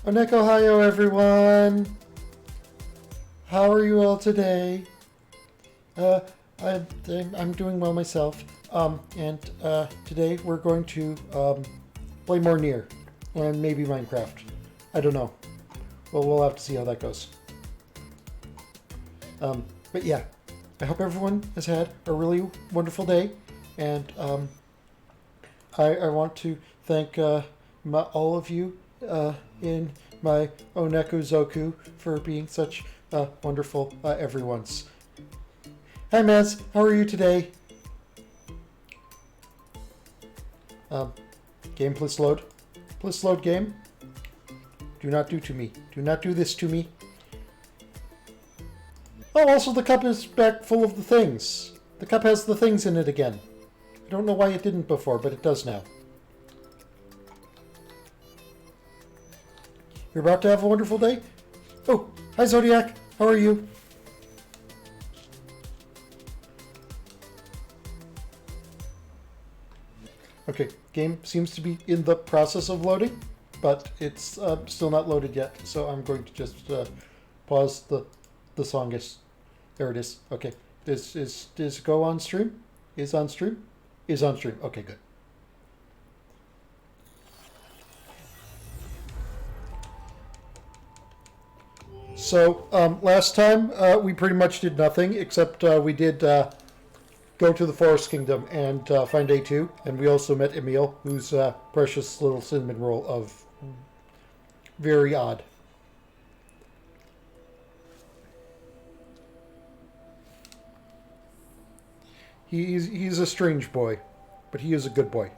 Onekohayo, everyone! How are you all today? I'm doing well myself. And today we're going to play more NieR and maybe Minecraft. I don't know. Well, we'll have to see how that goes. But yeah, I hope everyone has had a really wonderful day, and I want to thank all of you in my Oneko Zoku for being such wonderful everyone's. Hi Mez, how are you today? Game, please load. Please load game. Do not do to me. Do not do this to me. Oh, also the cup is back full of the things. The cup has the things in it again. I don't know why it didn't before, but it does now. You're about to have a wonderful day? Oh, hi Zodiac. How are you? Okay, game seems to be in the process of loading, but it's still not loaded yet, so I'm going to just pause the song. There it is. Okay, is go on stream? Is on stream? Is on stream. Okay, good. So last time we pretty much did nothing, except we did go to the Forest Kingdom and find A2, and we also met Emil, whose precious little cinnamon roll of very odd. He's a strange boy, but he is a good boy.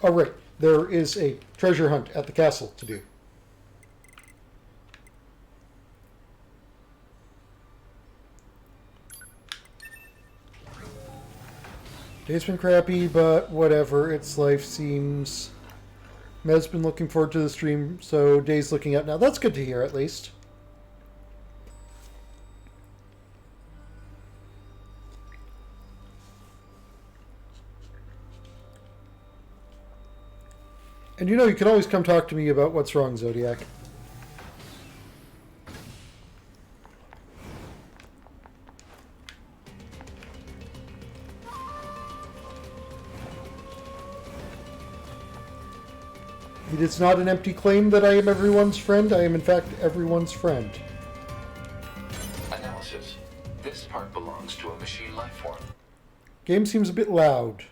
All right, there is a treasure hunt at the castle to do. Day's been crappy, but whatever. Its life seems... Med's been looking forward to the stream, so Day's looking out now. That's good to hear, at least. And you know, you can always come talk to me about what's wrong, Zodiac. It is not an empty claim that I am everyone's friend. I am, in fact, everyone's friend. Analysis. This part belongs to a machine life form. Game seems a bit loud.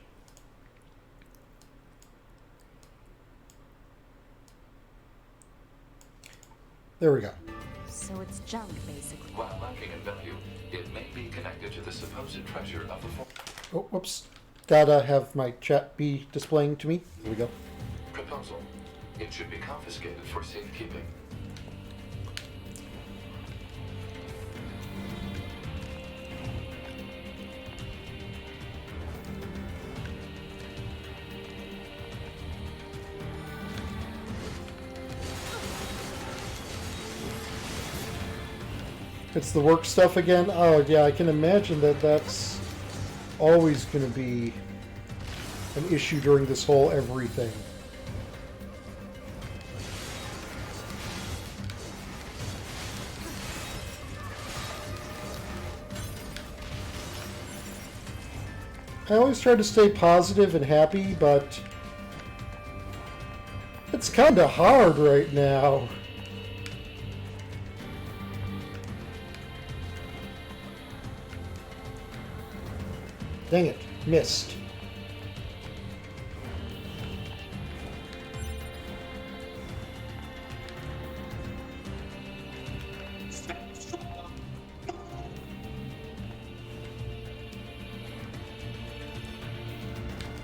There we go. So it's junk, basically. While lacking in value, it may be connected to the supposed treasure of the form. Oh, whoops. Gotta have my chat be displaying to me. There we go. Proposal. It should be confiscated for safekeeping. It's the work stuff again? Oh, yeah, I can imagine that that's always going to be an issue during this whole everything. I always try to stay positive and happy, but it's kind of hard right now. Dang it, missed.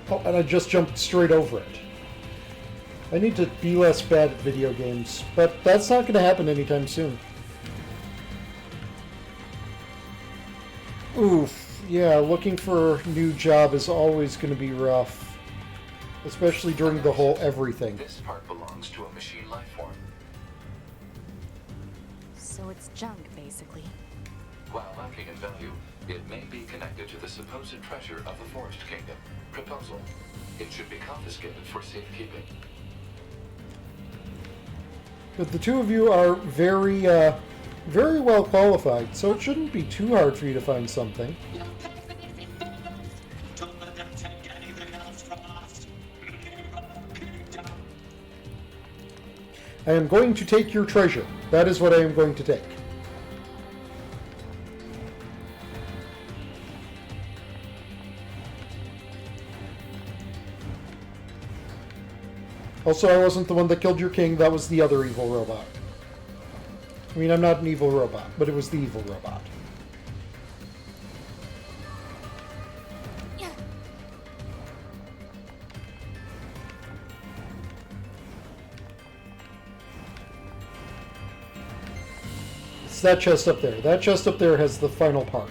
Oh, and I just jumped straight over it. I need to be less bad at video games, but that's not going to happen anytime soon. Oof, yeah, looking for a new job is always going to be rough. Especially during the whole everything. This part belongs to a machine life form. So it's junk, basically. While lacking in value, it may be connected to the supposed treasure of the Forest Kingdom. Proposal. It should be confiscated for safekeeping. But the two of you are very well qualified, so it shouldn't be too hard for you to find something. I am going to take your treasure. That is what I am going to take. Also, I wasn't the one that killed your king. That was the other evil robot. I mean, I'm not an evil robot, but it was the evil robot. Yeah. It's that chest up there. That chest up there has the final part.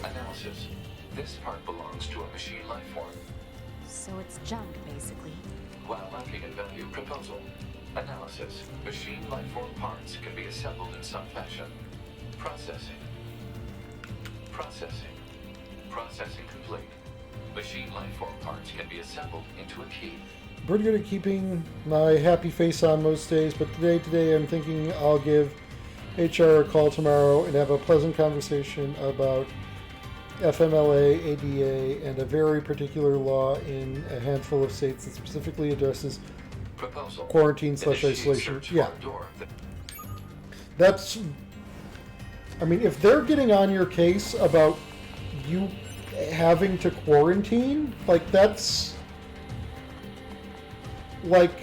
Analysis. This part belongs to a machine life form. So it's junk, basically. While lacking in value. Proposal. Analysis. Machine life form parts can be assembled in some fashion. Processing. Processing. Processing complete. Machine life form parts can be assembled into a key. Pretty good at keeping my happy face on most days, but today I'm thinking I'll give HR a call tomorrow and have a pleasant conversation about FMLA, ADA, and a very particular law in a handful of states that specifically addresses Proposal. quarantine/isolation. Yeah. That's... I mean, if they're getting on your case about you having to quarantine, like, that's... Like...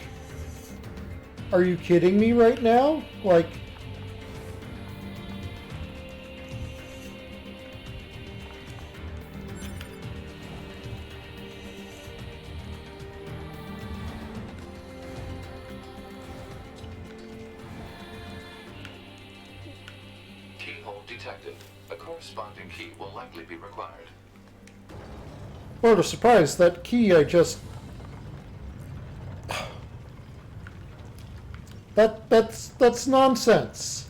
Are you kidding me right now? Like... detected. A corresponding key will likely be required. What a surprise, that key I just... That's nonsense.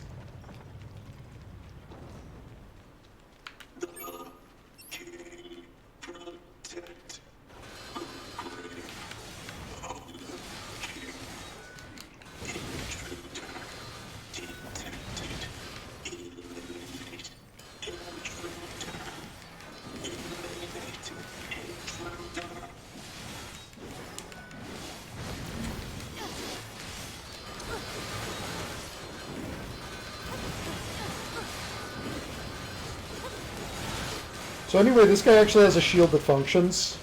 So anyway, this guy actually has a shield that functions.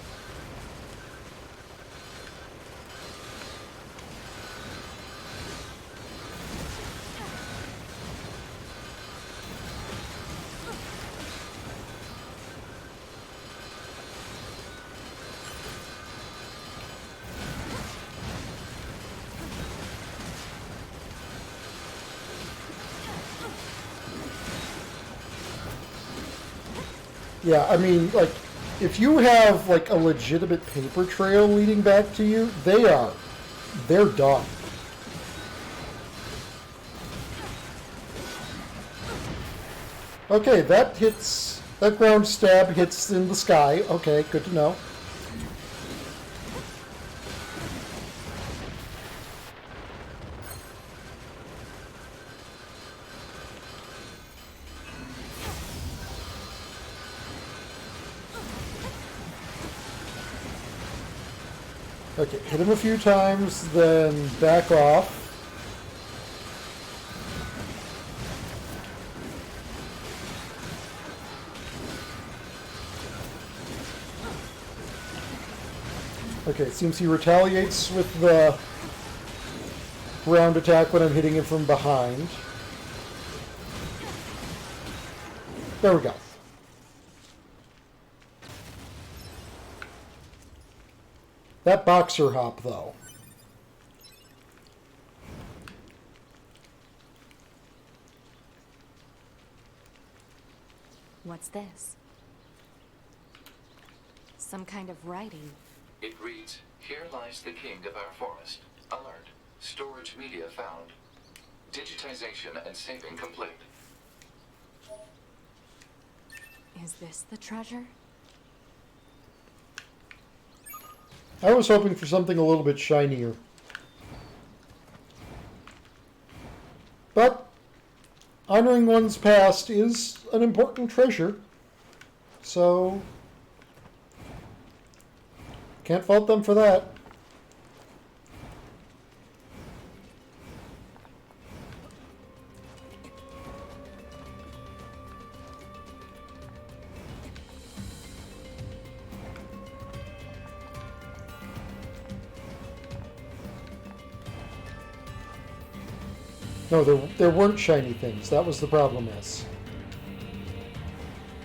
Yeah, I mean, like, if you have, like, a legitimate paper trail leading back to you, they're done. Okay, that ground stab hits in the sky. Okay, good to know. Okay, hit him a few times, then back off. Okay, it seems he retaliates with the ground attack when I'm hitting him from behind. There we go. That boxer hop, though. What's this? Some kind of writing. It reads, "Here lies the king of our forest. Alert. Storage media found. Digitization and saving complete." Is this the treasure? I was hoping for something a little bit shinier. But honoring one's past is an important treasure. So can't fault them for that. No, there weren't shiny things. That was the problem, yes.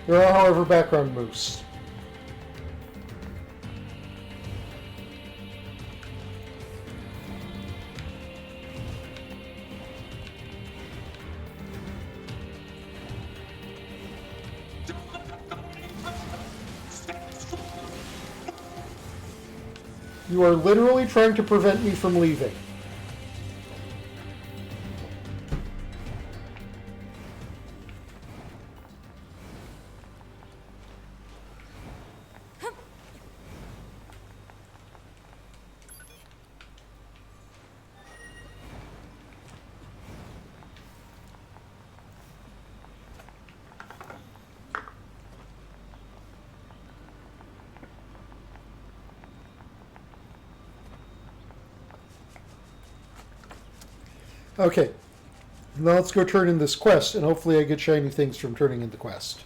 There are, however, background moose. You are literally trying to prevent me from leaving. Okay, now let's go turn in this quest, and hopefully I get shiny things from turning in the quest.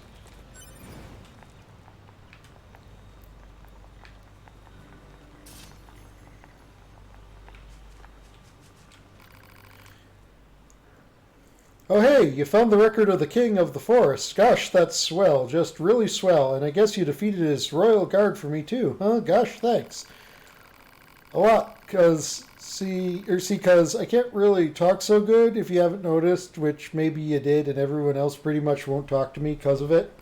Oh hey, you found the record of the king of the forest. Gosh, that's swell, just really swell, and I guess you defeated his royal guard for me too, huh? Gosh, thanks. A lot, because See, because I can't really talk so good if you haven't noticed, which maybe you did, and everyone else pretty much won't talk to me because of it.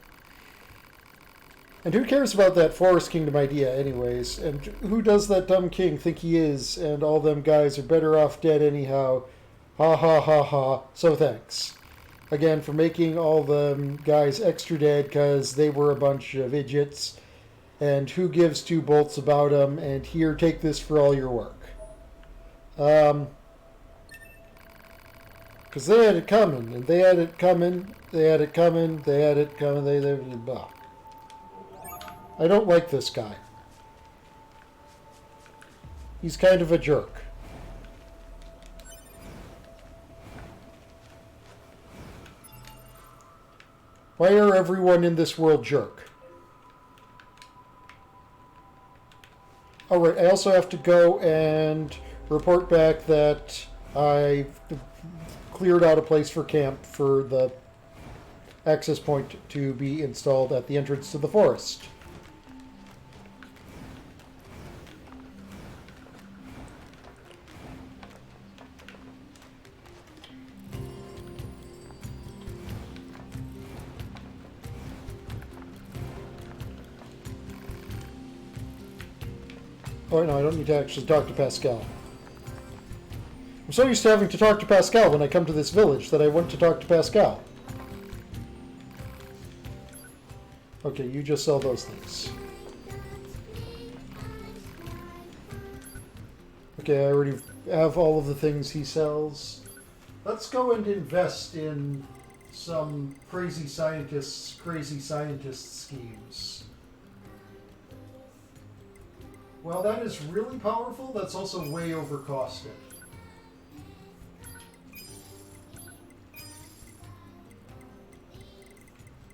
And who cares about that Forest Kingdom idea anyways? And who does that dumb king think he is? And all them guys are better off dead anyhow. Ha ha ha ha. So thanks. Again, for making all them guys extra dead because they were a bunch of idiots. And who gives two bolts about them? And here, take this for all your work. Because they had it coming, and they had it coming, they had it coming, they had it coming, blah. I don't like this guy. He's kind of a jerk. Why are everyone in this world jerk? Alright, I also have to go and report back that I cleared out a place for camp for the access point to be installed at the entrance to the forest. Oh, no, I don't need to actually talk to Pascal. I'm so used to having to talk to Pascal when I come to this village that I want to talk to Pascal. Okay, you just sell those things. Okay, I already have all of the things he sells. Let's go and invest in some crazy scientist schemes. Well, that is really powerful. That's also way overcosted.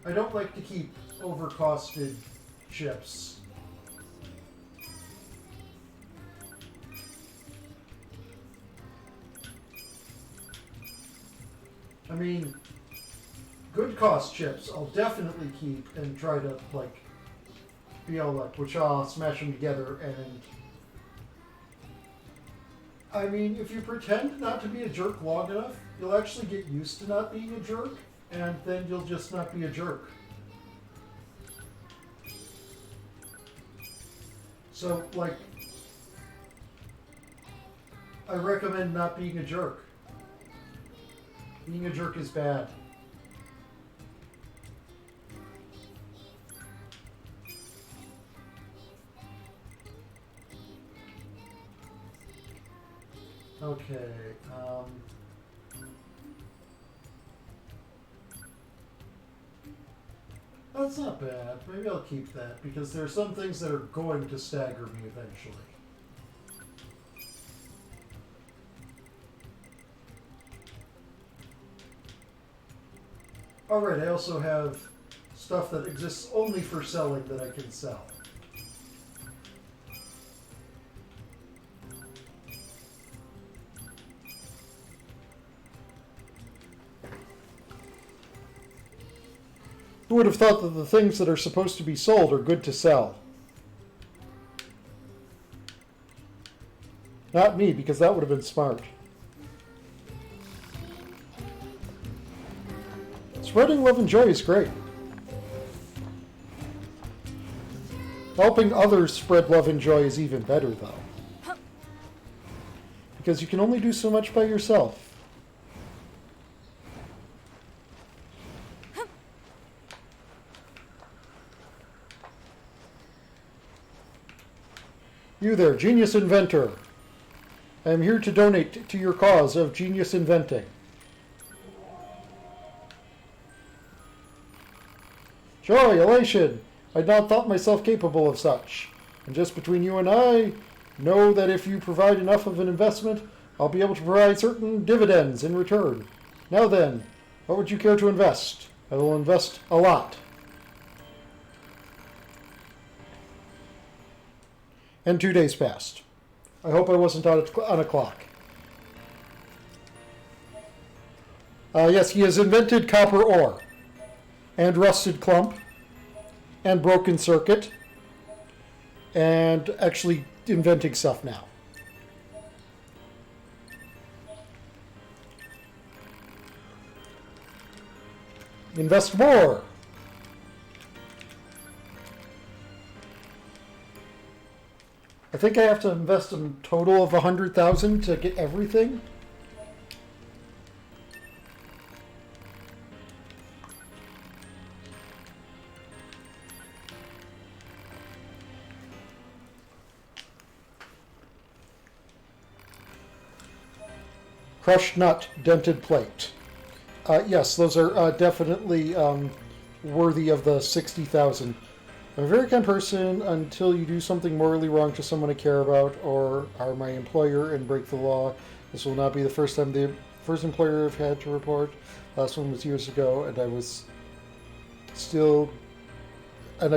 I don't like to keep overcosted chips. I mean, good cost chips I'll definitely keep and try to, like, be able to, like, which I'll smash them together and... I mean, if you pretend not to be a jerk long enough, you'll actually get used to not being a jerk, and then you'll just not be a jerk. So, like, I recommend not being a jerk. Being a jerk is bad. Okay, that's not bad. Maybe I'll keep that, because there are some things that are going to stagger me eventually. Alright, I also have stuff that exists only for selling that I can sell. Who would have thought that the things that are supposed to be sold are good to sell? Not me, because that would have been smart. Spreading love and joy is great. Helping others spread love and joy is even better, though. Because you can only do so much by yourself. You there, genius inventor. I am here to donate to your cause of genius inventing. Joy, elation! I'd not thought myself capable of such. And just between you and I, know that if you provide enough of an investment, I'll be able to provide certain dividends in return. Now then, what would you care to invest? I will invest a lot. And 2 days passed. I hope I wasn't on a clock. Yes, he has invented copper ore, and rusted clump, and broken circuit, and actually inventing stuff now. Invest more. I think I have to invest a total of 100,000 to get everything. Crushed nut, dented plate. Yes, those are definitely worthy of the 60,000. I'm a very kind person until you do something morally wrong to someone I care about or are my employer and break the law. This will not be the first time. The first employer I've had to report. Last one was years ago, and I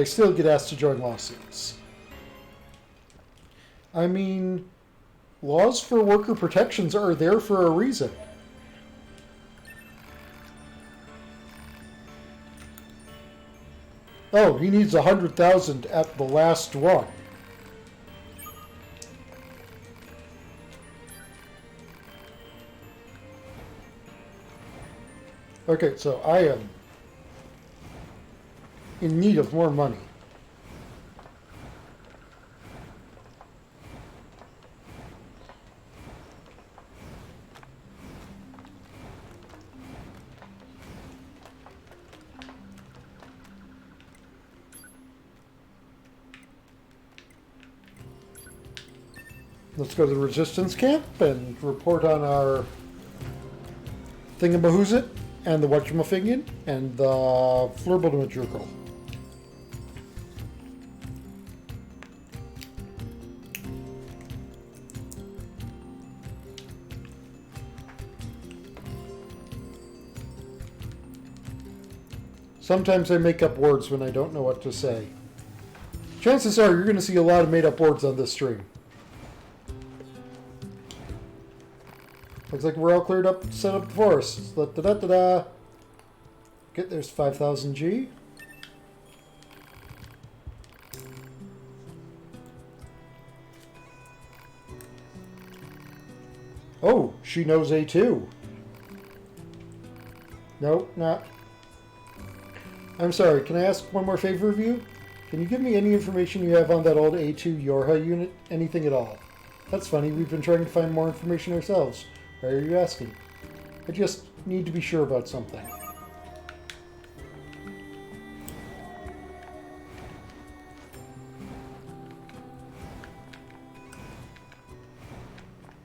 still get asked to join lawsuits. I mean, laws for worker protections are there for a reason. Oh, he needs 100,000 at the last one. Okay, so I am in need of more money. Let's go to the resistance camp and report on our thingamahoosit and the whatchamafingin and the flurbalamajugal. Sometimes I make up words when I don't know what to say. Chances are you're going to see a lot of made up words on this stream. Looks like we're all cleared up to set up the forest. Da-da-da-da-da. Okay, there's 5,000 G. Oh, she knows A2. Nope, not. I'm sorry, can I ask one more favor of you? Can you give me any information you have on that old A2 Yorha unit? Anything at all? That's funny, we've been trying to find more information ourselves. Why are you asking? I just need to be sure about something.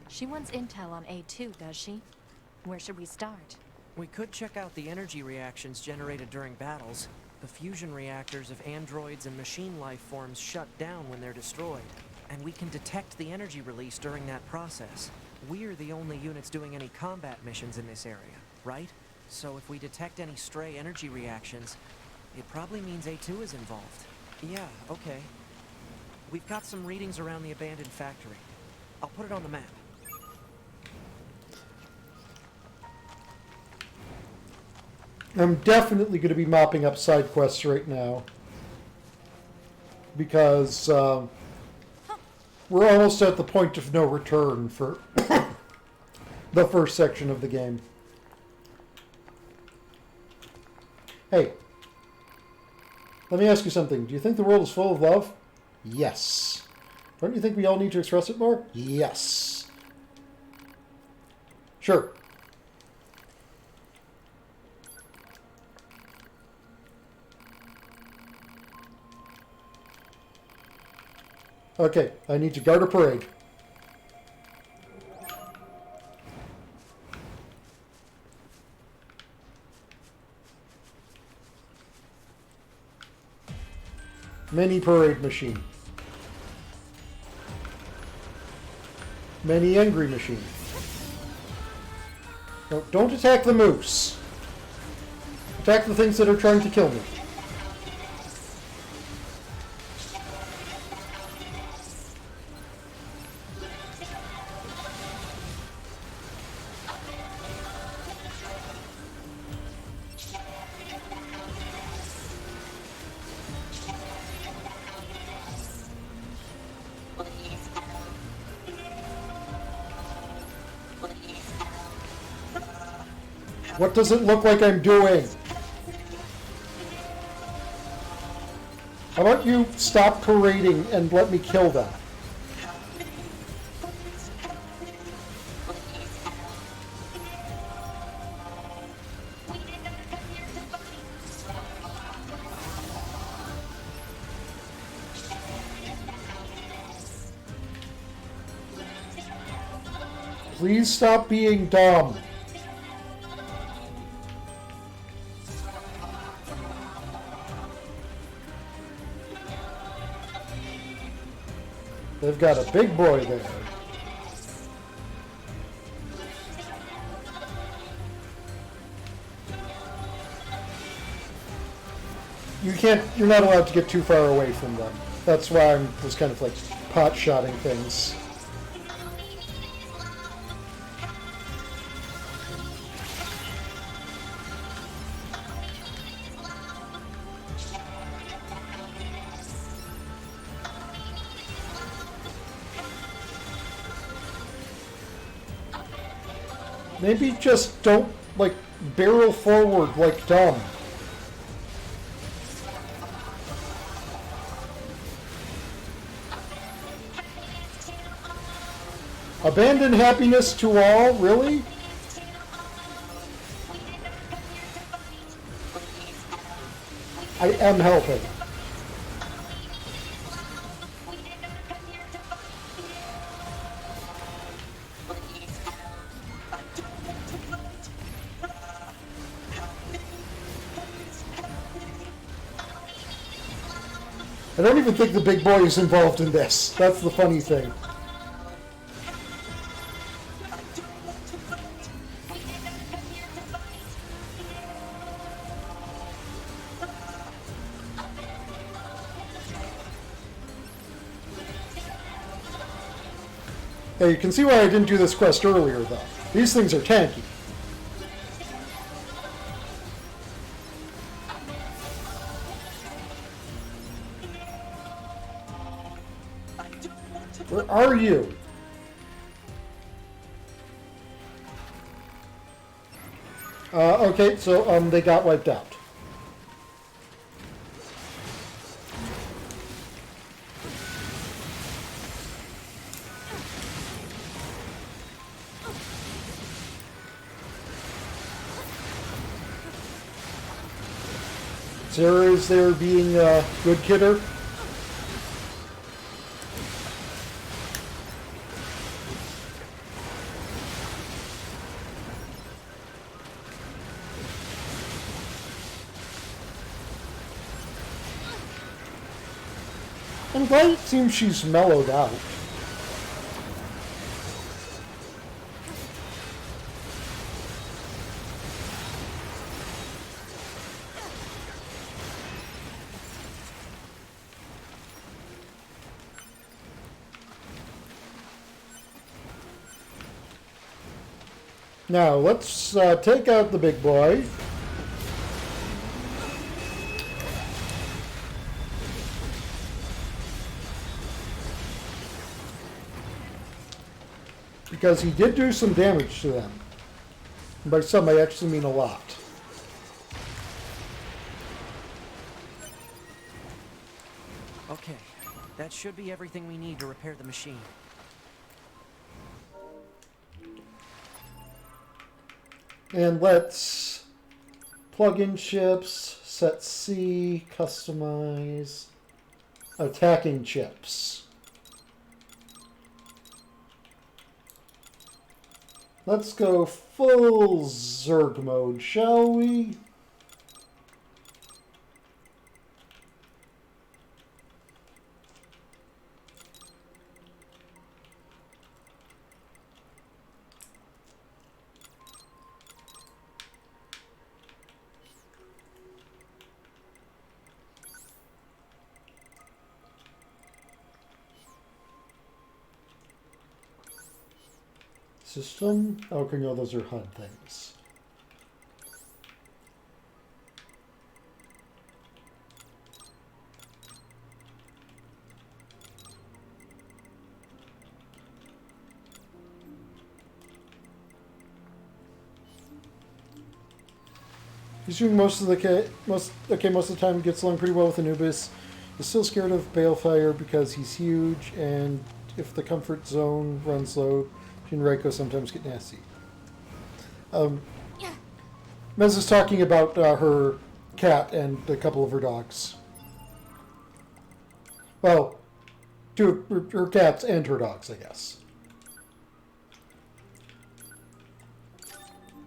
She wants intel on A2, does she? Where should we start? We could check out the energy reactions generated during battles. The fusion reactors of androids and machine life forms shut down when they're destroyed. And we can detect the energy release during that process. We're the only units doing any combat missions in this area, right? So if we detect any stray energy reactions, it probably means A2 is involved. Yeah, okay. We've got some readings around the abandoned factory. I'll put it on the map. I'm definitely going to be mopping up side quests right now. Because we're almost at the point of no return for the first section of the game. Hey, let me ask you something. Do you think the world is full of love? Yes. Don't you think we all need to express it more? Yes. Sure. Okay, I need to guard a parade. Many parade machine. Many angry machine. No, don't attack the moose. Attack the things that are trying to kill me. What does it look like I'm doing? How about you stop parading and let me kill that? Please stop being dumb. They've got a big boy there. You're not allowed to get too far away from them. That's why I was kind of like pot-shotting things. Maybe just don't, like, barrel forward like dumb. Abandon happiness to all? Really? I am helping. I don't even think the big boy is involved in this. That's the funny thing. Now you can see why I didn't do this quest earlier, though. These things are tanky. Where are you? Okay, so they got wiped out. Sarah is there being a good kidder. I'm glad it seems she's mellowed out. Now, let's take out the big boy. Because he did do some damage to them. And by some, I actually mean a lot. Okay, that should be everything we need to repair the machine. And let's plug in chips, set C, customize, attacking chips. Let's go full Zerg mode, shall we? System? Okay, no, those are HUD things. He's doing most of the most of the time gets along pretty well with Anubis. is still scared of Balefire because he's huge, and if the comfort zone runs low, she and Reiko sometimes get nasty. Mez is talking about her cat and a couple of her dogs. Well, two of her cats and her dogs, I guess.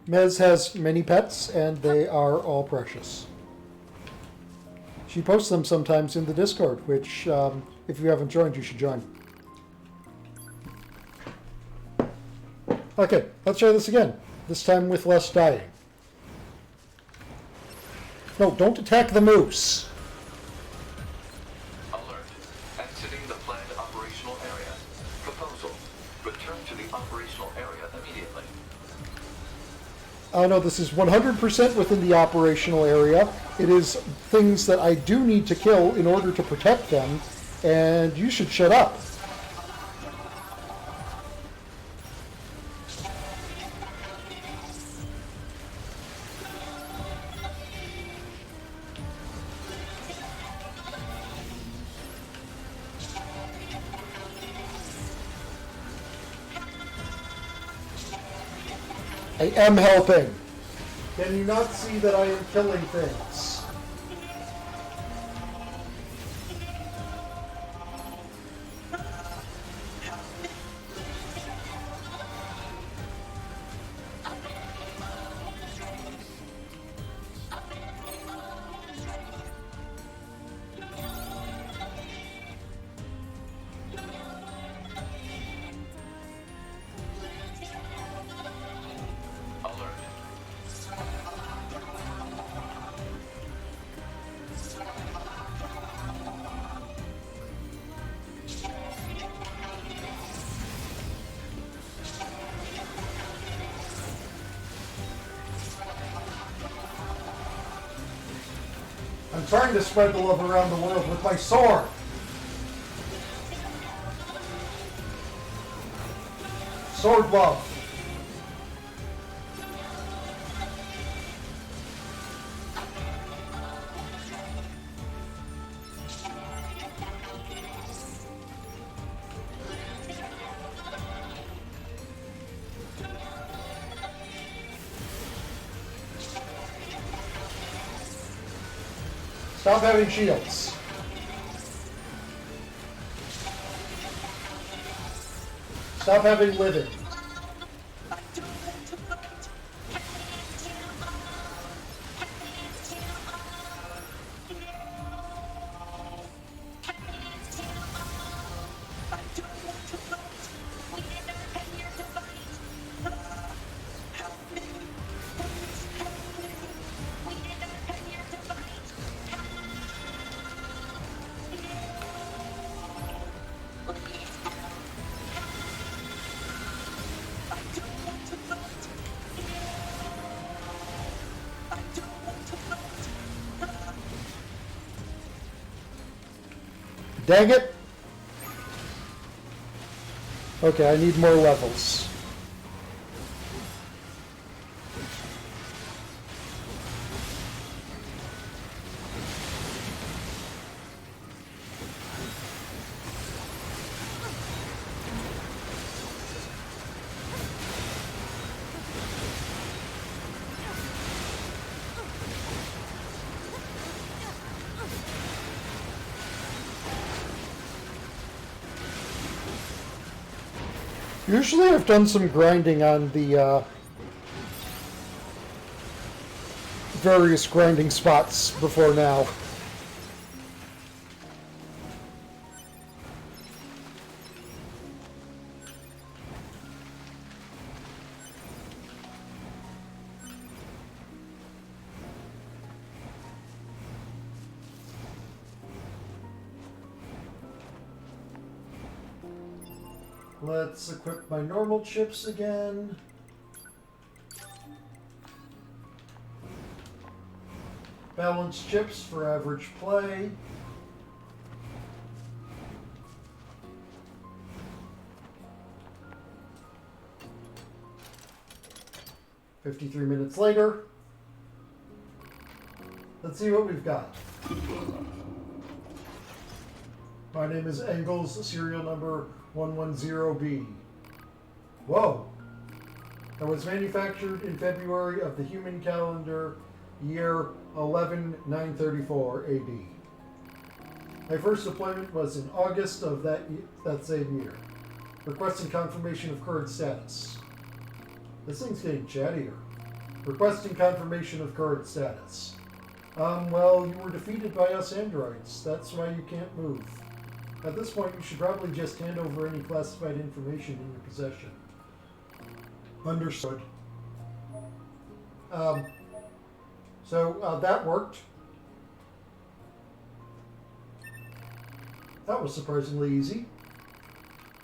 Mez has many pets, and they are all precious. She posts them sometimes in the Discord, which, if you haven't joined, you should join. Okay, let's try this again. This time with less dying. No, don't attack the moose. Alert. Exiting the planned operational area. Proposal. Return to the operational area immediately. Oh no, this is 100% within the operational area. It is things that I do need to kill in order to protect them, and you should shut up. I am helping. Can you not see that I am killing things? I'm trying to spread the love around the world with my sword. Sword love. Stop having shields. Stop having living. Dang it! Okay, I need more levels. Usually I've done some grinding on the various grinding spots before now. Let's equip my normal chips again. Balanced chips for average play. "53 minutes later. Let's see what we've got. My name is Engels, serial number 110B. Whoa! I was manufactured in February of the human calendar year 11934 AD. My first deployment was in August of that same year. Requesting confirmation of current status. This thing's getting chattier. Requesting confirmation of current status. Well, you were defeated by us androids. That's why you can't move. At this point, you should probably just hand over any classified information in your possession. Understood. So that worked. That was surprisingly easy.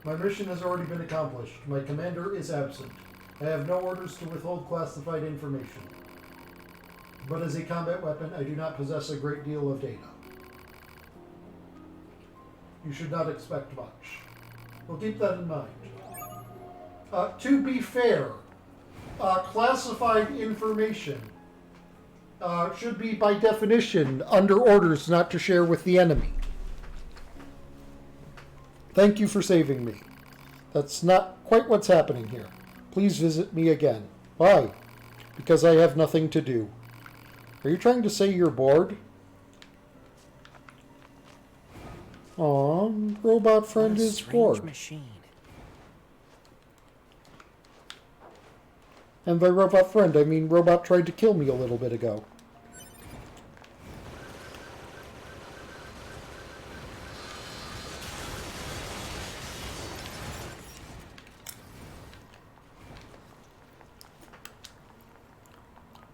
My mission has already been accomplished. My commander is absent. I have no orders to withhold classified information. But as a combat weapon, I do not possess a great deal of data. You should not expect much. We'll keep that in mind. To be fair, classified information should be, by definition, under orders not to share with the enemy. Thank you for saving me. That's not quite what's happening here. Please visit me again. Why? Because I have nothing to do. Are you trying to say you're bored? Aw, robot friend is bored. Machine. And by robot friend, I mean robot tried to kill me a little bit ago.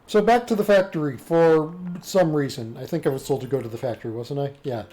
So back to the factory for some reason. I think I was told to go to the factory, wasn't I? Yeah.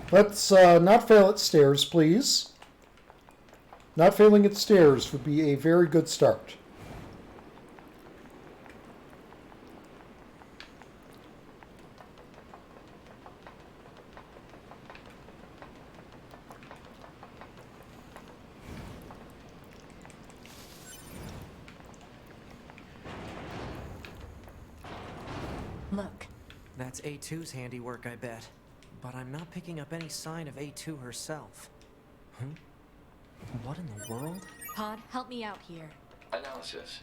Let's not fail at stairs, please. Not failing at stairs would be a very good start. Look. That's A2's handiwork, I bet. But I'm not picking up any sign of A2 herself. What in the world? Pod, help me out here. Analysis.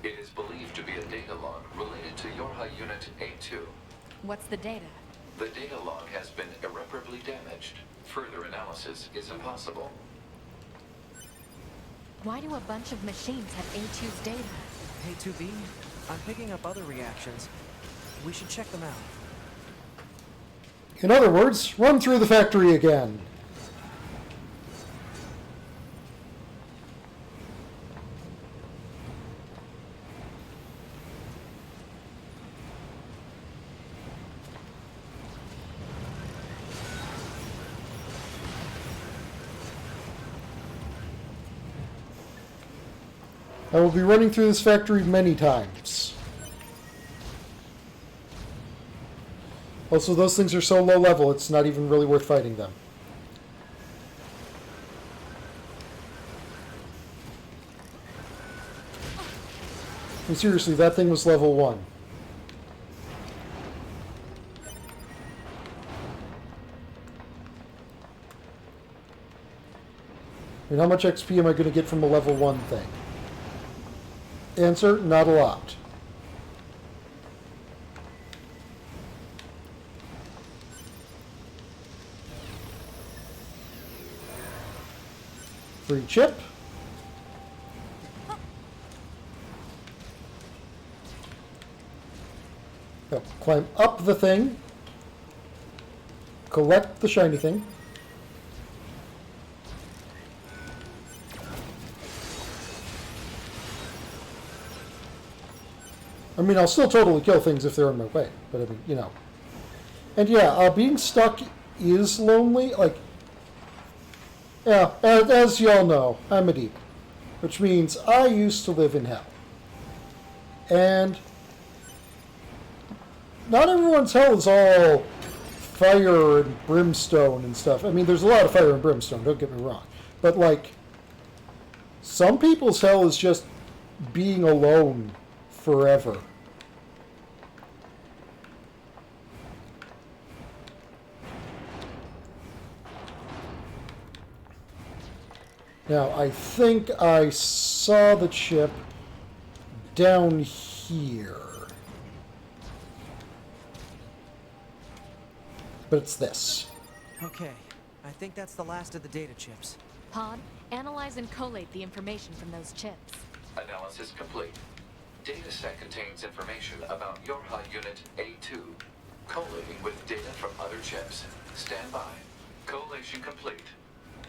It is believed to be a data log related to Yorha Unit A2. What's the data? The data log has been irreparably damaged. Further analysis is impossible. Why do a bunch of machines have A2's data? A2B? I'm picking up other reactions. We should check them out. In other words, run through the factory again. I will be running through this factory many times. Also, those things are so low level, it's not even really worth fighting them. I mean, seriously, that thing was level 1. I mean, how much XP am I going to get from a level 1 thing? Answer, not a lot. Free chip. Now, climb up the thing. Collect the shiny thing. I mean, I'll still totally kill things if they're in my way, but I mean, you know. And yeah, being stuck is lonely. Like, yeah, as y'all know, I'm a deep, which means I used to live in hell. And not everyone's hell is all fire and brimstone and stuff. I mean, there's a lot of fire and brimstone, don't get me wrong. But, like, some people's hell is just being alone forever. Now, I think I saw the chip down here. But it's this. Okay, I think that's the last of the data chips. Pod, analyze and collate the information from those chips. Analysis complete. Data set contains information about your HUD unit A2. Collating with data from other chips. Stand by. Collation complete.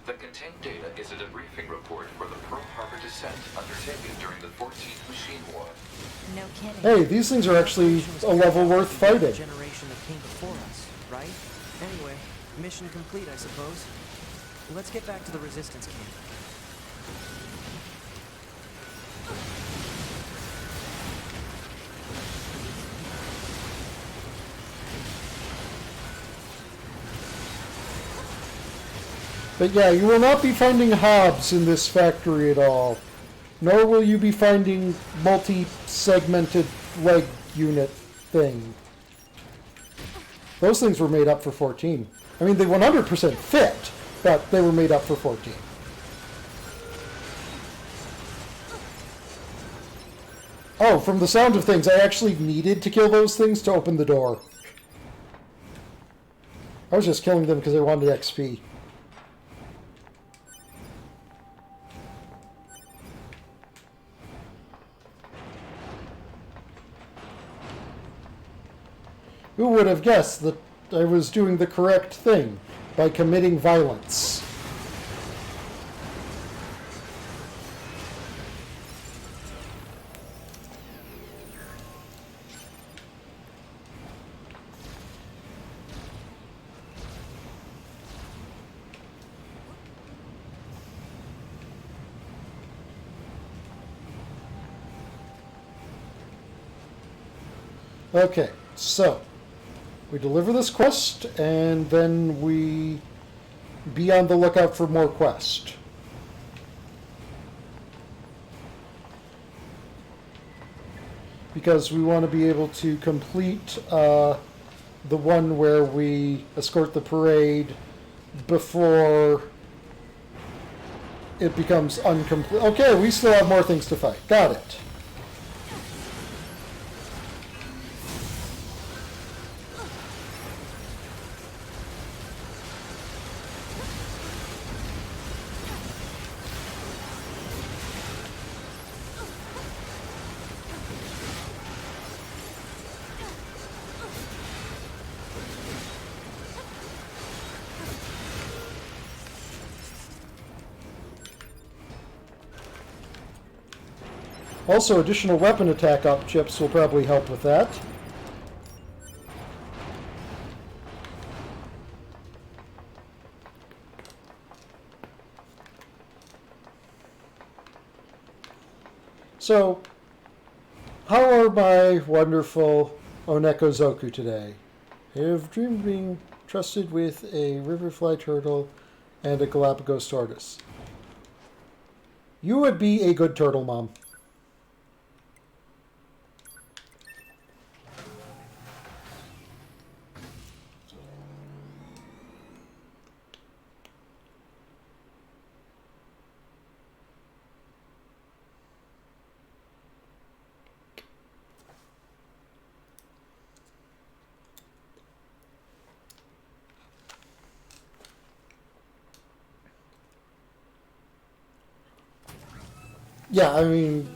The contained data is a debriefing report for the Pearl Harbor descent undertaken during the 14th Machine War. No kidding. Hey, these things are actually a level worth fighting. The generation that came before us, right? Anyway, mission complete, I suppose. Let's get back to the resistance camp. But yeah, you will not be finding hobs in this factory at all. Nor will you be finding multi-segmented leg unit thing. Those things were made up for 14. I mean, they 100% fit, but they were made up for 14. Oh, from the sound of things, I actually needed to kill those things to open the door. I was just killing them because I wanted XP. Who would have guessed that I was doing the correct thing by committing violence? Okay, so we deliver this quest, and then we be on the lookout for more quest. Because we want to be able to complete the one where we escort the parade before it becomes incomplete. Okay, we still have more things to fight. Got it. Also, additional weapon attack up chips will probably help with that. So, how are my wonderful Onekozoku today? I have dreamed of being trusted with a riverfly turtle and a Galapagos tortoise. You would be a good turtle mom. Yeah, I mean,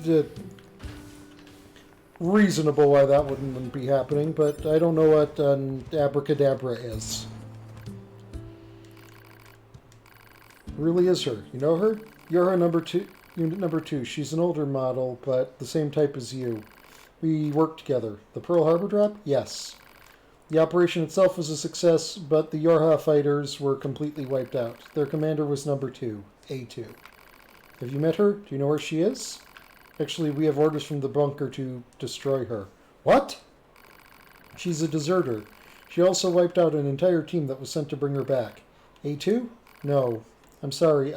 reasonable why that wouldn't be happening, but I don't know what an abracadabra is. Really is her. You know her? You're her unit number 2. She's an older model, but the same type as you. We work together. The Pearl Harbor drop? Yes. The operation itself was a success, but the Yorha fighters were completely wiped out. Their commander was number 2, A2. Have you met her? Do you know where she is? Actually, we have orders from the bunker to destroy her. What? She's a deserter. She also wiped out an entire team that was sent to bring her back. A2? No. I'm sorry,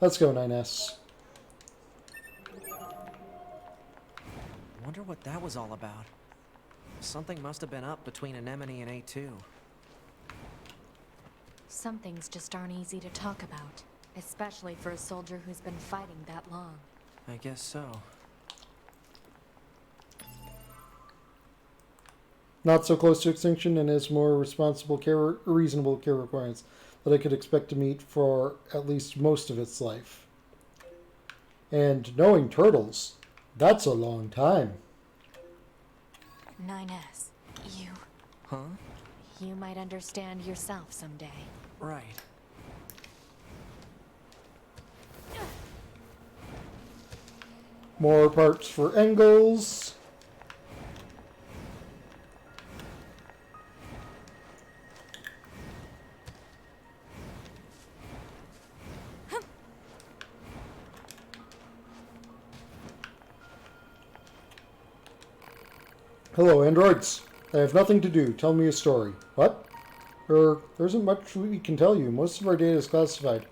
Let's go, 9S. Wonder what that was all about. Something must have been up between Anemone and A2. Some things just aren't easy to talk about, especially for a soldier who's been fighting that long. I guess so. Not so close to extinction and has more reasonable care requirements that I could expect to meet for at least most of its life. And knowing turtles, that's a long time. 9S, Huh? you might understand yourself someday. Right. More parts for Engels. Hello, androids. I have nothing to do. Tell me a story. What? There isn't much we can tell you. Most of our data is classified.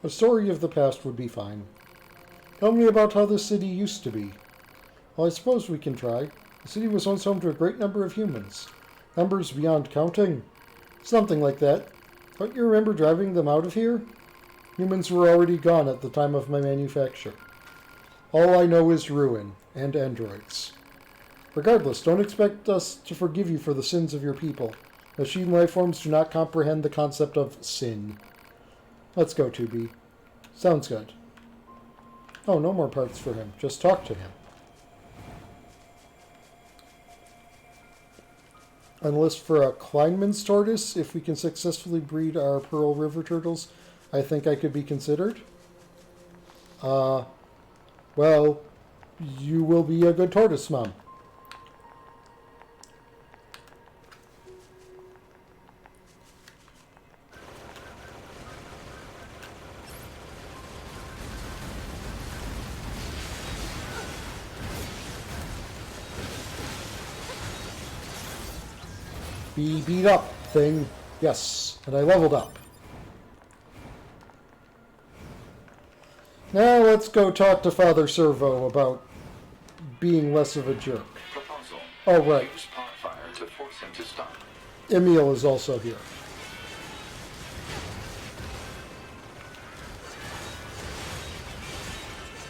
A story of the past would be fine. Tell me about how this city used to be. Well, I suppose we can try. The city was once home to a great number of humans. Numbers beyond counting. Something like that. Don't you remember driving them out of here? Humans were already gone at the time of my manufacture. All I know is ruin, and androids. Regardless, don't expect us to forgive you for the sins of your people. Machine life forms do not comprehend the concept of sin. Let's go, 2B. Sounds good. Oh, no more parts for him. Just talk to him. Unless for a Kleinman's tortoise, if we can successfully breed our Pearl River turtles, I think I could be considered. Well, you will be a good tortoise, Mom. Be beat up, thing. Yes, and I leveled up. Now let's go talk to Father Servo about being less of a jerk. Proposal. Oh, right. Use pot fire to force him to stop. Emil is also here.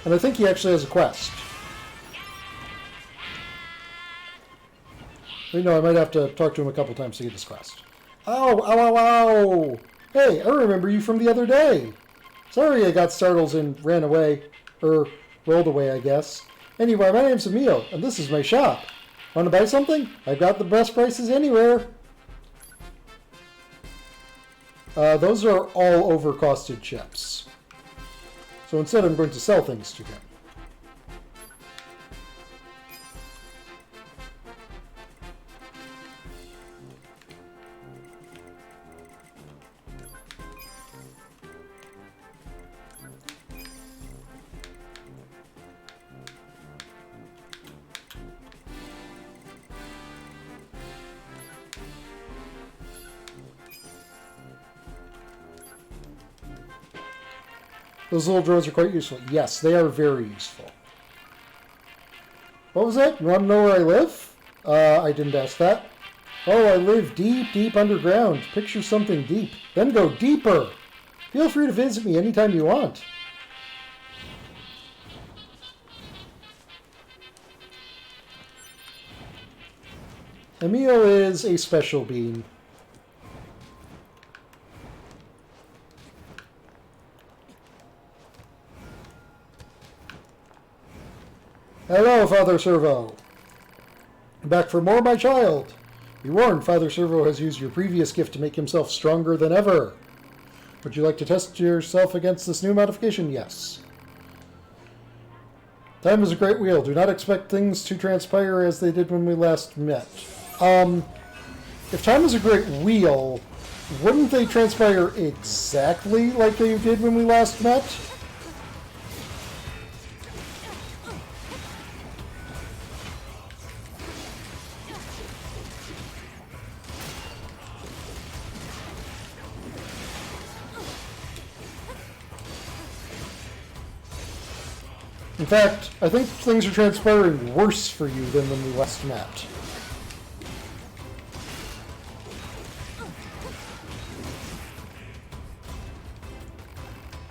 And I think he actually has a quest. You know, I might have to talk to him a couple times to get his quest. Ow, ow, ow, ow! Hey, I remember you from the other day. Sorry I got startled and ran away. Or, rolled away, I guess. Anyway, my name's Emil, and this is my shop. Want to buy something? I've got the best prices anywhere. Those are all overcosted chips. So instead I'm going to sell things to him. Those little drones are quite useful. Yes, they are very useful. What was that? You want to know where I live? I didn't ask that. Oh, I live deep, deep underground. Picture something deep. Then go deeper. Feel free to visit me anytime you want. Emil is a special bean. Hello, Father Servo. Back for more, my child. Be warned, Father Servo has used your previous gift to make himself stronger than ever. Would you like to test yourself against this new modification? Yes. Time is a great wheel. Do not expect things to transpire as they did when we last met. If time is a great wheel, wouldn't they transpire exactly like they did when we last met? In fact, I think things are transpiring worse for you than when we last met.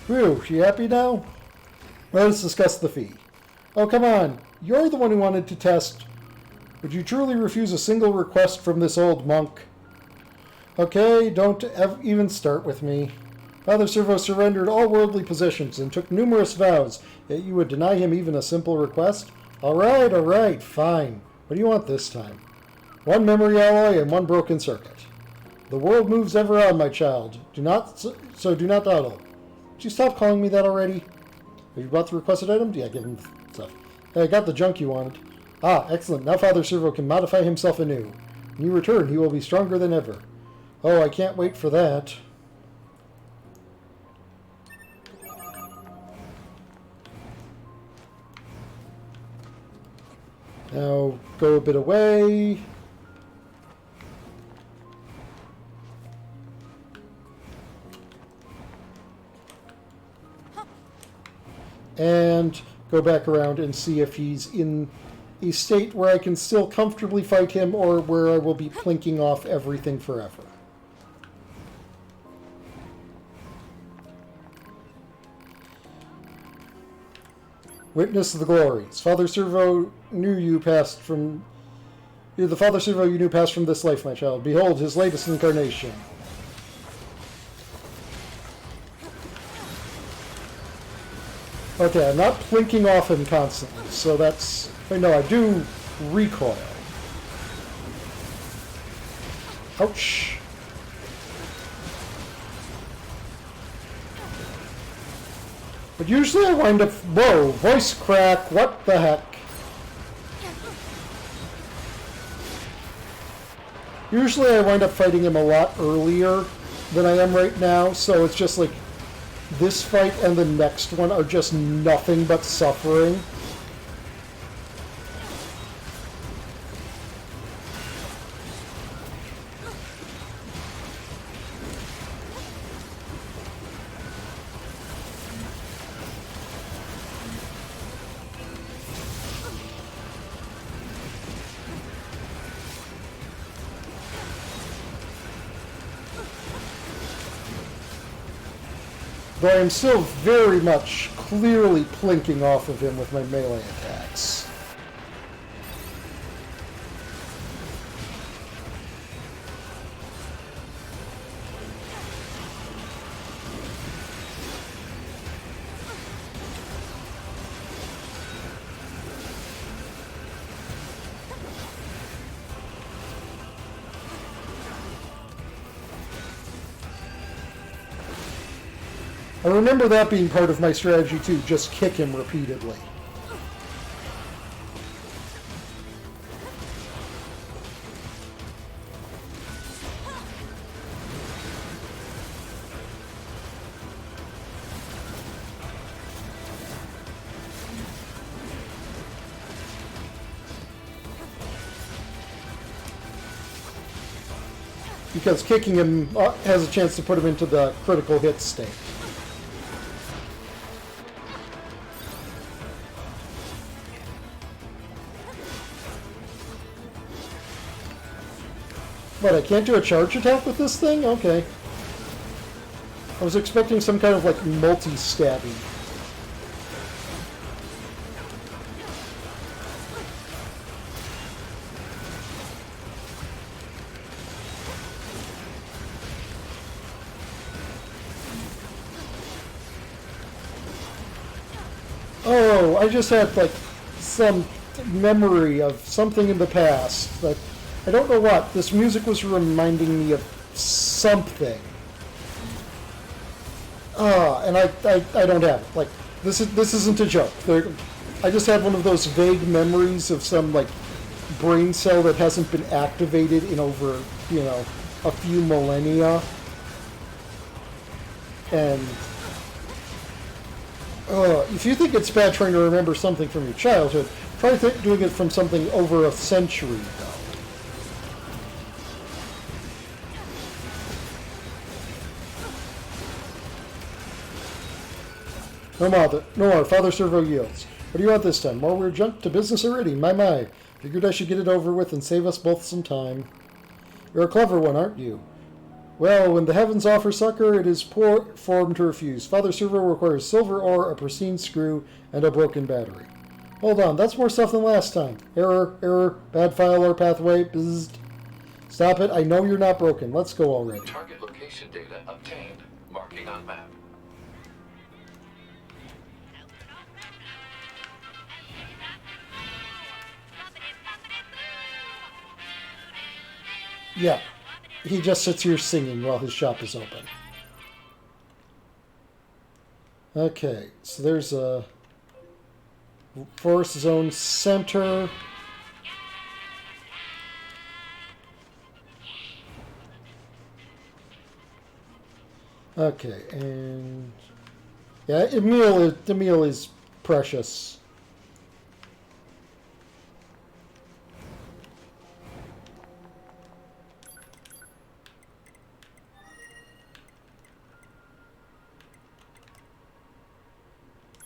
Whew, you happy now? Let us discuss the fee. Oh, come on. You're the one who wanted to test. Would you truly refuse a single request from this old monk? Okay, don't even start with me. Father Servo surrendered all worldly possessions and took numerous vows, yet you would deny him even a simple request? All right, fine. What do you want this time? One memory alloy and one broken circuit. The world moves ever on, my child. Do not dawdle. Would you stop calling me that already? Have you bought the requested item? Yeah, give him stuff. Hey, I got the junk you wanted. Ah, excellent. Now Father Servo can modify himself anew. When you return, he will be stronger than ever. Oh, I can't wait for that. Now, go a bit away. And go back around and see if he's in a state where I can still comfortably fight him or where I will be plinking off everything forever. Witness the glories. Father Servo knew you passed from... You're the Father Servo you knew passed from this life, my child. Behold his latest incarnation. Okay, I'm not plinking off him constantly, so that's... Wait, no, I do recoil. Ouch. But usually I wind up... Whoa, voice crack, what the heck? Usually I wind up fighting him a lot earlier than I am right now, so it's just like... This fight and the next one are just nothing but suffering. Though I am still very much clearly plinking off of him with my melee attacks. I remember that being part of my strategy too, just kick him repeatedly. Because kicking him has a chance to put him into the critical hit state. What, I can't do a charge attack with this thing? Okay. I was expecting some kind of, like, multi-stabby. Oh, I just had, like, some memory of something in the past that... I don't know what. This music was reminding me of something. And I don't have it. Like, this isn't a joke. I just had one of those vague memories of some, like, brain cell that hasn't been activated in over, you know, a few millennia. And if you think it's bad trying to remember something from your childhood, try doing it from something over a century ago. No more. Father Servo yields. What do you want this time? More weird junk? To business already. My. Figured I should get it over with and save us both some time. You're a clever one, aren't you? Well, when the heavens offer succor, it is poor form to refuse. Father Servo requires silver ore, a pristine screw, and a broken battery. Hold on, that's more stuff than last time. Error, bad file or pathway, bzzzt. Stop it, I know you're not broken. Let's go already. Target location data obtained. Marking on map. Yeah, he just sits here singing while his shop is open. Okay, so there's a forest zone center. Okay, and yeah, Emil is precious.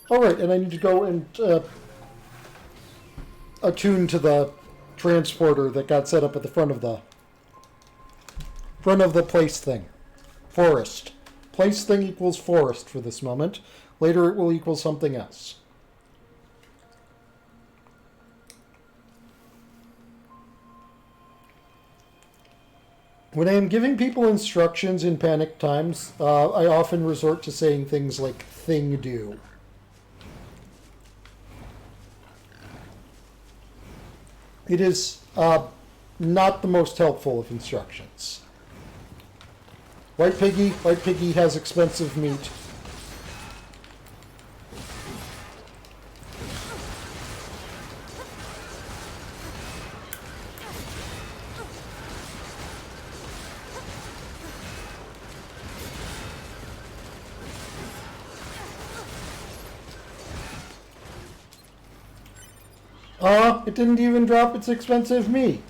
All right, and I need to go and attune to the transporter that got set up at the front of the place thing. Forest. Place thing equals forest for this moment. Later it will equal something else. When I am giving people instructions in panic times, I often resort to saying things like thing do. It is not the most helpful of instructions. White Piggy has expensive meat. It didn't even drop its expensive meat.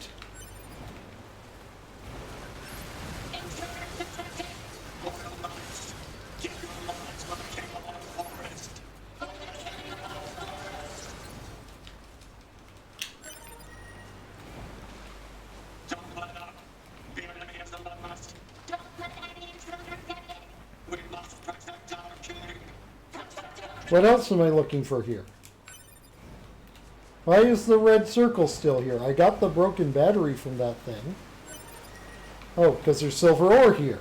What else am I looking for here? Why is the red circle still here? I got the broken battery from that thing. Oh, because there's silver ore here.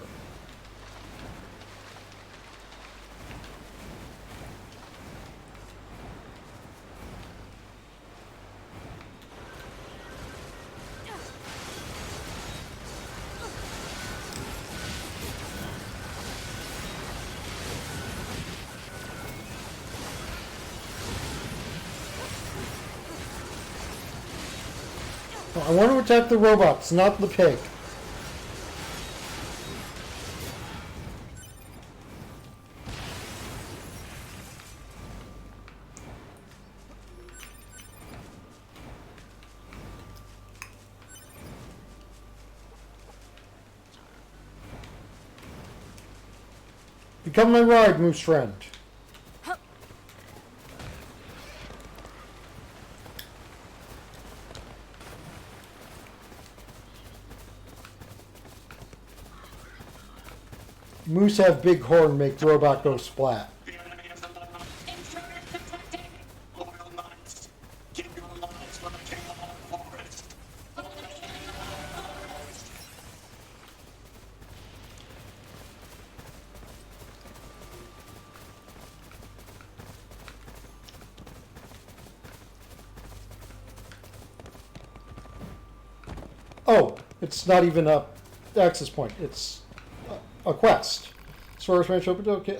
I want to attack the robots, not the pig. Become my ride, moose friend. Moose have big horn, make robot go splat. Oh, it's not even a access point. It's a quest. Source ranch open. Okay.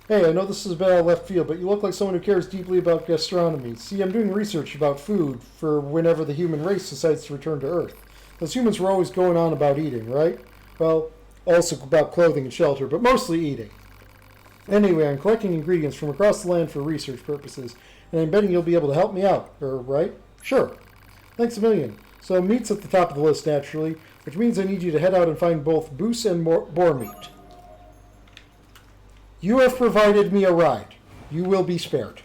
Hey, I know this is a bit out of left field, but you look like someone who cares deeply about gastronomy. See, I'm doing research about food for whenever the human race decides to return to Earth. Those humans were always going on about eating, right? Well, also about clothing and shelter, but mostly eating. Anyway, I'm collecting ingredients from across the land for research purposes, and I'm betting you'll be able to help me out, right? Sure. Thanks a million. So meat's at the top of the list, naturally, which means I need you to head out and find both moose and boar meat. You have provided me a ride. You will be spared.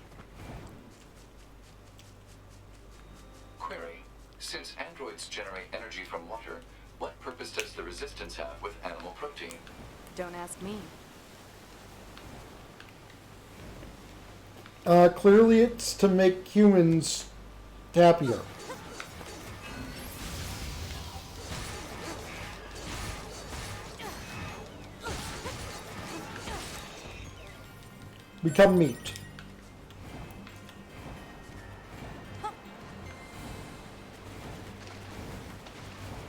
Query. Since androids generate energy from water, what purpose does the Resistance have with animal protein? Don't ask me. Clearly it's to make humans happier. Become meat.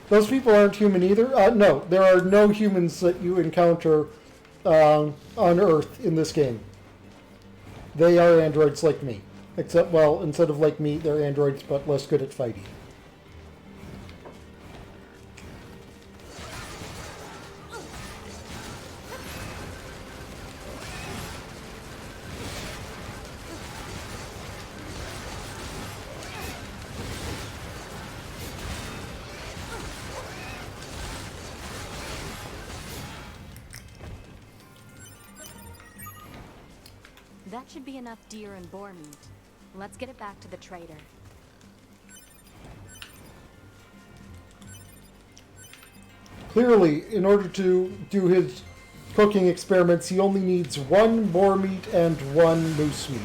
Those people aren't human either? No, there are no humans that you encounter on Earth in this game. They are androids like me. Except, well, instead of like me, they're androids but less good at fighting. That should be enough deer and boar meat. Let's get it back to the trader. Clearly, in order to do his cooking experiments, he only needs 1 boar meat and 1 moose meat.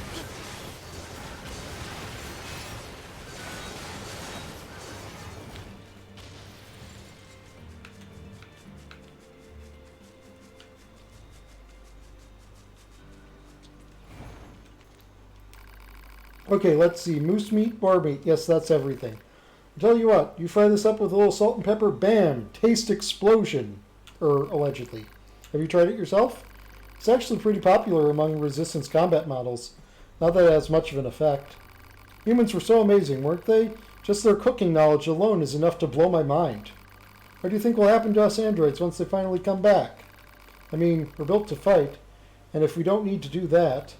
Okay, let's see. Moose meat, boar meat. Yes, that's everything. I'll tell you what, you fry this up with a little salt and pepper, bam! Taste explosion. Allegedly. Have you tried it yourself? It's actually pretty popular among resistance combat models. Not that it has much of an effect. Humans were so amazing, weren't they? Just their cooking knowledge alone is enough to blow my mind. What do you think will happen to us androids once they finally come back? I mean, we're built to fight, and if we don't need to do that...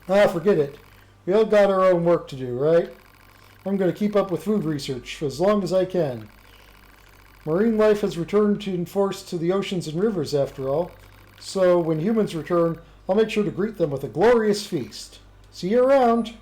forget it. We all got our own work to do, right? I'm going to keep up with food research for as long as I can. Marine life has returned in force to the oceans and rivers, after all. So when humans return, I'll make sure to greet them with a glorious feast. See you around!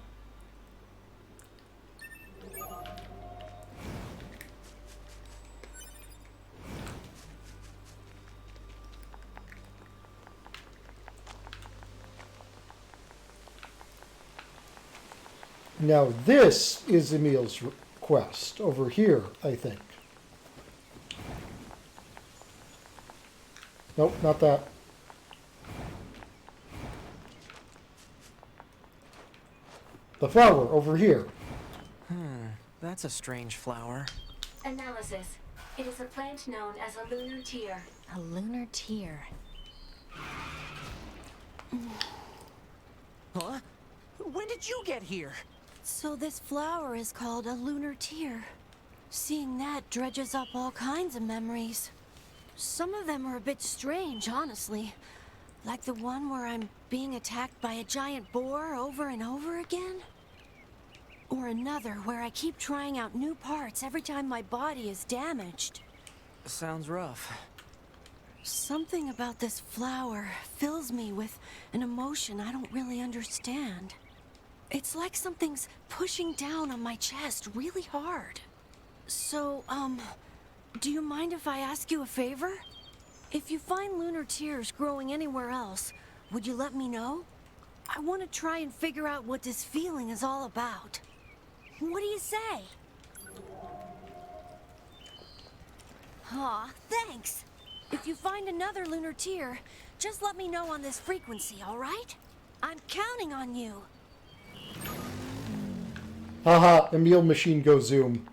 Now this is Emil's quest, over here, I think. Nope, not that. The flower, over here. That's a strange flower. Analysis. It is a plant known as a lunar tear. A lunar tear. Huh? When did you get here? So this flower is called a lunar tear. Seeing that dredges up all kinds of memories. Some of them are a bit strange, honestly. Like the one where I'm being attacked by a giant boar over and over again. Or another where I keep trying out new parts every time my body is damaged. Sounds rough. Something about this flower fills me with an emotion I don't really understand. It's like something's pushing down on my chest really hard. So, do you mind if I ask you a favor? If you find lunar tears growing anywhere else, would you let me know? I want to try and figure out what this feeling is all about. What do you say? Aw, thanks! If you find another lunar tear, just let me know on this frequency, all right? I'm counting on you. Haha, Emil machine go zoom.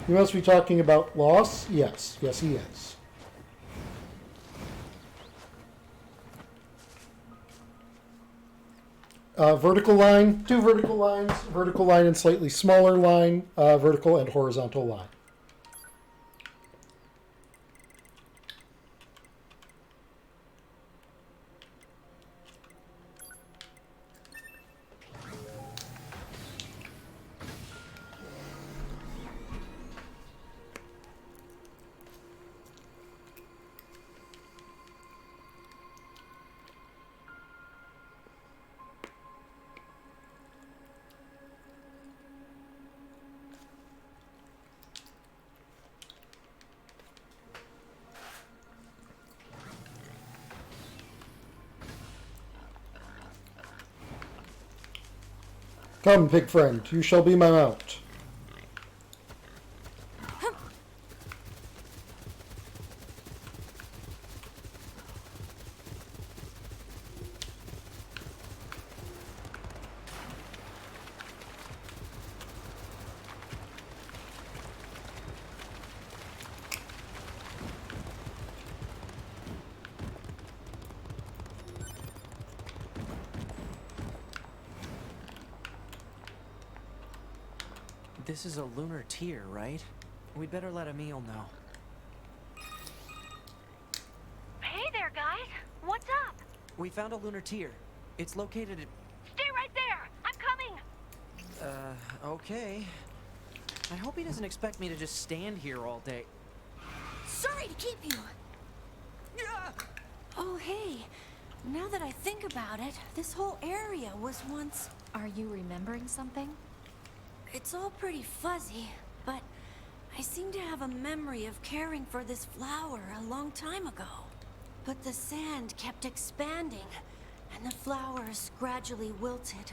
You must be talking about loss? Yes. Yes, he is. Vertical line, 2 vertical lines, vertical line and slightly smaller line, vertical and horizontal line. Come, pig friend, you shall be my mount. This is a lunar tier, right? We'd better let Emil know. Hey there, guys. What's up? We found a lunar tier. It's located at... Stay right there. I'm coming. Okay. I hope he doesn't expect me to just stand here all day. Sorry to keep you. Oh, hey. Now that I think about it, this whole area was once... Are you remembering something? It's all pretty fuzzy, but I seem to have a memory of caring for this flower a long time ago. But the sand kept expanding, and the flowers gradually wilted.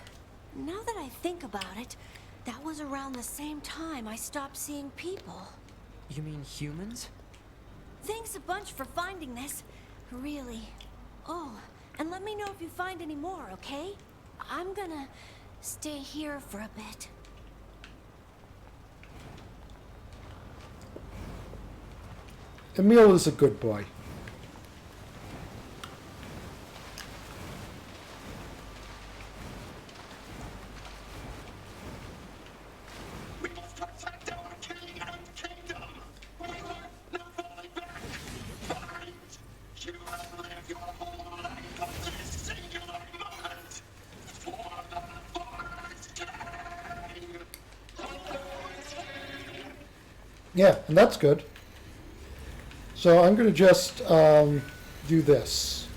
Now that I think about it, that was around the same time I stopped seeing people. You mean humans? Thanks a bunch for finding this. Really. Oh, and let me know if you find any more, okay? I'm gonna stay here for a bit. Emil is a good boy. We must protect our king and kingdom. We will not fall back. Fight. You have lived your whole life on this singular moment. For the forest king. Yeah, and that's good. So I'm going to just do this.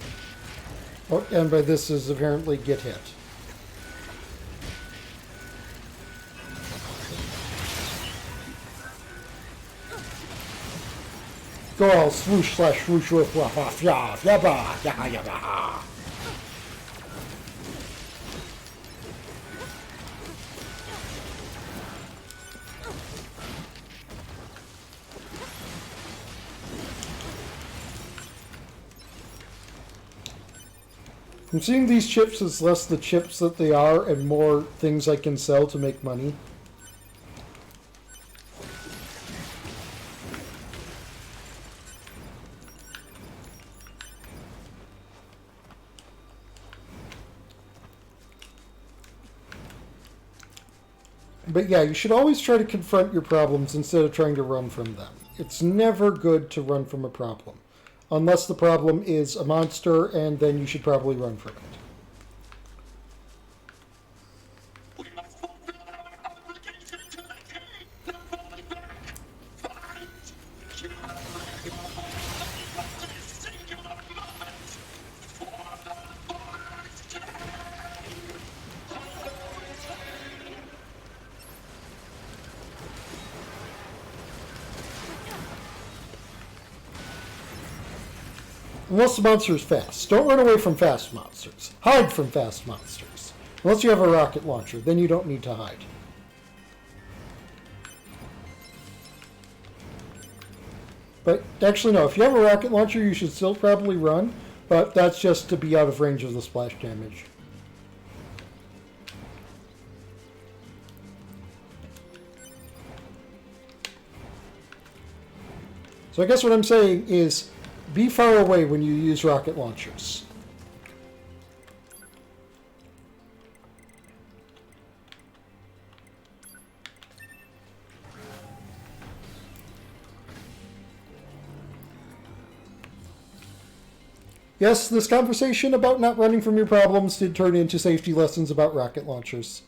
Oh, and by this is apparently get hit. Go all swoosh slash swoosh with wah wah fya yabba yaha yabba. I'm seeing these chips as less the chips that they are and more things I can sell to make money. But yeah, you should always try to confront your problems instead of trying to run from them. It's never good to run from a problem. Unless the problem is a monster, and then you should probably run from it. We must fulfill our obligation to the king. No falling back. Fight. You have lived your whole life on this singular moment. For the forest king. Unless the monster is fast. Don't run away from fast monsters. Hide from fast monsters. Unless you have a rocket launcher, then you don't need to hide. But actually no, if you have a rocket launcher you should still probably run, but that's just to be out of range of the splash damage. So I guess what I'm saying is be far away when you use rocket launchers. Yes, this conversation about not running from your problems did turn into safety lessons about rocket launchers.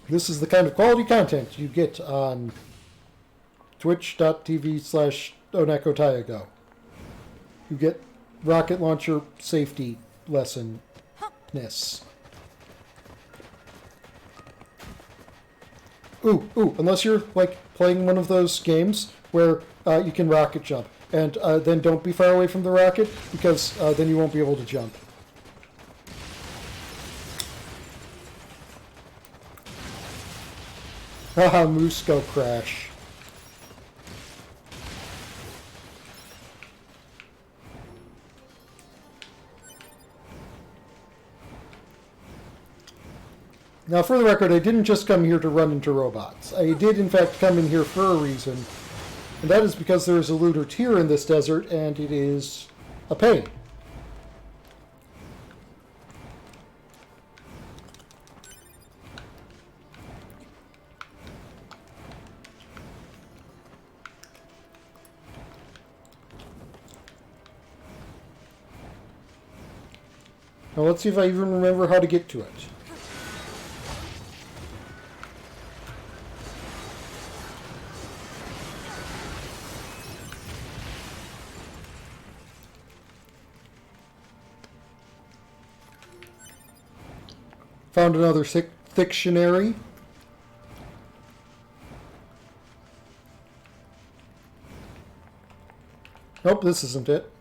This is the kind of quality content you get on twitch.tv/Oneko Tyago. You get rocket launcher safety lesson-ness. Ooh, unless you're, like, playing one of those games where you can rocket jump. And then don't be far away from the rocket, because then you won't be able to jump. Haha, Musco crash. Now, for the record, I didn't just come here to run into robots. I did, in fact, come in here for a reason, and that is because there is a looter tier in this desert, and it is a pain. Now, let's see if I even remember how to get to it. Found another Thictionary. Nope, this isn't it.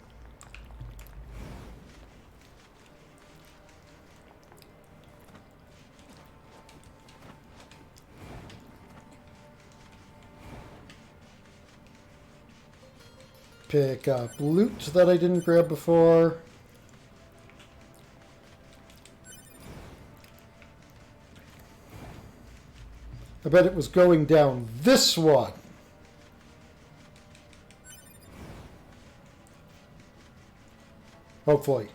Pick up loot that I didn't grab before. I bet it was going down this one. Hopefully.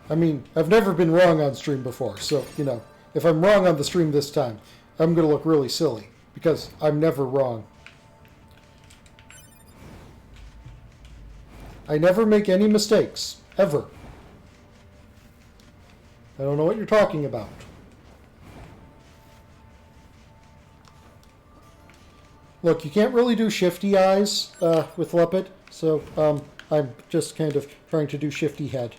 I mean, I've never been wrong on stream before, so, you know, if I'm wrong on the stream this time, I'm going to look really silly, because I'm never wrong. I never make any mistakes, ever. I don't know what you're talking about. Look, you can't really do shifty eyes with Leopard, so I'm just kind of trying to do shifty head.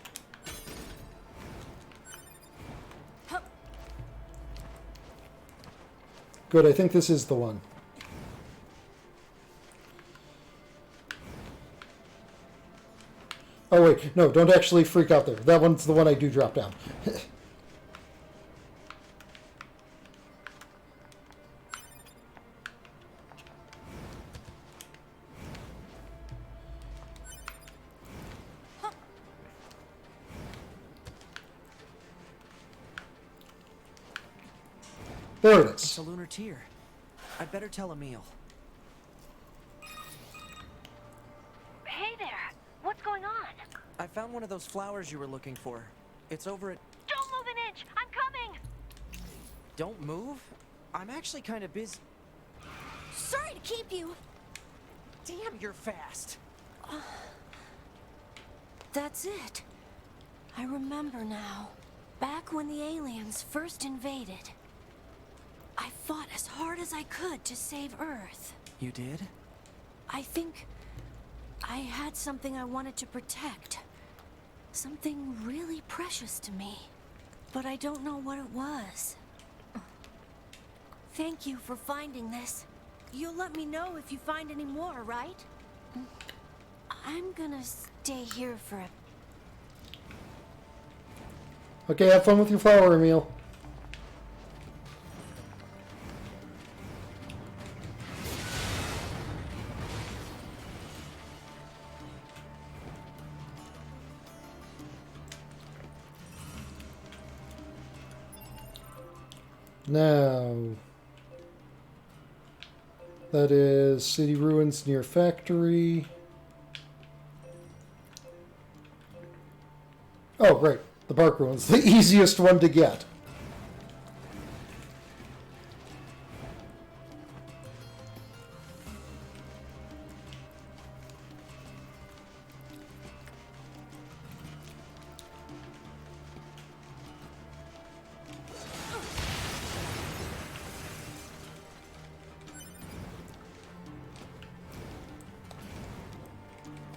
Good, I think this is the one. Oh wait, no, don't actually freak out there. That one's the one I do drop down. There it is. It's a lunar tier. I'd better tell Emil. Hey there! What's going on? I found one of those flowers you were looking for. It's over at... Don't move an inch! I'm coming! Don't move? I'm actually kind of busy. Sorry to keep you! Damn, you're fast! That's it. I remember now. Back when the aliens first invaded, I fought as hard as I could to save Earth. You did? I think I had something I wanted to protect. Something really precious to me. But I don't know what it was. Thank you for finding this. You'll let me know if you find any more, right? I'm gonna stay here for a... Okay, have fun with your flower, Emil. Now, that is city ruins near factory. Oh, right. The bark ruins. The easiest one to get.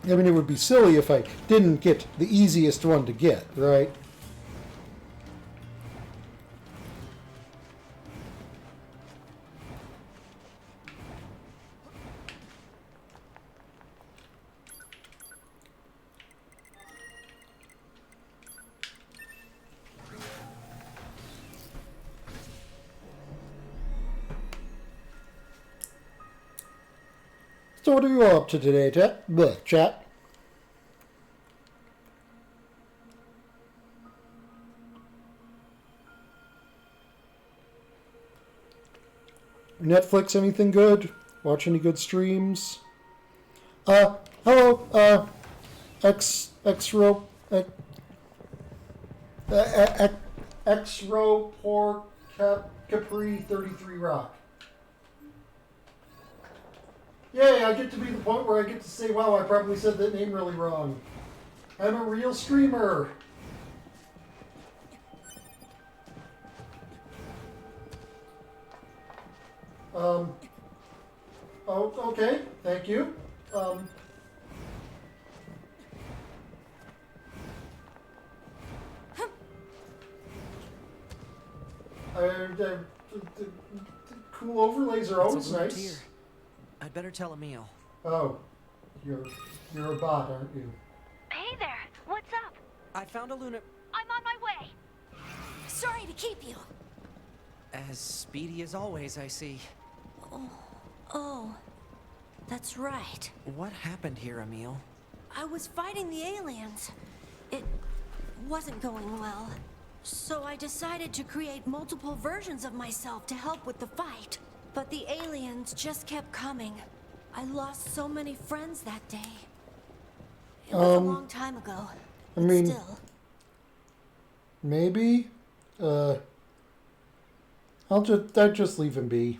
I mean, it would be silly if I didn't get the easiest one to get, right? So what are you all up to today, chat? Blech, chat. Netflix, anything good? Watch any good streams? Hello, X-Ro, X-Ro, Poor Capri 33 Rock. Yay, I get to be the point where I get to say, wow, I probably said that name really wrong. I'm a real streamer. Oh, okay, thank you. Cool overlays are always nice. Tier. I'd better tell Emil. Oh, you're a bot, aren't you? Hey there, what's up? I found a lunar... I'm on my way. Sorry to keep you. As speedy as always, I see. Oh, that's right. What happened here, Emil? I was fighting the aliens. It wasn't going well. So I decided to create multiple versions of myself to help with the fight. But the aliens just kept coming. I lost so many friends that day. It was a long time ago. I mean, still. Maybe. I'd just leave him be.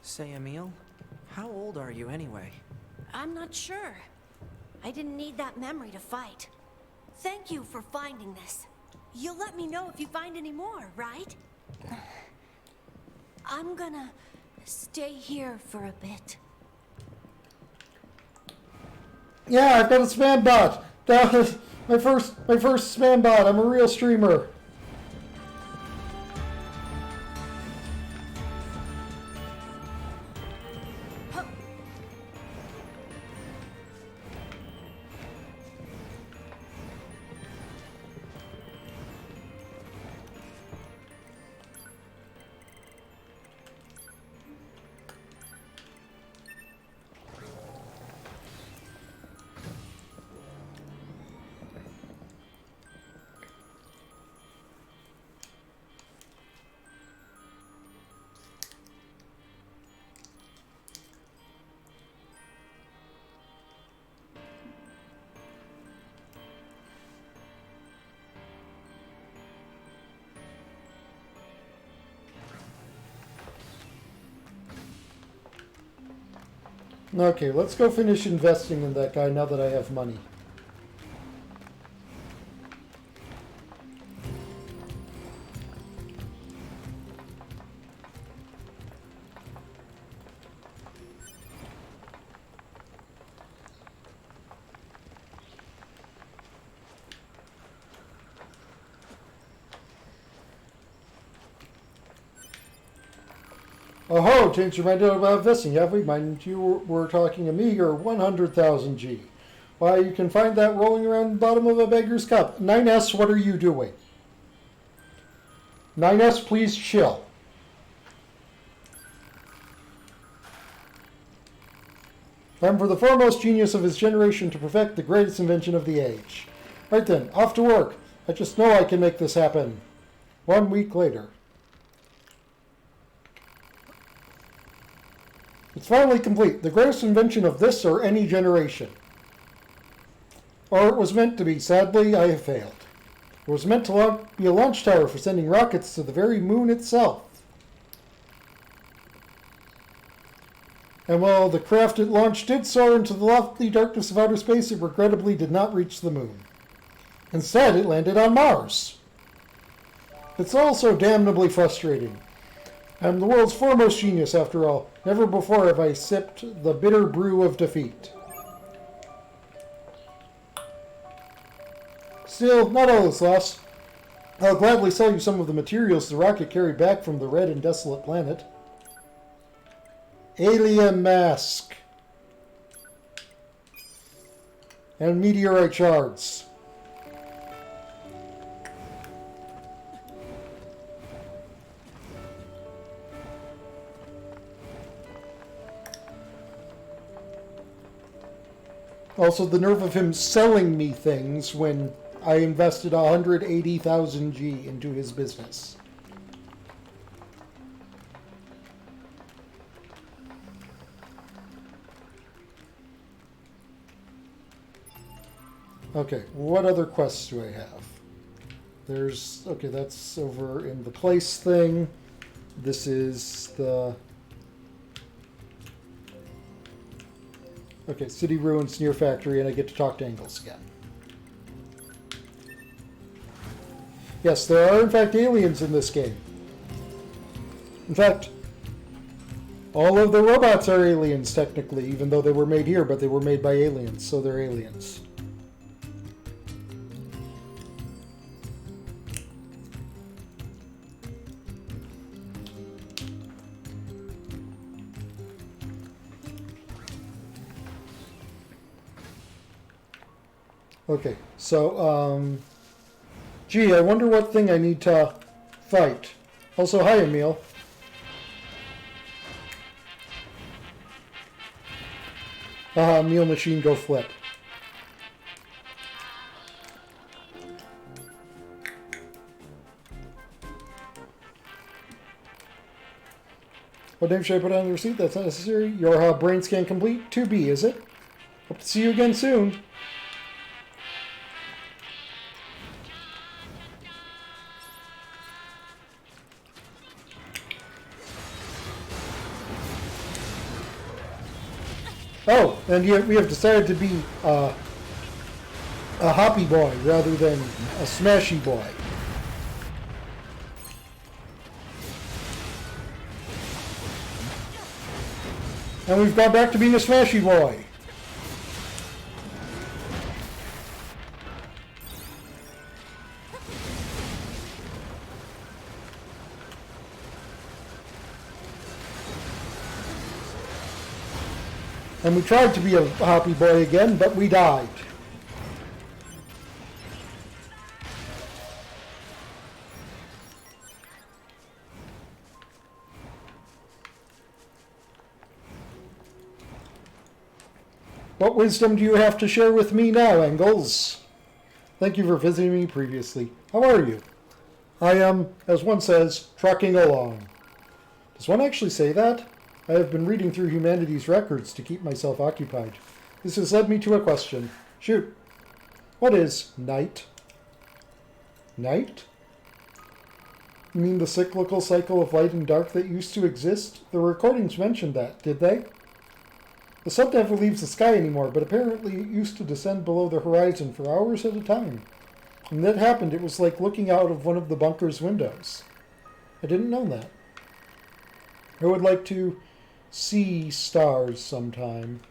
Say, Emil, how old are you anyway? I'm not sure. I didn't need that memory to fight. Thank you for finding this. You'll let me know if you find any more, right? I'm gonna stay here for a bit. Yeah, I've got a spam bot. That was my first spam bot. I'm a real streamer. Okay, let's go finish investing in that guy now that I have money. Oh ho, changed your mind about investing, have we? Mind you were talking a meager 100,000 G. Why, you can find that rolling around the bottom of a beggar's cup. 9S, what are you doing? 9S, please chill. Time for the foremost genius of his generation to perfect the greatest invention of the age. Right then, off to work. I just know I can make this happen. 1 week later. It's finally complete. The greatest invention of this or any generation. Or it was meant to be. Sadly, I have failed. It was meant to be a launch tower for sending rockets to the very moon itself. And while the craft it launched did soar into the lofty darkness of outer space, it regrettably did not reach the moon. Instead, it landed on Mars. It's all so damnably frustrating. I'm the world's foremost genius, after all. Never before have I sipped the bitter brew of defeat. Still, not all is lost. I'll gladly sell you some of the materials the rocket carried back from the red and desolate planet. Alien mask. And meteorite shards. Also, the nerve of him selling me things when I invested 180,000 G into his business. Okay, what other quests do I have? There's... okay, that's over in the place thing. This is the... okay, City Ruins, NieR Factory, and I get to talk to Engels again. Yes, there are in fact aliens in this game. In fact, all of the robots are aliens technically, even though they were made here, but they were made by aliens, so they're aliens. Okay, so, gee, I wonder what thing I need to fight. Also, hi, Emil. Haha, meal machine, go flip. What name should I put on the receipt? That's not necessary. Your brain scan complete? 2B, is it? Hope to see you again soon. Oh, and we have decided to be a hoppy boy rather than a smashy boy. And we've gone back to being a smashy boy. And we tried to be a hoppy boy again, but we died. What wisdom do you have to share with me now, Engels? Thank you for visiting me previously. How are you? I am, as one says, trucking along. Does one actually say that? I have been reading through humanity's records to keep myself occupied. This has led me to a question. Shoot. What is night? Night? You mean the cyclical cycle of light and dark that used to exist? The recordings mentioned that, did they? The sun never leaves the sky anymore, but apparently it used to descend below the horizon for hours at a time. When that happened, it was like looking out of one of the bunker's windows. I didn't know that. I would like to see stars sometime.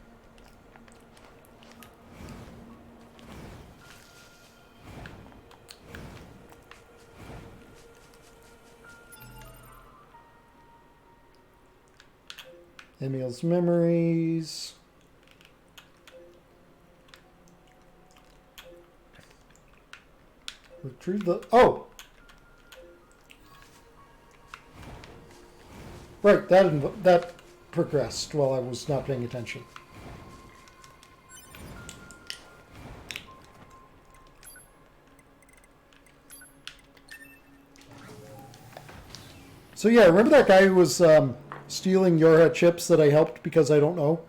Emil's memories. Retrieve the... oh! Right, that progressed while I was not paying attention. So yeah, remember that guy who was stealing your chips that I helped because I don't know?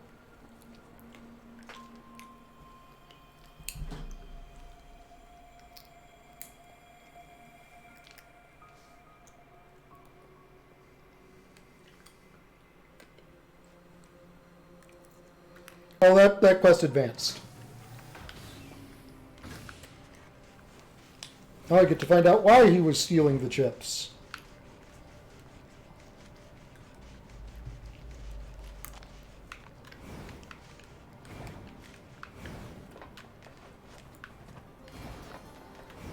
Oh, that quest advanced. Now I get to find out why he was stealing the chips.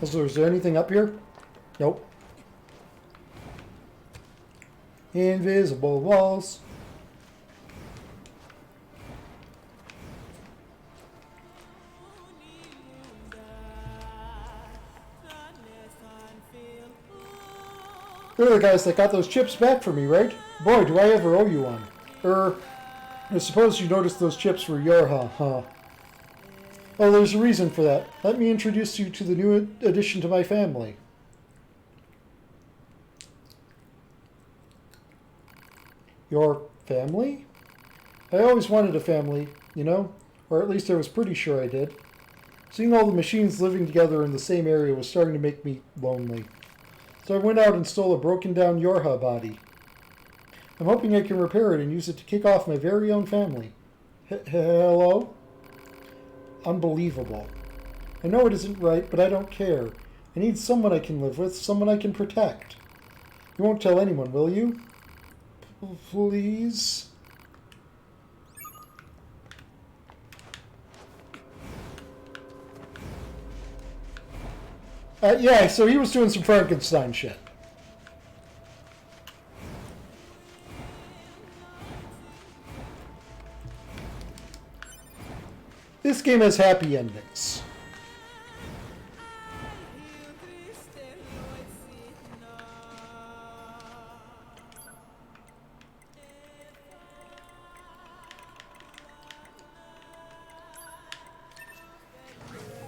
Also, is there anything up here? Nope. Invisible walls. You're the guys that got those chips back for me, right? Boy, do I ever owe you one. I suppose you noticed those chips were your, huh? Oh, there's a reason for that. Let me introduce you to the new addition to my family. Your family? I always wanted a family, you know? Or at least I was pretty sure I did. Seeing all the machines living together in the same area was starting to make me lonely. So I went out and stole a broken down Yorha body. I'm hoping I can repair it and use it to kick off my very own family. Hello? Unbelievable. I know it isn't right, but I don't care. I need someone I can live with, someone I can protect. You won't tell anyone, will you? Please? Yeah, so he was doing some Frankenstein shit. This game has happy endings.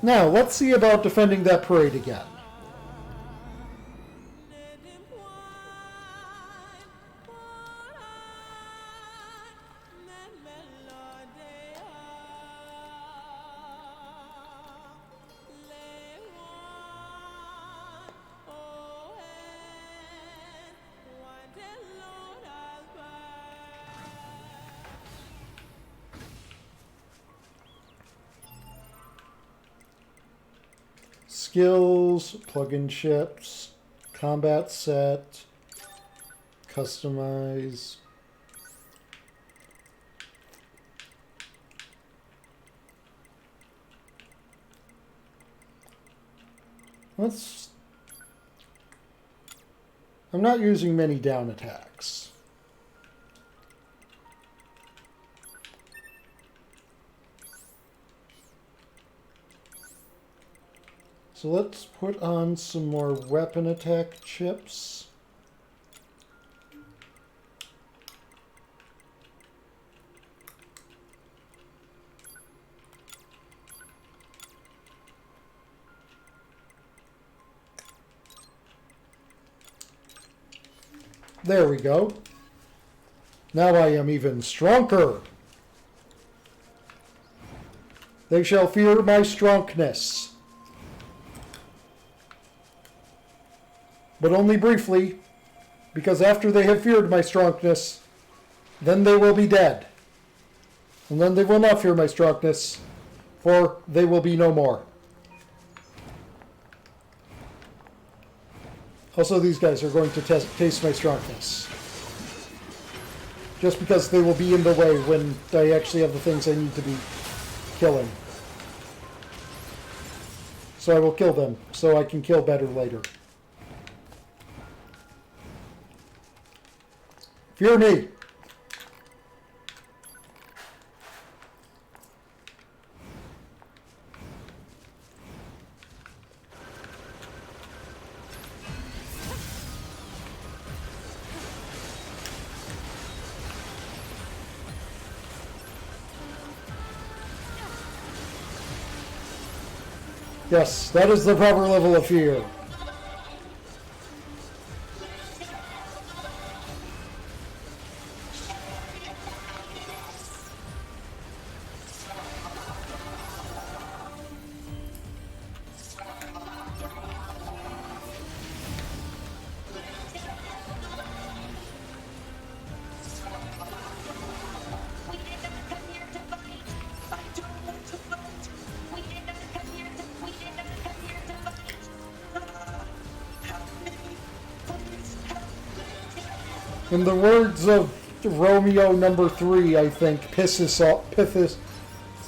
Now, let's see about defending that parade again. Skills, plugin chips, combat set, customize. I'm not using many down attacks. So let's put on some more weapon attack chips. There we go. Now I am even stronger. They shall fear my strongness. But only briefly, because after they have feared my strongness, then they will be dead. And then they will not fear my strongness, for they will be no more. Also, these guys are going to taste my strongness. Just because they will be in the way when I actually have the things I need to be killing. So I will kill them, so I can kill better later. Fear me! Yes, that is the proper level of fear. In the words of Romeo number 3, I think, pisseth.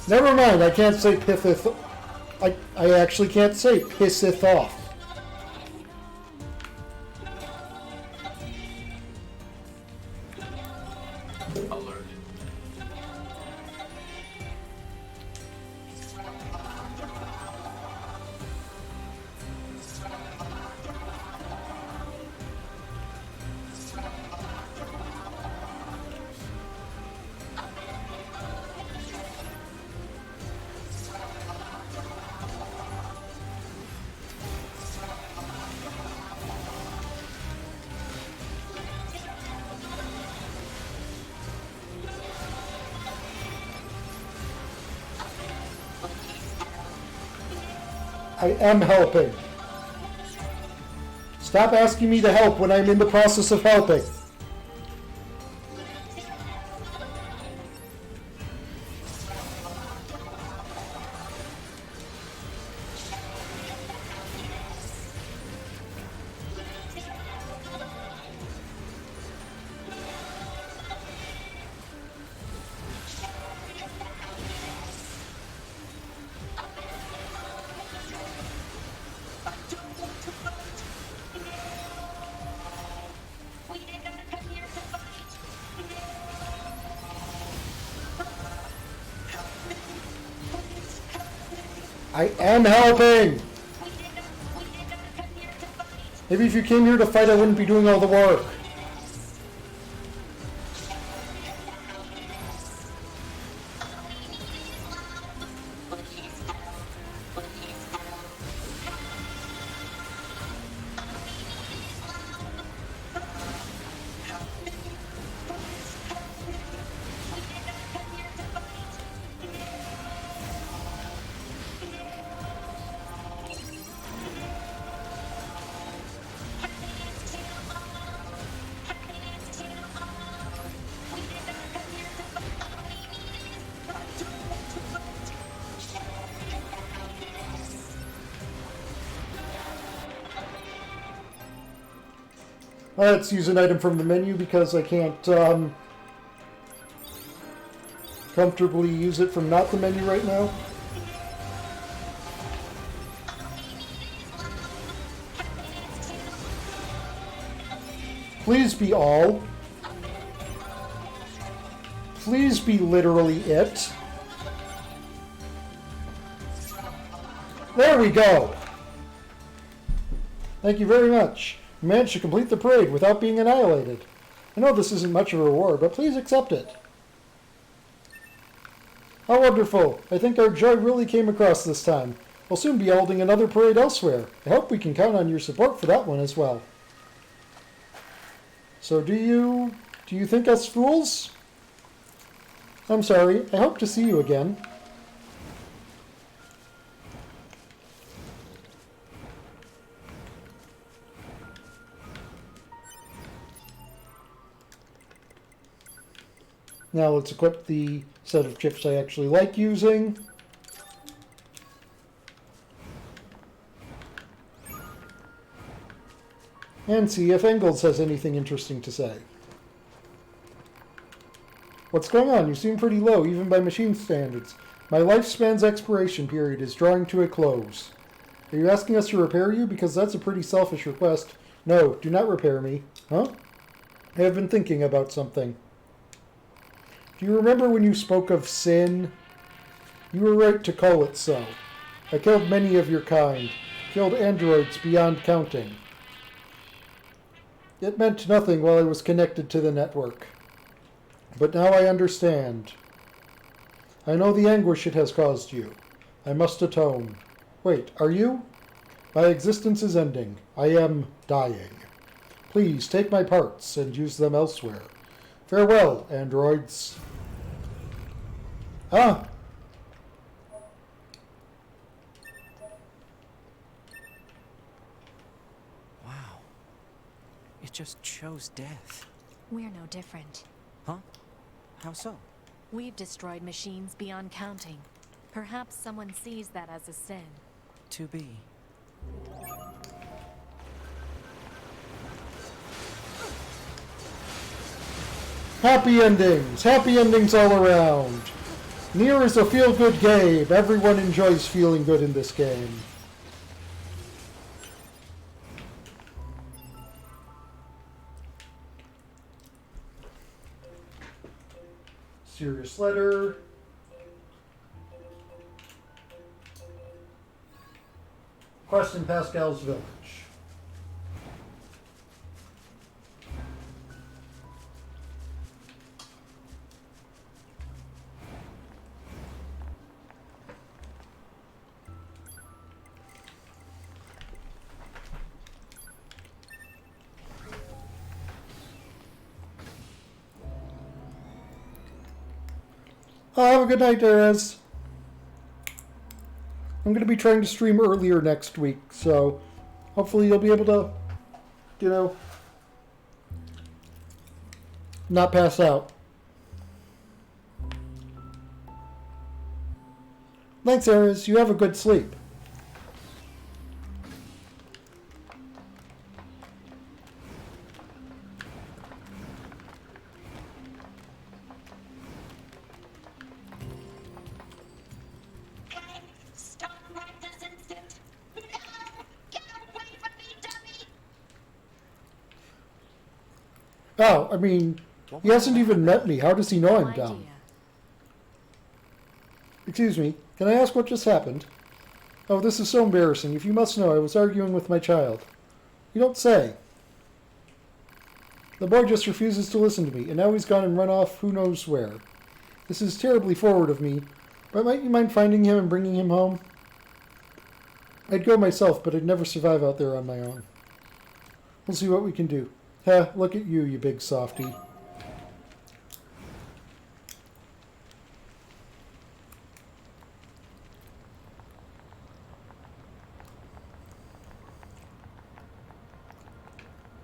Never mind, I can't say pisseth. I actually can't say pisseth off. Alert. I am helping. Stop asking me to help when I'm in the process of helping. I am helping! Maybe if you came here to fight, I wouldn't be doing all the work. Let's use an item from the menu because I can't comfortably use it from not the menu right now. Please be all. Please be literally it. There we go. Thank you very much. You managed to complete the parade without being annihilated. I know this isn't much of a reward, but please accept it. How wonderful. I think our joy really came across this time. We'll soon be holding another parade elsewhere. I hope we can count on your support for that one as well. So do you think us fools? I'm sorry. I hope to see you again. Now let's equip the set of chips I actually like using. And see if Engels has anything interesting to say. What's going on? You seem pretty low, even by machine standards. My lifespan's expiration period is drawing to a close. Are you asking us to repair you? Because that's a pretty selfish request. No, do not repair me. Huh? I have been thinking about something. Do you remember when you spoke of sin? You were right to call it so. I killed many of your kind. Killed androids beyond counting. It meant nothing while I was connected to the network. But now I understand. I know the anguish it has caused you. I must atone. Wait, are you? My existence is ending. I am dying. Please take my parts and use them elsewhere. Farewell, androids. Ah! Wow. It just chose death. We're no different. Huh? How so? We've destroyed machines beyond counting. Perhaps someone sees that as a sin. To be. Happy endings. Happy endings all around. NieR is a feel-good game. Everyone enjoys feeling good in this game. Serious letter. Quest in Pascal's village. Oh, have a good night, Erez. I'm going to be trying to stream earlier next week, so hopefully you'll be able to, you know, not pass out. Thanks, Erez. You have a good sleep. Stop right this instant! No! Get away from me, dummy! Oh, I mean, he hasn't even met me. How does he know I'm No dumb? idea. Excuse me, can I ask what just happened? Oh, this is so embarrassing. If you must know, I was arguing with my child. You don't say. The boy just refuses to listen to me, and now he's gone and run off who knows where. This is terribly forward of me, but might you mind finding him and bringing him home? I'd go myself, but I'd never survive out there on my own. We'll see what we can do. Heh, look at you, you big softy.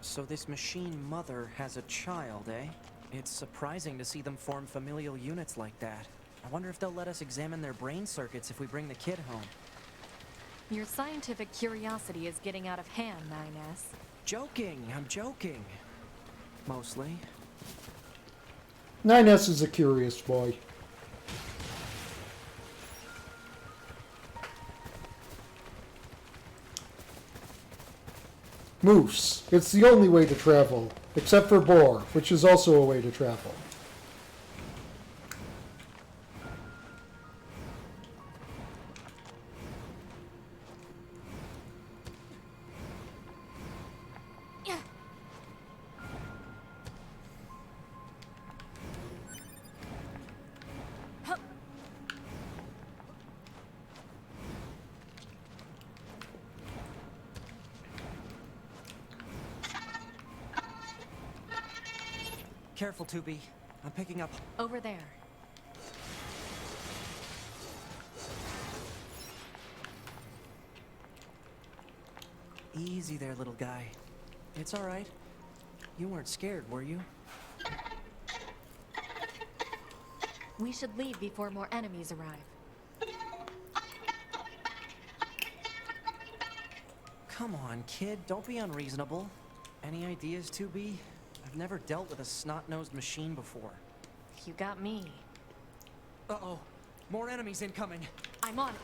So this machine mother has a child, eh? It's surprising to see them form familial units like that. I wonder if they'll let us examine their brain circuits if we bring the kid home. Your scientific curiosity is getting out of hand, 9S. Joking! I'm joking. Mostly. 9S is a curious boy. Moose. It's the only way to travel, except for Boar, which is also a way to travel. Careful, Tubi. I'm picking up. Over there. Easy there, little guy. It's all right. You weren't scared, were you? We should leave before more enemies arrive. Come on, kid. Don't be unreasonable. Any ideas, 2B? I've never dealt with a snot-nosed machine before. You got me. Uh-oh. More enemies incoming. I'm on it.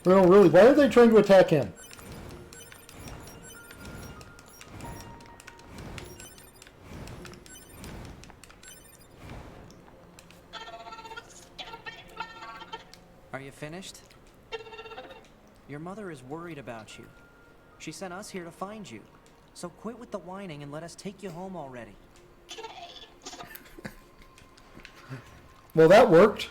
No, really, why are they trying to attack him? Are you finished? Your mother is worried about you. She sent us here to find you. So quit with the whining and let us take you home already. Well, that worked.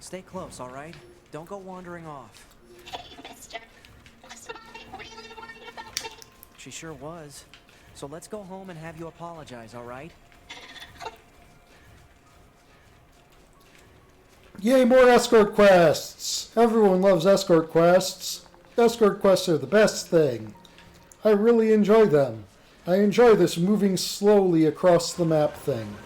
Stay close, all right? Don't go wandering off. Hey, mister. Was Mommy really worried about me? She sure was. So let's go home and have you apologize, all right? Yay, more escort quests! Everyone loves escort quests. Escort quests are the best thing. I really enjoy them. I enjoy this moving slowly across the map thing.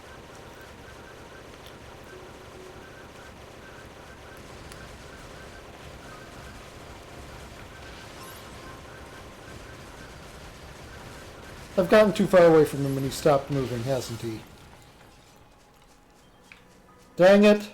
I've gotten too far away from him and he stopped moving, hasn't he? Dang it!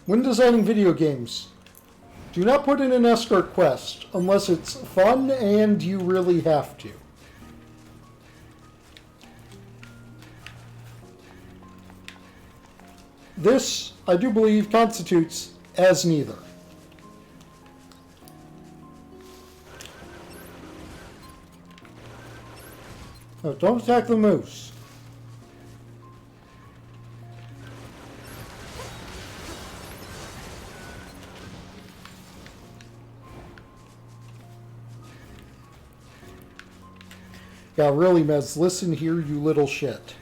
When designing video games, do not put in an escort quest unless it's fun and you really have to. This, I do believe, constitutes as neither. No, don't attack the moose. Yeah, really, Mez, listen here, you little shit.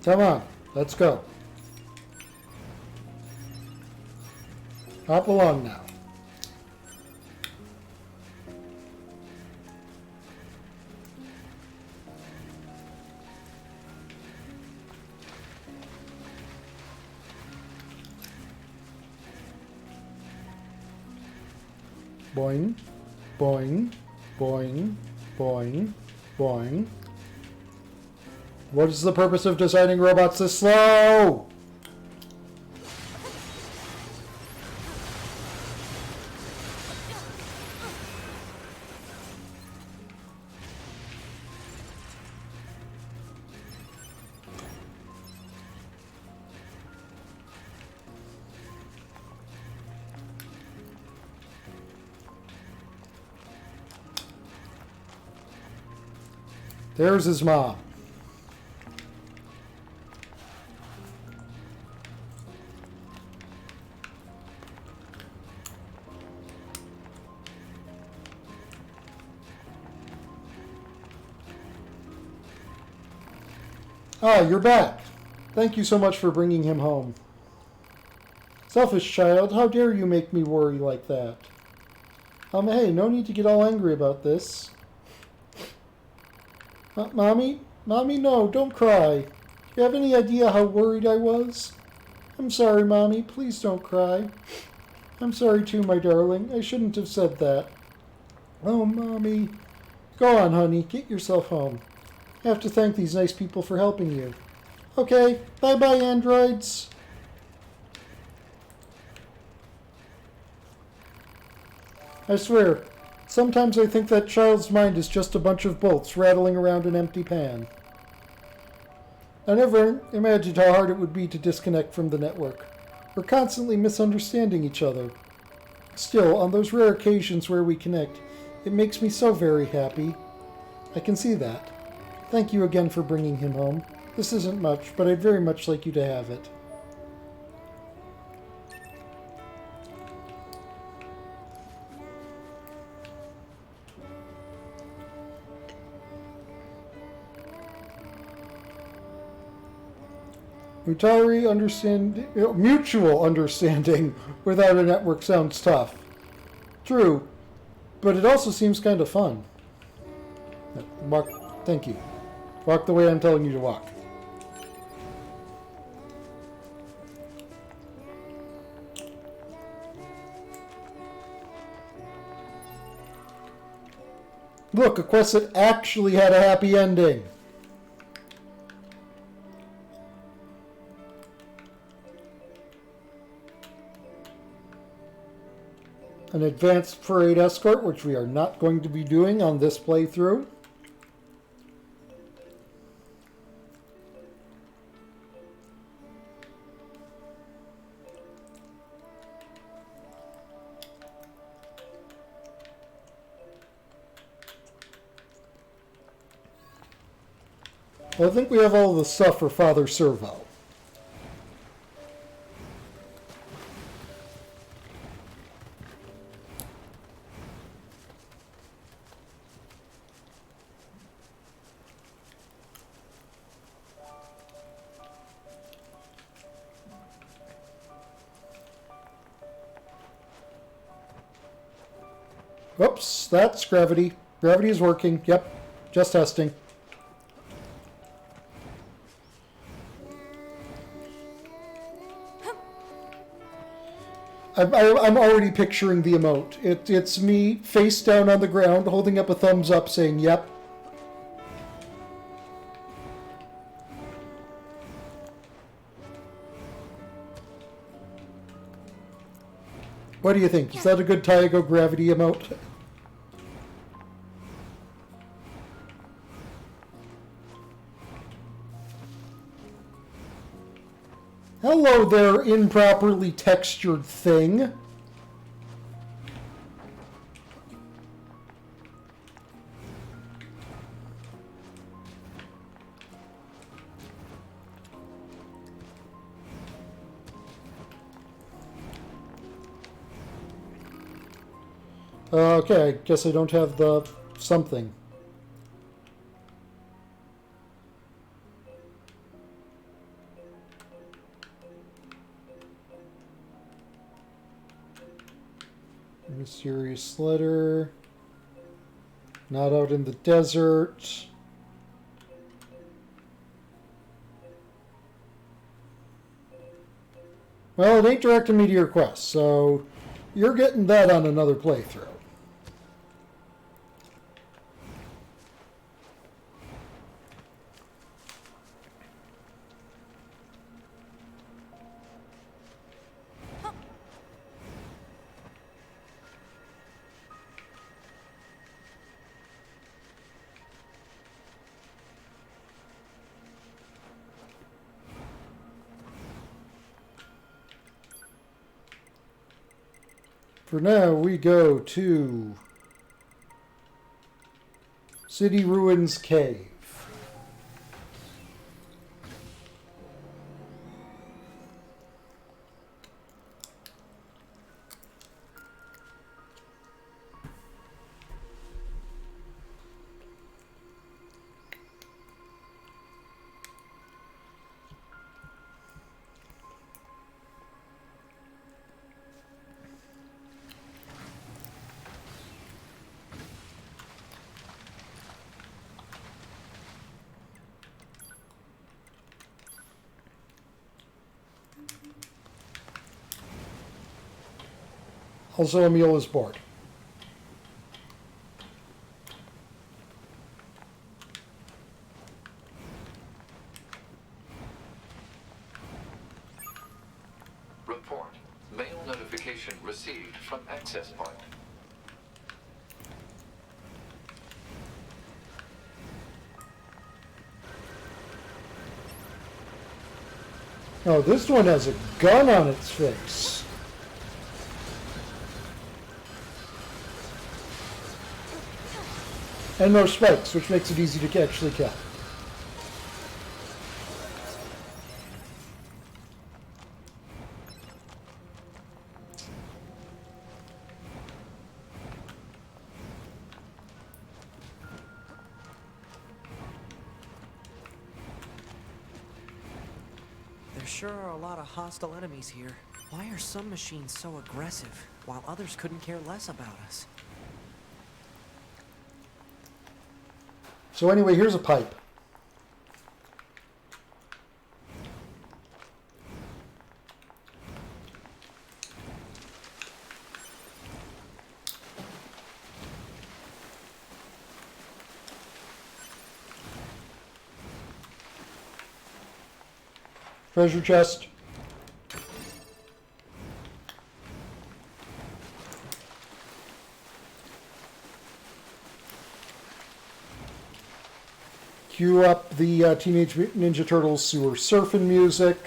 Come on, let's go. Hop along now. Boing, boing, boing, boing, boing. What is the purpose of designing robots this slow? There's his mom. Ah, you're back. Thank you so much for bringing him home. Selfish child, how dare you make me worry like that? Hey, no need to get all angry about this. Mommy? Mommy, no, don't cry. Do you have any idea how worried I was? I'm sorry, Mommy. Please don't cry. I'm sorry too, my darling. I shouldn't have said that. Oh, Mommy. Go on, honey. Get yourself home. I have to thank these nice people for helping you. Okay, bye-bye, androids. I swear, sometimes I think that child's mind is just a bunch of bolts rattling around an empty pan. I never imagined how hard it would be to disconnect from the network. We're constantly misunderstanding each other. Still, on those rare occasions where we connect, it makes me so very happy. I can see that. Thank you again for bringing him home. This isn't much, but I'd very much like you to have it. Mutual understanding without a network sounds tough. True, but it also seems kind of fun. Mark, thank you. Walk the way I'm telling you to walk. Look, a quest that actually had a happy ending. An advanced parade escort, which we are not going to be doing on this playthrough. I think we have all the stuff for Father Servo. Oops, that's gravity. Gravity is working. Yep, just testing. I'm already picturing the emote. It's me face down on the ground, holding up a thumbs up, saying, yep. What do you think? Is that a good Tyago gravity emote? Hello there, improperly textured thing. Okay, I guess I don't have the something. Mysterious letter. Not out in the desert. Well, it ain't directing me to your quest, so you're getting that on another playthrough. For now, we go to City Ruins Cave. Also, Emil is bored. Report. Mail notification received from access point. Oh, this one has a gun on its face. And no spikes, which makes it easy to actually kill. There sure are a lot of hostile enemies here. Why are some machines so aggressive, while others couldn't care less about us? So anyway, here's a pipe. Treasure chest. Cue up the Teenage Mutant Ninja Turtles sewer surfing music.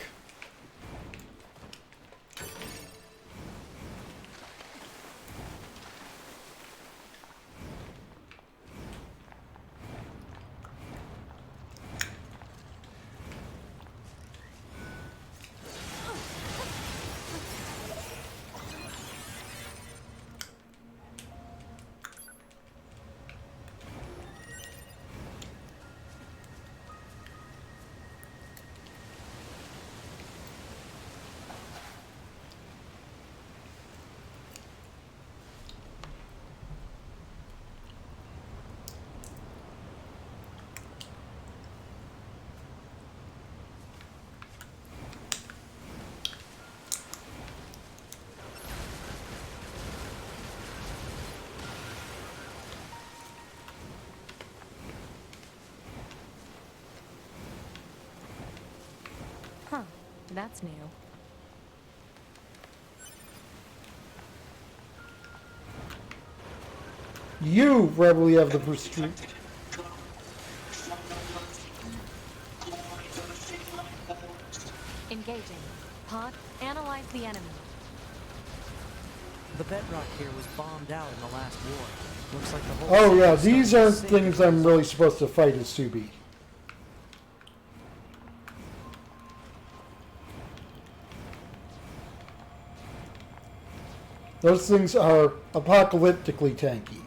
Huh, that's new. You probably have the pursuit. Engaging. Pod, analyze the enemy. The bedrock here was bombed out in the last war. Looks like the whole Oh yeah, system these is aren't safe things as I'm really supposed to fight as Subi. Those things are apocalyptically tanky.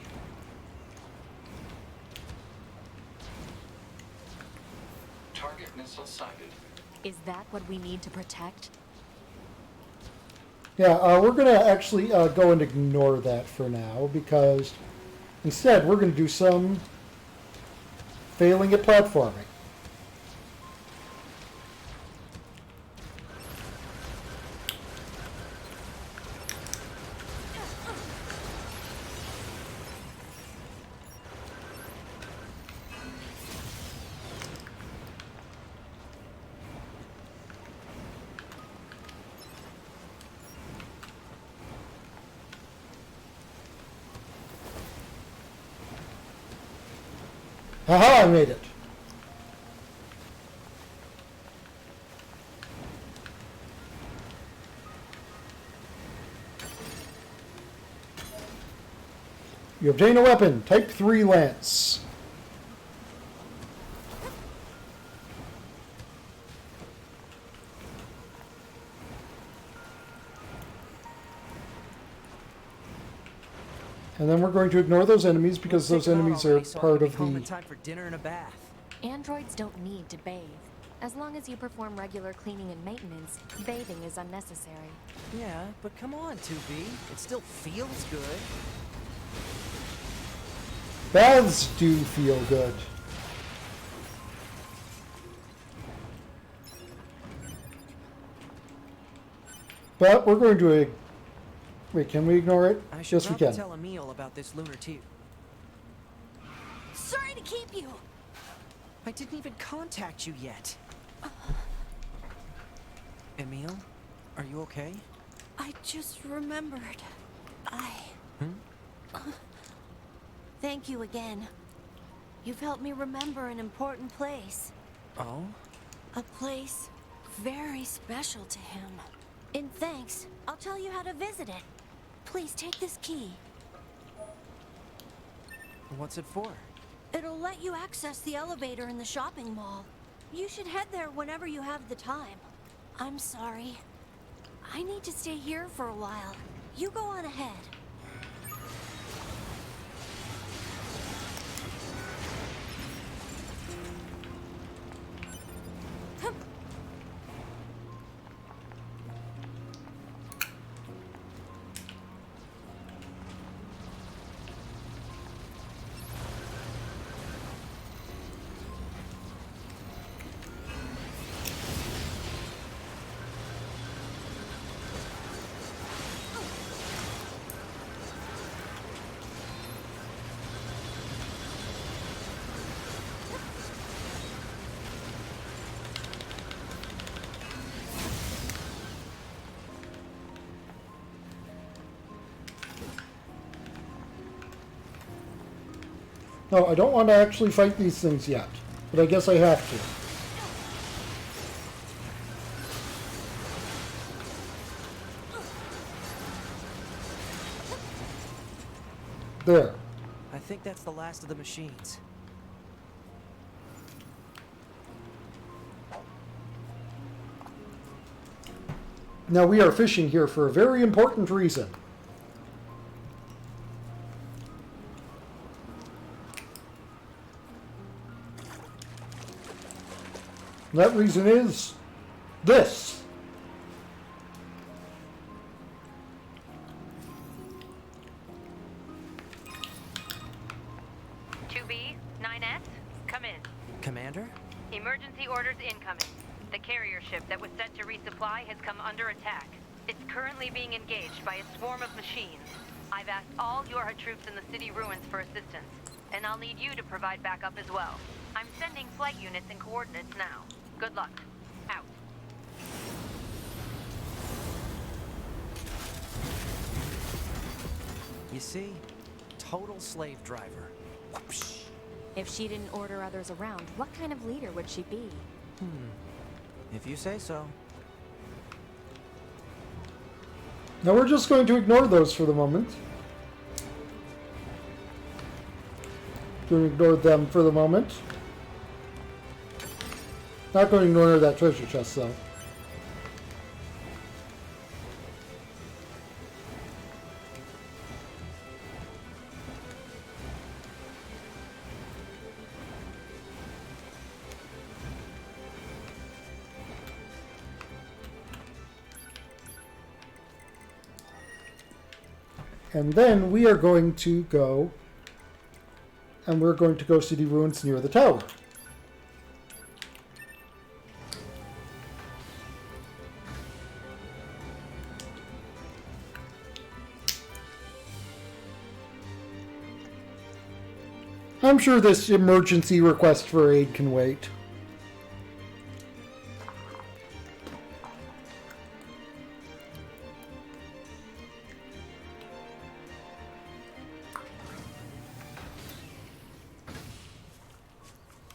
Target missile sighted. Is that what we need to protect? Yeah, we're going to actually go and ignore that for now, because instead we're going to do some failing at platforming. Haha, I made it. You obtain a weapon, Type 3 Lance. And then we're going to ignore those enemies because those enemies are part of the... time for dinner and a bath. Androids don't need to bathe. As long as you perform regular cleaning and maintenance, bathing is unnecessary. Yeah, but come on, 2B. It still feels good. Baths do feel good. But we're going to... Wait, can we ignore it? I should Yes, we probably can. tell Emil about this lunar tube. Sorry to keep you. I didn't even contact you yet. Emil, are you okay? I just remembered. Hmm? Thank you again. You've helped me remember an important place. Oh? A place very special to him. In thanks, I'll tell you how to visit it. Please take this key. What's it for? It'll let you access the elevator in the shopping mall. You should head there whenever you have the time. I'm sorry. I need to stay here for a while. You go on ahead. No, I don't want to actually fight these things yet, but I guess I have to. There. I think that's the last of the machines. Now we are fishing here for a very important reason. That reason is this. B, 9S, come in. Commander? Emergency orders incoming. The carrier ship that was set to resupply has come under attack. It's currently being engaged by a swarm of machines. I've asked all Yorha troops in the city ruins for assistance, and I'll need you to provide backup as well. I'm sending flight units and coordinates now. Good luck. Out. You see? Total slave driver. Whoopsh. If she didn't order others around, what kind of leader would she be? If you say so. Now we're just going to ignore those for the moment. Going to ignore them for the moment. Not going to ignore that treasure chest though. And then we are going to go, and we're going to go city ruins near the tower. I'm sure this emergency request for aid can wait.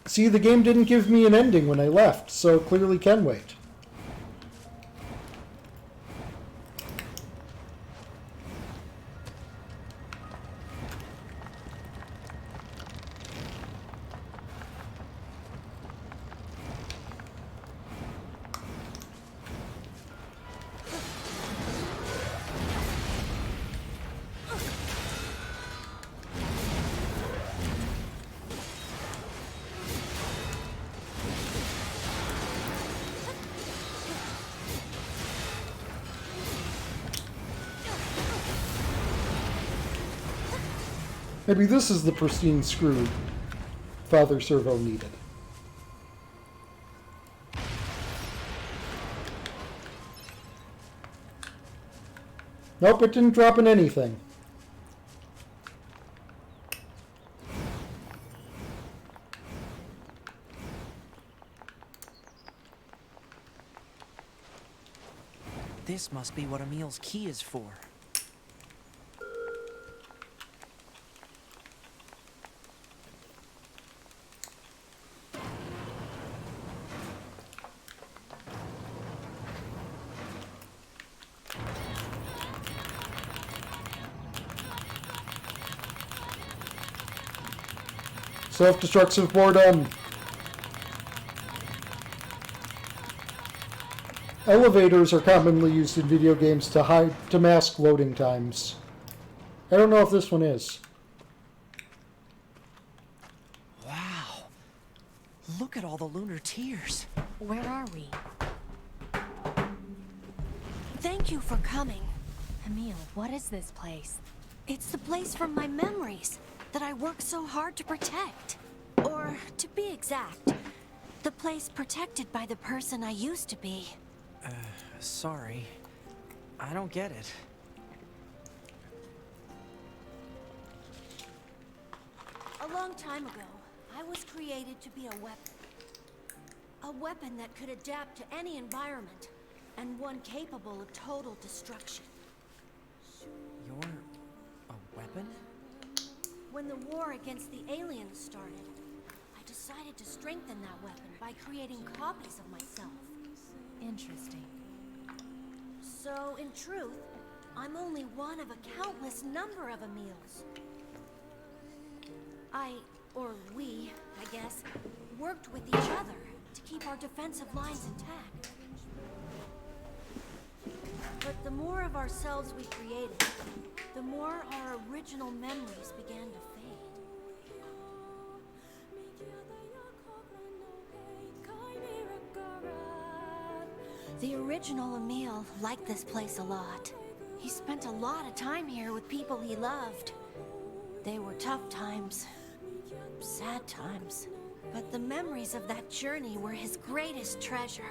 See, the game didn't give me an ending when I left, so it clearly can wait. Maybe this is the pristine screw Father Servo needed. Nope, it didn't drop in anything. This must be what Emil's key is for. Self-destructive boredom. Elevators are commonly used in video games to mask loading times. I don't know if this one is. Wow. Look at all the lunar tears. Where are we? Thank you for coming. Emil, what is this place? It's the place from my memories that I worked so hard to protect. Or, to be exact, the place protected by the person I used to be. Sorry. I don't get it. A long time ago, I was created to be a weapon. A weapon that could adapt to any environment, and one capable of total destruction. You're a weapon? When the war against the aliens started, I decided to strengthen that weapon by creating copies of myself. Interesting. So, in truth, I'm only one of a countless number of Emils. We, I guess, worked with each other to keep our defensive lines intact. But the more of ourselves we created, the more our original memories began to fade. The original Emil liked this place a lot. He spent a lot of time here with people he loved. They were tough times, sad times, but the memories of that journey were his greatest treasure.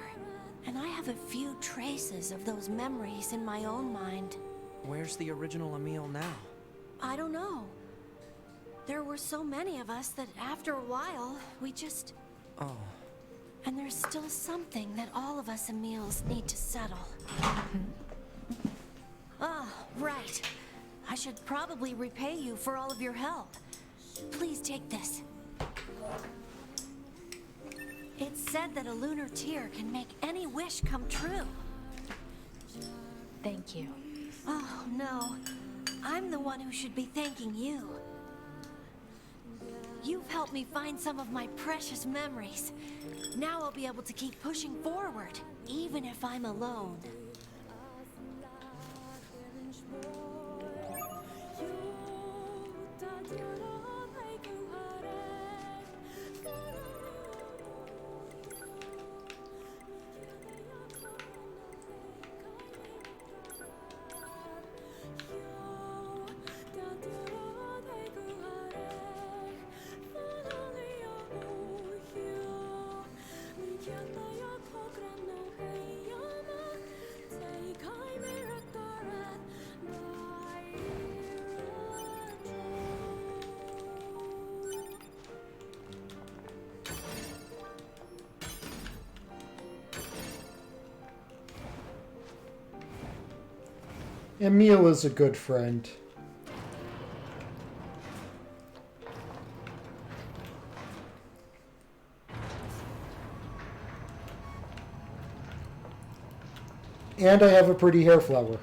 And I have a few traces of those memories in my own mind. Where's the original Emil now? I don't know. There were so many of us that after a while, we just... Oh. And there's still something that all of us Emils need to settle. Oh, right. I should probably repay you for all of your help. Please take this. It's said that a lunar tear can make any wish come true. Thank you. Oh, no. I'm the one who should be thanking you. You've helped me find some of my precious memories. Now I'll be able to keep pushing forward, even if I'm alone. Emil is a good friend. And I have a pretty hair flower.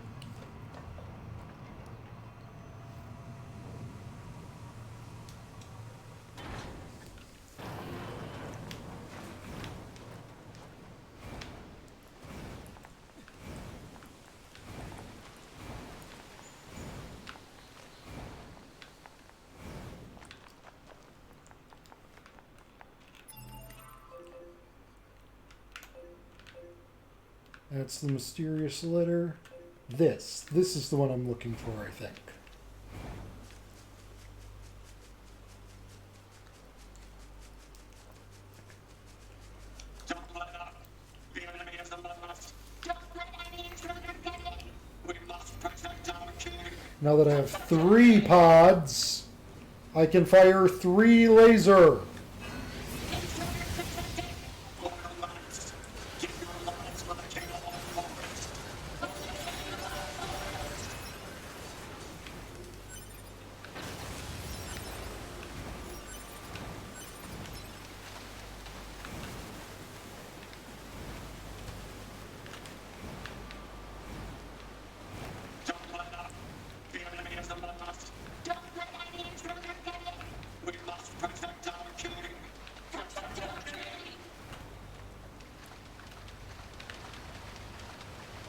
That's the mysterious letter. This is the one I'm looking for, I think. Don't let up. The enemy is among us. Don't let any intruder get in. We must protect our king. Now that I have 3 pods, I can fire 3 laser.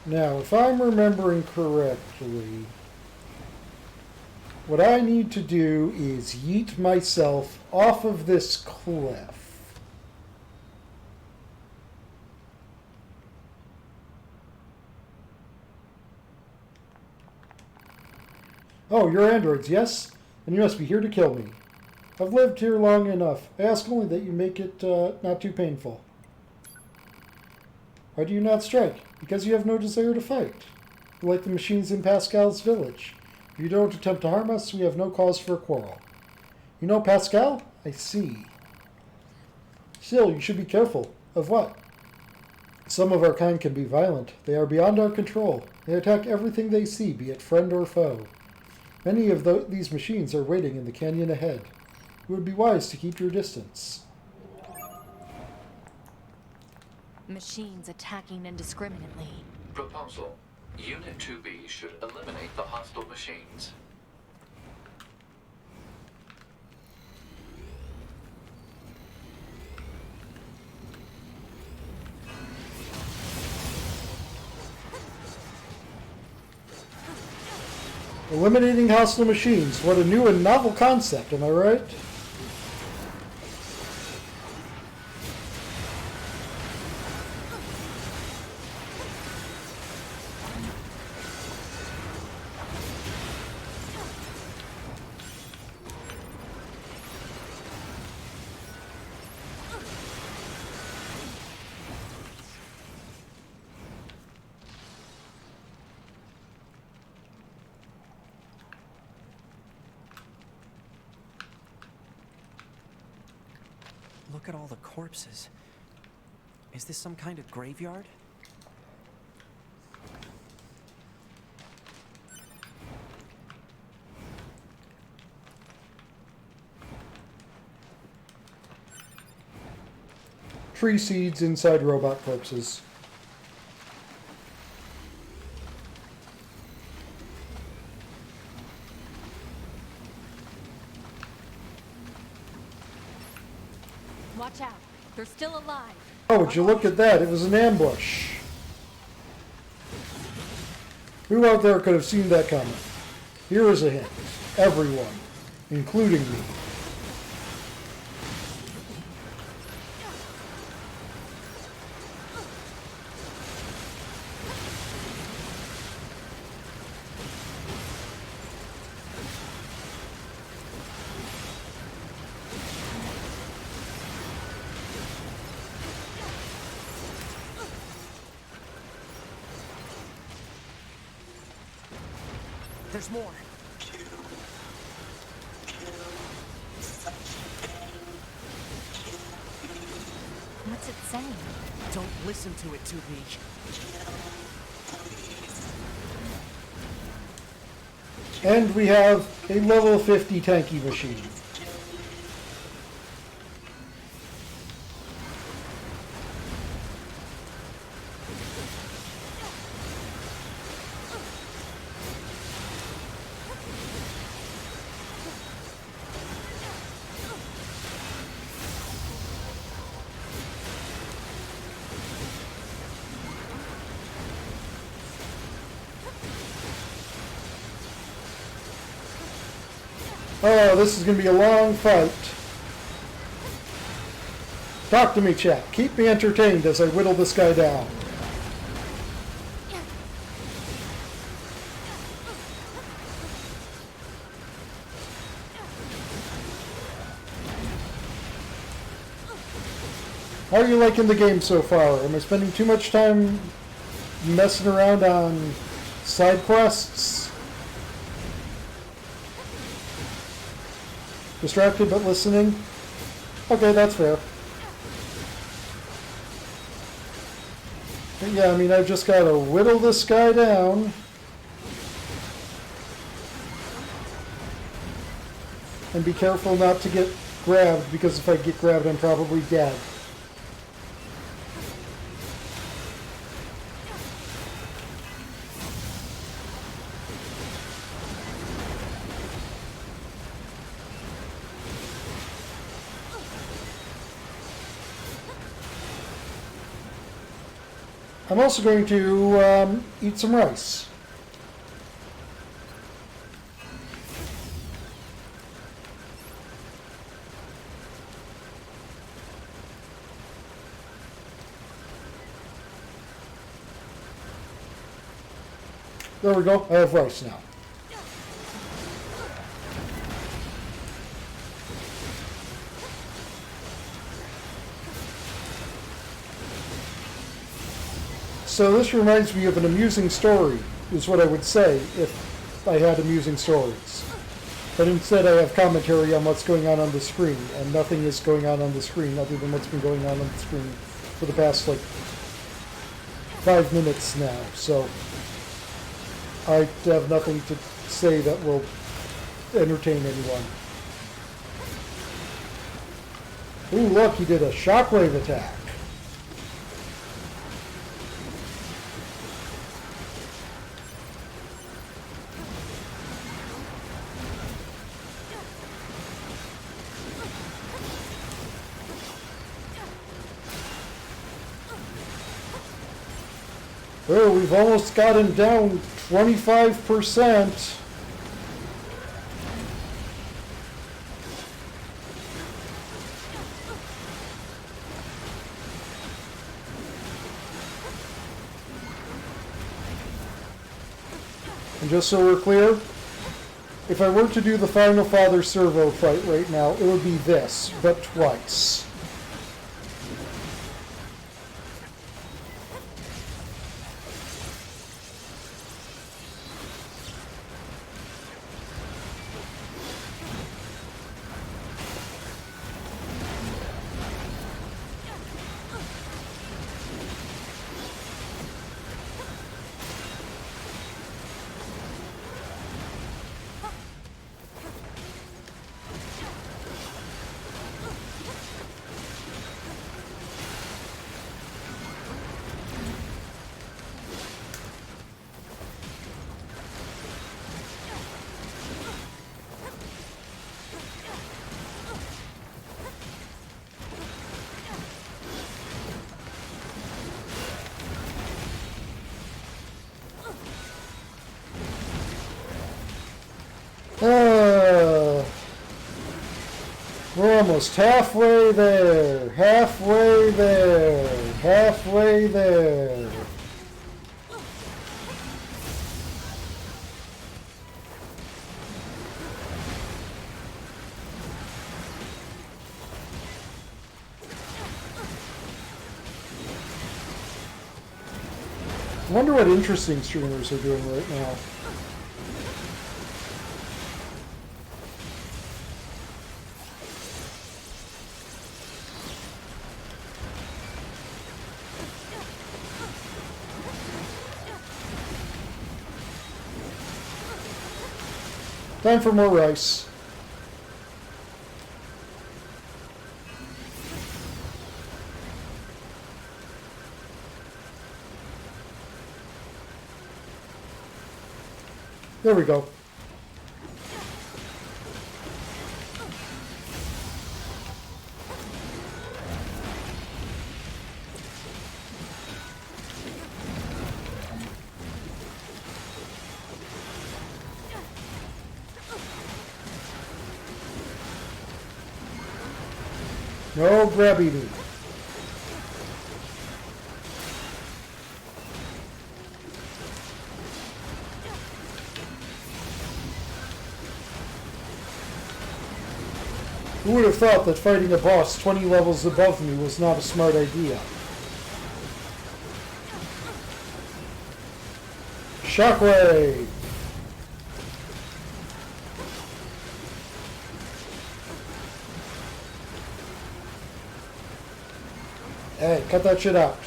Now, if I'm remembering correctly, what I need to do is yeet myself off of this cliff. Oh, you're androids, yes? And you must be here to kill me. I've lived here long enough. I ask only that you make it not too painful. Why do you not strike? Because you have no desire to fight. You're like the machines in Pascal's village. If you don't attempt to harm us, we have no cause for a quarrel. You know Pascal? I see. Still, you should be careful. Of what? Some of our kind can be violent. They are beyond our control. They attack everything they see, be it friend or foe. Many of these machines are waiting in the canyon ahead. It would be wise to keep your distance. Machines attacking indiscriminately. Proposal. Unit 2B should eliminate the hostile machines. Eliminating hostile machines. What a new and novel concept, am I right? Look at all the corpses. Is this some kind of graveyard? Tree seeds inside robot corpses. Watch out. They're still alive. Oh, would you look at that? It was an ambush. Who out there could have seen that coming? Here is a hint. Everyone, including me. There's more. What's it saying? Don't listen to it, 2B. And we have a level 50 tanky machine. Oh, this is going to be a long fight. Talk to me, chat. Keep me entertained as I whittle this guy down. How are you liking the game so far? Am I spending too much time messing around on side quests? Distracted but listening? Okay, that's fair. But yeah, I mean, I've just got to whittle this guy down. And be careful not to get grabbed, because if I get grabbed, I'm probably dead. I'm also going to eat some rice. There we go. I have rice now. So this reminds me of an amusing story, is what I would say if I had amusing stories. But instead I have commentary on what's going on the screen, and nothing is going on the screen other than what's been going on the screen for the past, like, 5 minutes now. So I have nothing to say that will entertain anyone. Ooh, look, he did a shockwave attack. Oh, we've almost gotten down 25%. And just so we're clear, if I were to do the Final Father servo fight right now, it would be this, but twice. We're almost halfway there, halfway there, halfway there. I wonder what interesting streamers are doing right now. Time for more rice. There we go. No grabby me. Who would have thought that fighting a boss 20 levels above me was not a smart idea? Shockwave! Hey, cut that shit out.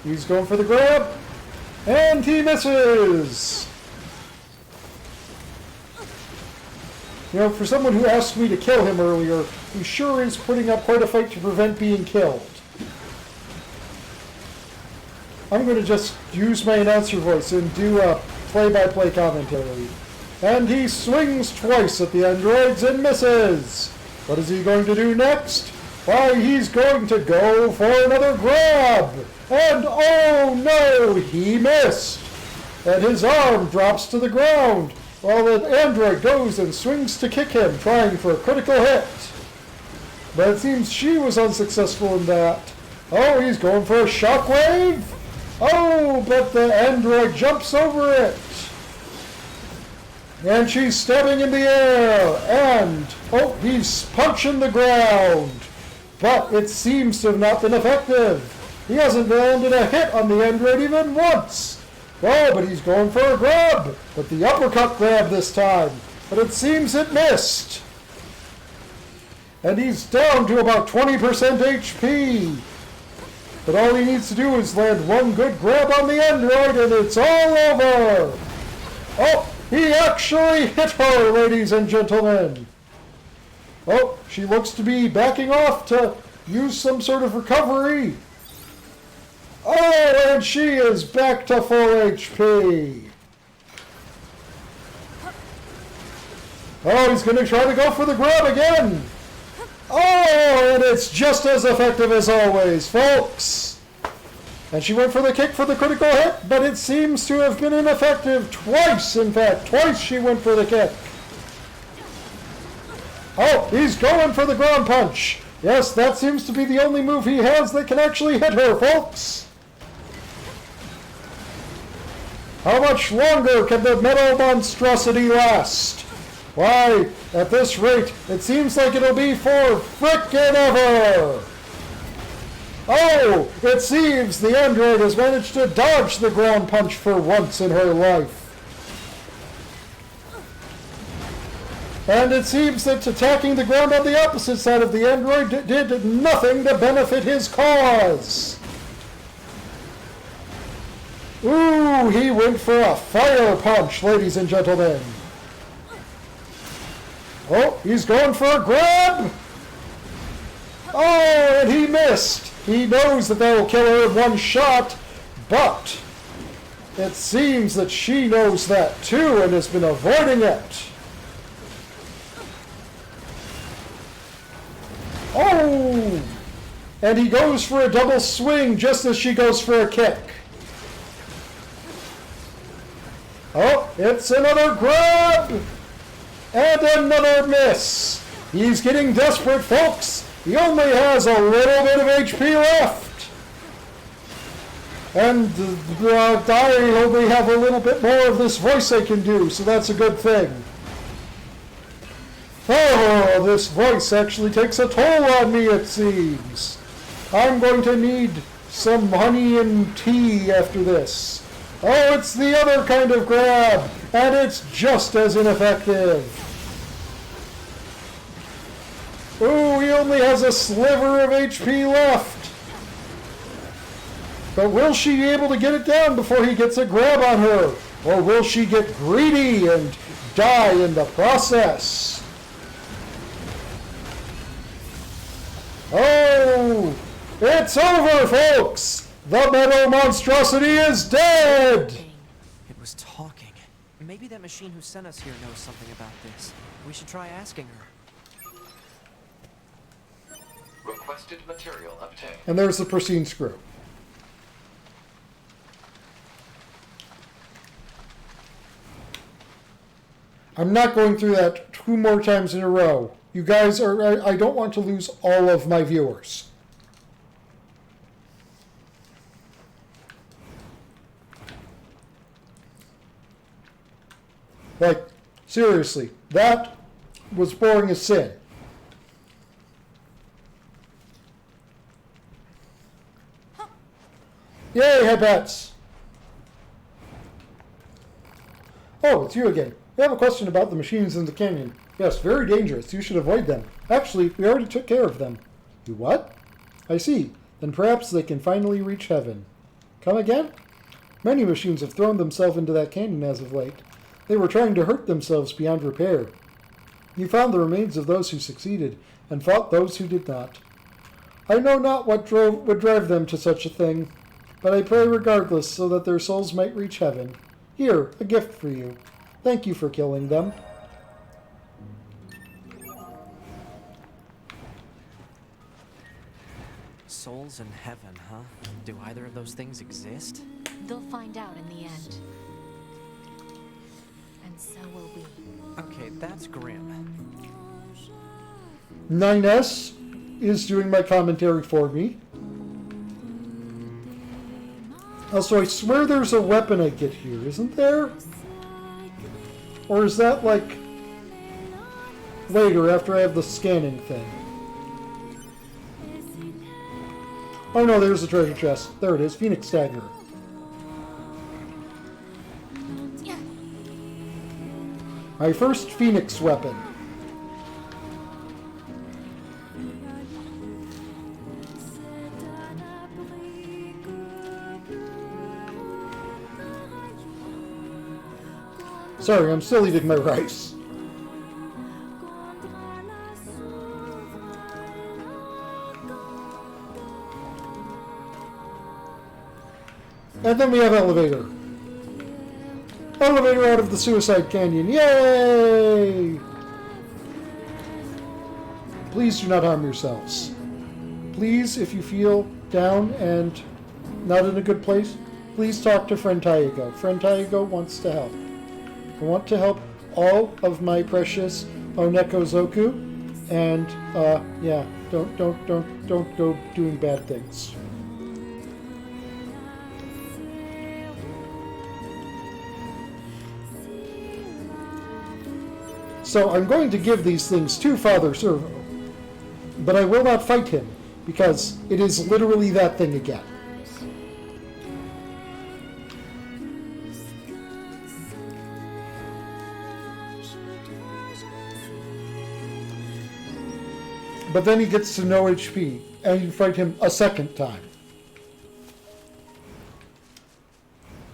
He's going for the grab, and he misses! You know, for someone who asked me to kill him earlier, he sure is putting up quite a fight to prevent being killed. I'm going to just use my announcer voice and do a play-by-play commentary. And he swings twice at the androids and misses! What is he going to do next? Why, he's going to go for another grab! And oh no, he missed! And his arm drops to the ground, while the android goes and swings to kick him, trying for a critical hit. But it seems she was unsuccessful in that. Oh, he's going for a shockwave! Oh, but the android jumps over it! And she's stepping in the air, and, oh, he's punching the ground. But it seems to have not been effective. He hasn't landed a hit on the android even once. Oh, but he's going for a grab. But the uppercut grab this time. But it seems it missed. And he's down to about 20% HP. But all he needs to do is land one good grab on the android and it's all over. Oh, he actually hit her, ladies and gentlemen. Oh, she looks to be backing off to use some sort of recovery. Oh, and she is back to full HP. Oh, he's going to try to go for the grab again. Oh, and it's just as effective as always, folks. And she went for the kick for the critical hit, but it seems to have been ineffective twice, in fact. Twice she went for the kick. Oh, he's going for the ground punch. Yes, that seems to be the only move he has that can actually hit her, folks. How much longer can the metal monstrosity last? Why, at this rate, it seems like it'll be for frickin' ever! Oh, it seems the android has managed to dodge the ground punch for once in her life. And it seems that attacking the ground on the opposite side of the android did nothing to benefit his cause. Ooh, he went for a fire punch, ladies and gentlemen. Oh, he's going for a grab. Oh, and he missed. He knows that will kill her in one shot, but it seems that she knows that too and has been avoiding it. Oh, and he goes for a double swing just as she goes for a kick. Oh, it's another grab! And another miss! He's getting desperate, folks! He only has a little bit of HP left! And I only have a little bit more of this voice I can do, so that's a good thing. Oh, this voice actually takes a toll on me, it seems. I'm going to need some honey and tea after this. Oh, it's the other kind of grab, and it's just as ineffective. Ooh, he only has a sliver of HP left. But will she be able to get it down before he gets a grab on her? Or will she get greedy and die in the process? Oh, it's over, folks! The metal monstrosity is dead! It was talking. Maybe that machine who sent us here knows something about this. We should try asking her. Requested material obtained. And there's the pristine screw. I'm not going through that 2 more times in a row. You guys are, I don't want to lose all of my viewers. Like, seriously, that was boring as sin. Yay, headbats! Oh, it's you again. We have a question about the machines in the canyon. Yes, very dangerous. You should avoid them. Actually, we already took care of them. You what? I see. Then perhaps they can finally reach heaven. Come again? Many machines have thrown themselves into that canyon as of late. They were trying to hurt themselves beyond repair. You found the remains of those who succeeded, and fought those who did not. I know not what would drive them to such a thing, but I pray regardless, so that their souls might reach heaven. Here, a gift for you. Thank you for killing them. Souls in heaven, huh? Do either of those things exist? They'll find out in the end. And so will we. Okay, that's grim. 9S is doing my commentary for me. Also, I swear there's a weapon I get here, isn't there? Or is that like later after I have the scanning thing? Oh no, there's the treasure chest. There it is, Phoenix Dagger. My first Phoenix weapon. Sorry, I'm still eating my rice. And then we have elevator. Elevator out of the Suicide Canyon. Yay! Please do not harm yourselves. Please, if you feel down and not in a good place, please talk to friend Tyago. Friend Tyago wants to help. I want to help all of my precious Onekozoku, and yeah, don't go doing bad things. So I'm going to give these things to Father Servo, but I will not fight him, because it is literally that thing again. But then he gets to no HP, and you fight him a second time.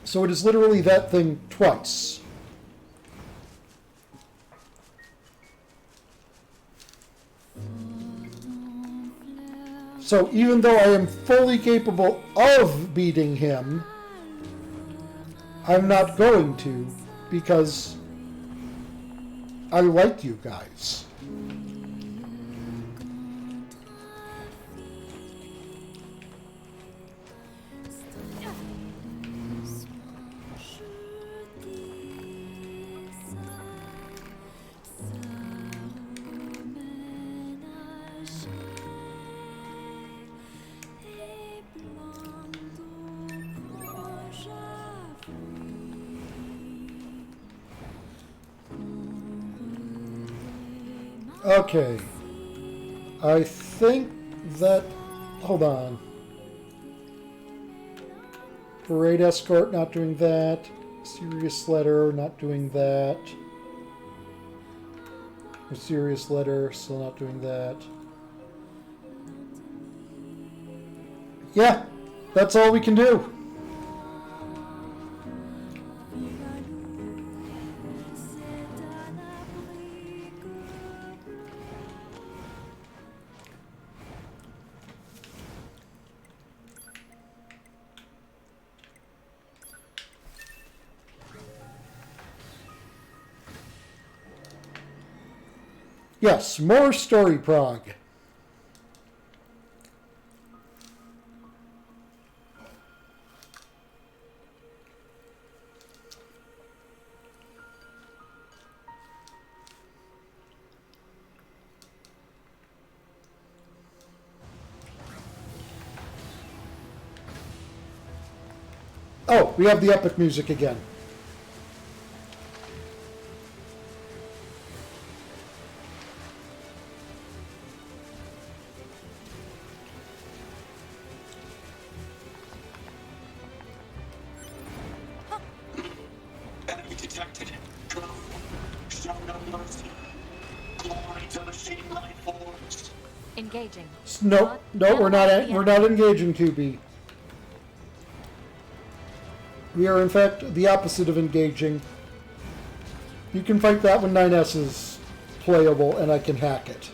So it is literally that thing twice. So even though I am fully capable of beating him, I'm not going to, because I like you guys. Okay, I think that, hold on. Parade escort, not doing that. Serious letter, not doing that. Mysterious letter, still not doing that. Yeah, that's all we can do. Yes, more story prog. Oh, we have the epic music again. Enemy detected. Go. Show no mercy. Glory to machine life forms. Engaging. No, we're not engaging 2B. We are in fact the opposite of engaging. You can fight that when 9S is playable and I can hack it.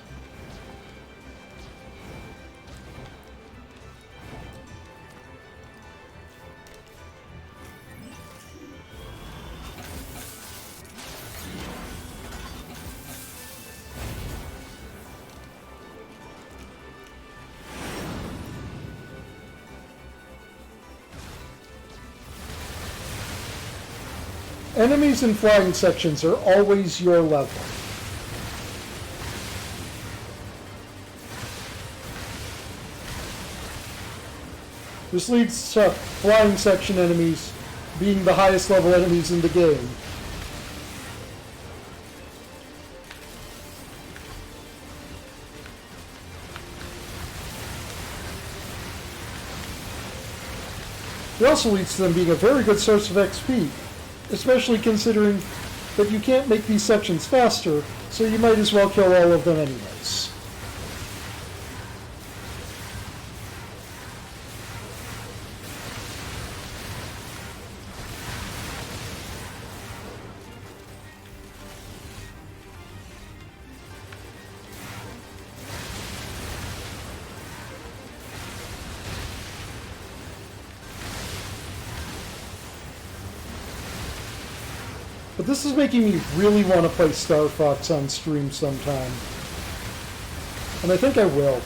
Enemies in flying sections are always your level. This leads to flying section enemies being the highest level enemies in the game. It also leads to them being a very good source of XP, especially considering that you can't make these sections faster, so you might as well kill all of them anyways. But this is making me really want to play Star Fox on stream sometime. And I think I will.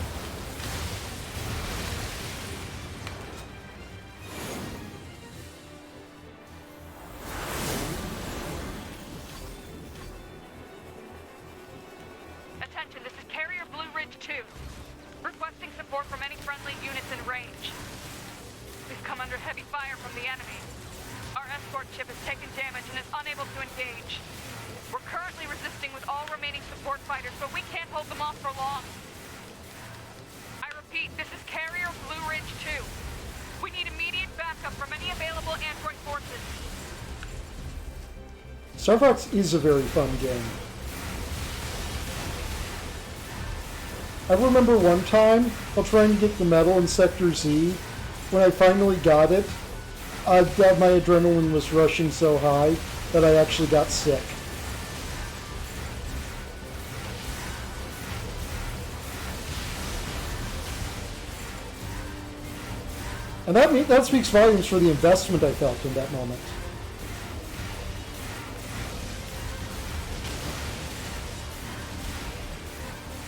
Attention, this is Carrier Blue Ridge 2. Requesting support from any friendly units in range. We've come under heavy fire from the enemy. Our escort ship has taken damage and is unable to engage. We're currently resisting with all remaining support fighters, but we can't hold them off for long. I repeat, this is Carrier Blue Ridge 2. We need immediate backup from any available android forces. Star Fox is a very fun game. I remember one time, while trying to get the medal in Sector Z, when I finally got it, my adrenaline was rushing so high that I actually got sick. And that speaks volumes for the investment I felt in that moment.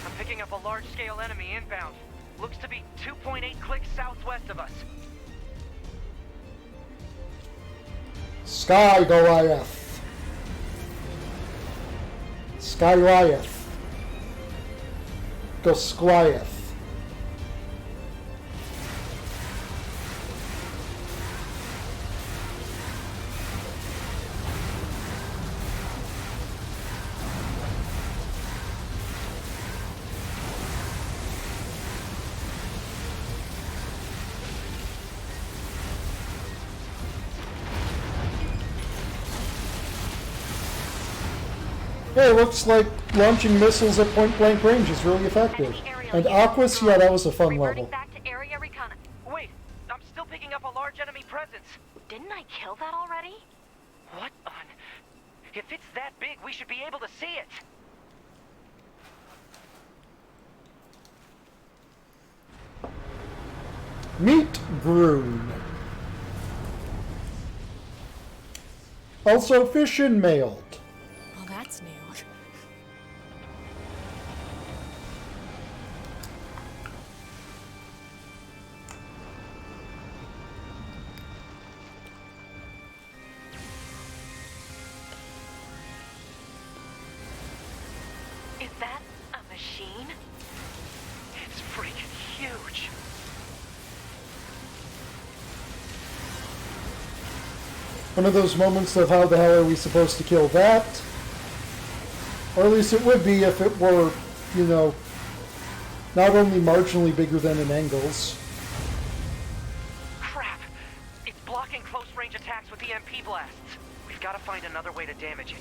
I'm picking up a large-scale enemy inbound. Looks to be 2.8 clicks southwest of us. Sky Goliath. Skyliath. Goliath. Hey, it looks like launching missiles at point-blank range is really effective. And Aquas, yeah, that was a fun level. Back to area recon. Wait, I'm still picking up a large enemy presence. Didn't I kill that already? What on? If it's that big, we should be able to see it. Meet Groon. Also fission mailed. Well, that's new. Is that a machine? It's freaking huge. One of those moments of how the hell are we supposed to kill that? Or at least it would be if it were, you know, not only marginally bigger than in angles. Crap! It's blocking close-range attacks with EMP blasts. We've got to find another way to damage it.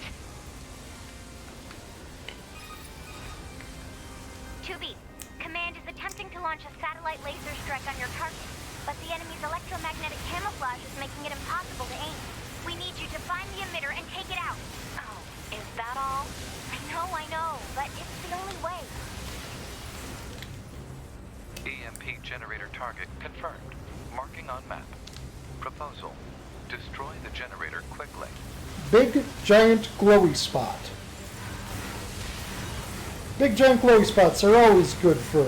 2B, Command is attempting to launch a satellite laser strike on your target, but the enemy's electromagnetic camouflage is making it impossible to aim. We need you to find the emitter and take it out. Oh, is that all? I know, but it's the only way. EMP generator target confirmed. Marking on map. Proposal. Destroy the generator quickly. Big giant glowy spot. Big giant glowy spots are always good for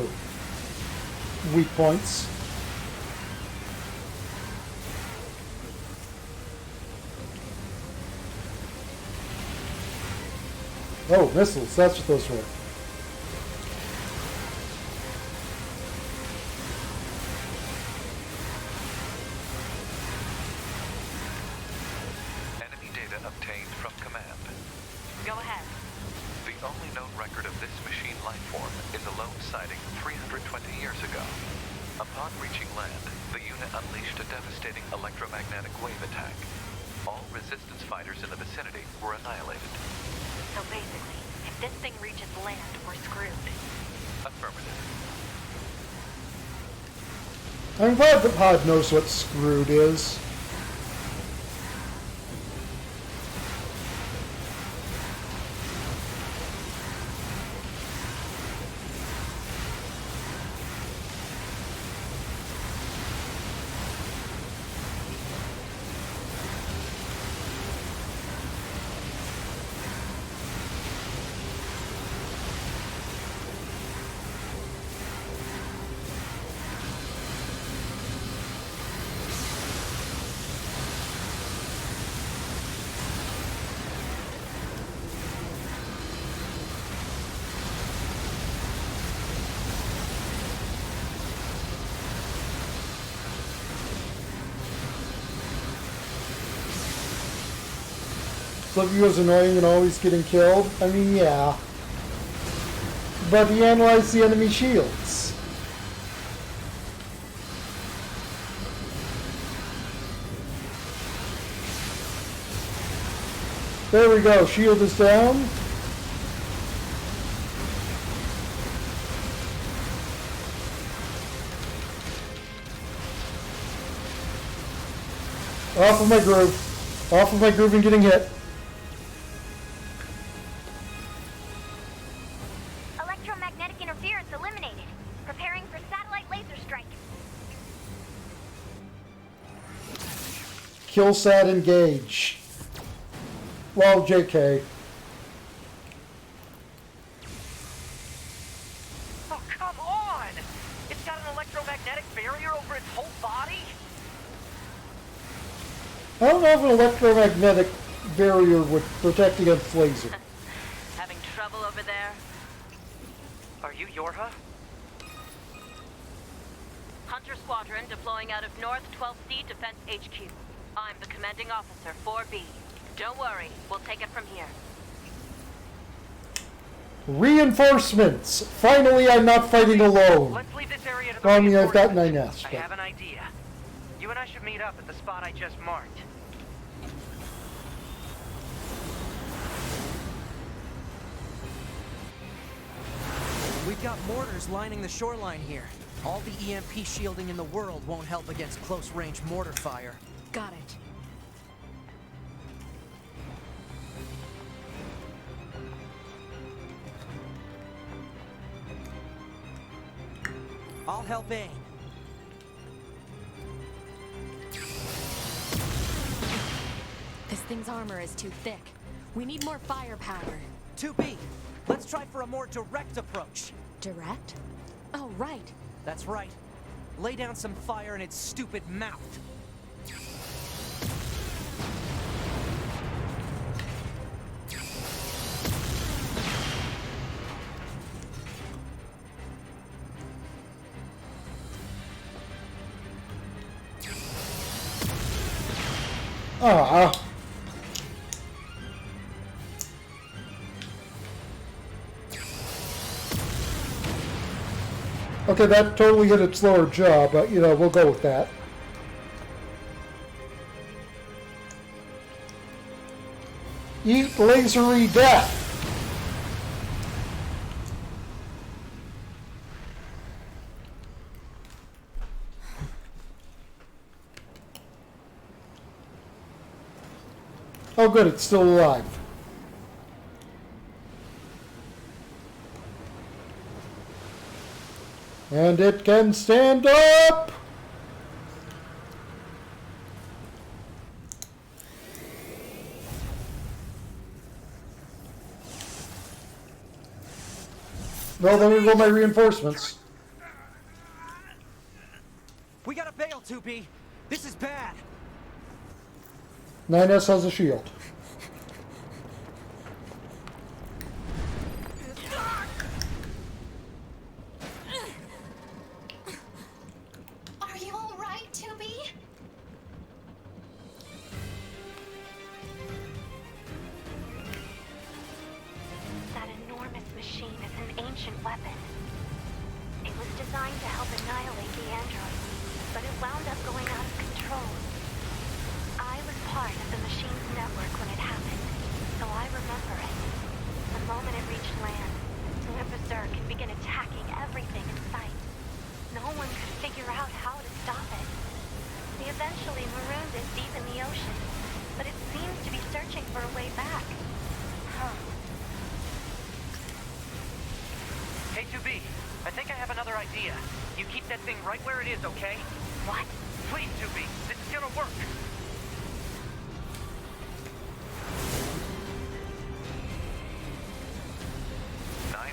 weak points. Oh, missiles, that's what those were. Enemy data obtained from command. Go ahead. The only known record of this machine life form is a lone sighting 320 years ago. Upon reaching land, the unit unleashed a devastating electromagnetic wave attack. All resistance fighters in the vicinity were annihilated. So basically, if this thing reaches land, we're screwed. Affirmative. I'm glad that Pod knows what screwed is. Some of you is annoying and always getting killed. I mean, yeah. But he analyzed the enemy shields. There we go. Shield is down. Off of my groove. Off of my groove and getting hit. Electromagnetic interference eliminated. Preparing for satellite laser strike. Kill sat engage. Well, JK. Oh, come on! It's got an electromagnetic barrier over its whole body? I don't know if an electromagnetic barrier would protect against laser. Having trouble over there? Are you Yorha? Hunter Squadron deploying out of North 12th C Defense HQ. I'm the commanding officer, 4B. Don't worry, we'll take it from here. Reinforcements! Finally, I'm not fighting alone. Let's leave this area to the Well, I mean, I've got reinforcements. 9S. I have an idea. You and I should meet up at the spot I just marked. We've got mortars lining the shoreline here. All the EMP shielding in the world won't help against close-range mortar fire. Got it. I'll help aim. This thing's armor is too thick. We need more firepower. 2B, let's try for a more direct approach. Direct? Oh, right. That's right. Lay down some fire in its stupid mouth. Ah. Okay, that totally hit its lower jaw, but, you know, we'll go with that. Eat lasery death! Oh good, it's still alive. And it can stand up! Well, there go my reinforcements. We gotta bail, 2B. This is bad. 9S has a shield. Are you all right, 2B? That enormous machine is an ancient weapon. It was designed to help annihilate the android, but it wound up going out of control. I was part of the machine's network when it happened, so I remember it. The moment it reached land, it went berserk and began attacking everything in sight. No one could figure out how to stop it. They eventually marooned it deep in the ocean, but it seems to be searching for a way back. Huh. Hey, 2B, I think I have another idea. You keep that thing right where it is, okay? What? Please, 2B, this is gonna work.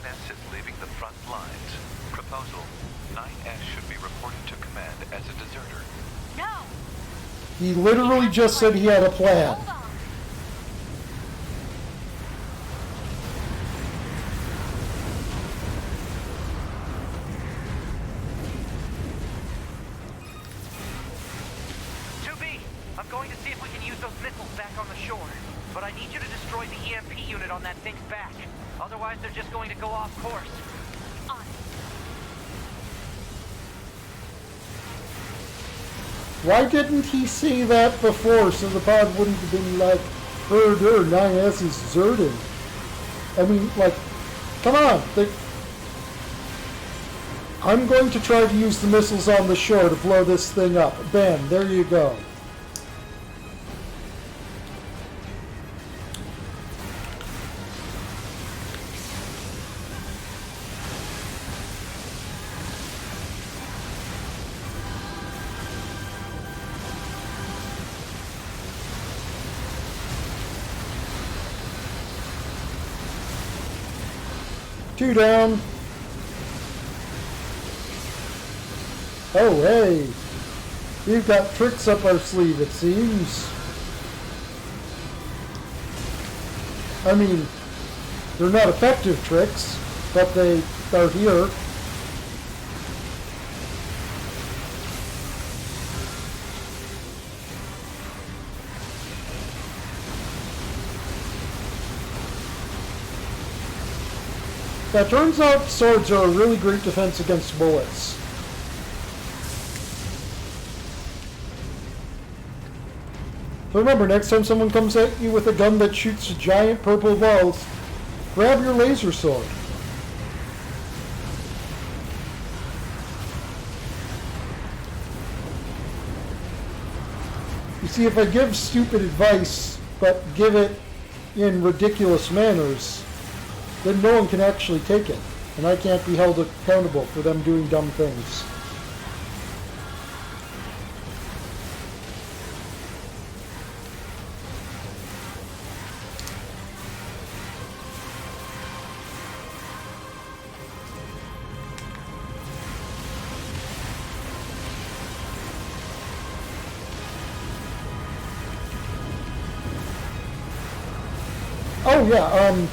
S is leaving the front lines. Proposal: 9S should be reported to command as a deserter. No! He literally just said he had a plan. Hold on. I'm going to see if we can use those missiles back on the shore. But I need you to destroy the EMP unit on that thing's back. Otherwise, they're just going to go off course. On it. Why didn't he say that before so the pod wouldn't have been like, 9S is zerting? I mean, like, come on. I'm going to try to use the missiles on the shore to blow this thing up. Bam, there you go. Two down. Oh, hey. We've got tricks up our sleeve, it seems. I mean, they're not effective tricks, but they are here. That turns out swords are a really great defense against bullets. So remember, next time someone comes at you with a gun that shoots giant purple balls, grab your laser sword. You see, if I give stupid advice, but give it in ridiculous manners, then no one can actually take it, and I can't be held accountable for them doing dumb things. Oh yeah,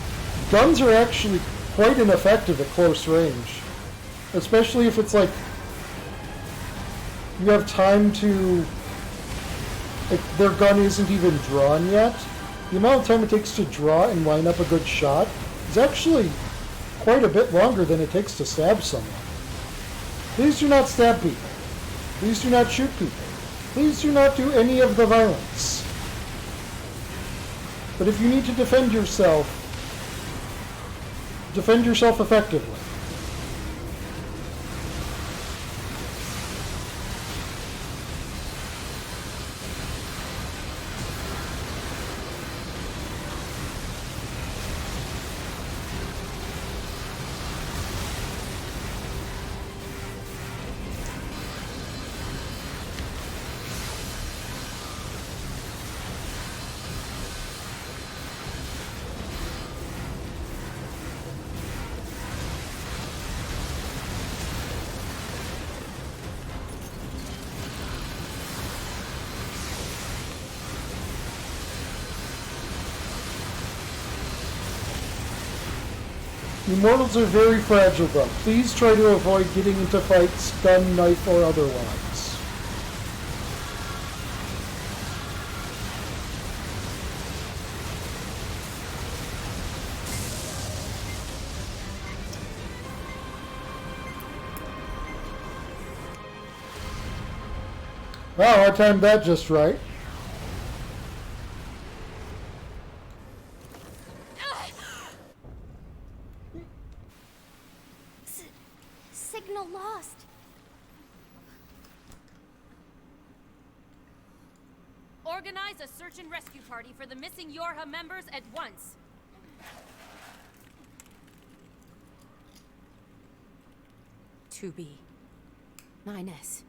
guns are actually quite ineffective at close range. Especially if it's like, you have time to, if their gun isn't even drawn yet, the amount of time it takes to draw and line up a good shot is actually quite a bit longer than it takes to stab someone. Please do not stab people. Please do not shoot people. Please do not do any of the violence. But if you need to defend yourself effectively. Immortals are very fragile though. Please try to avoid getting into fights, gun, knife, or otherwise. Wow, I timed that just right. Signal lost. Organize a search and rescue party for the missing Yorha members at once. To be. 9S.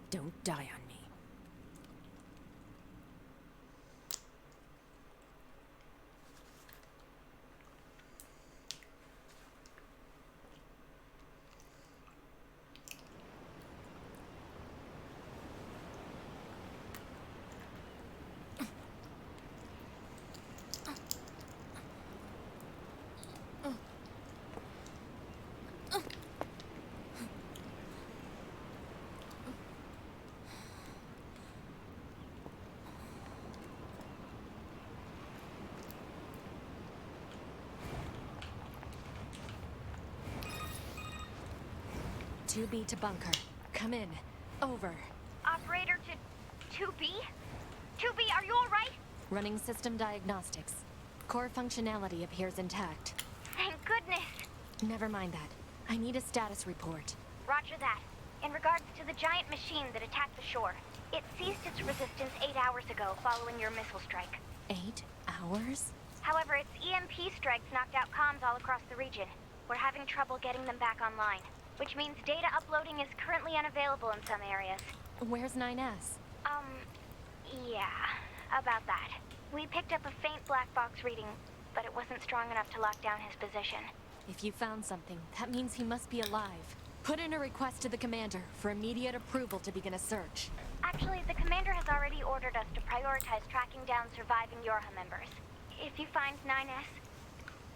Don't die on me. To bunker. Come in. Over. Operator to 2B? 2B, are you alright? Running system diagnostics. Core functionality appears intact. Thank goodness. Never mind that. I need a status report. Roger that. In regards to the giant machine that attacked the shore, it ceased its resistance 8 hours ago following your missile strike. 8 hours? However, its EMP strikes knocked out comms all across the region. We're having trouble getting them back online, which means data uploading is currently unavailable in some areas. Where's 9S? Yeah, about that. We picked up a faint black box reading, but it wasn't strong enough to lock down his position. If you found something, that means he must be alive. Put in a request to the commander for immediate approval to begin a search. Actually, the commander has already ordered us to prioritize tracking down surviving Yorha members. If you find 9S,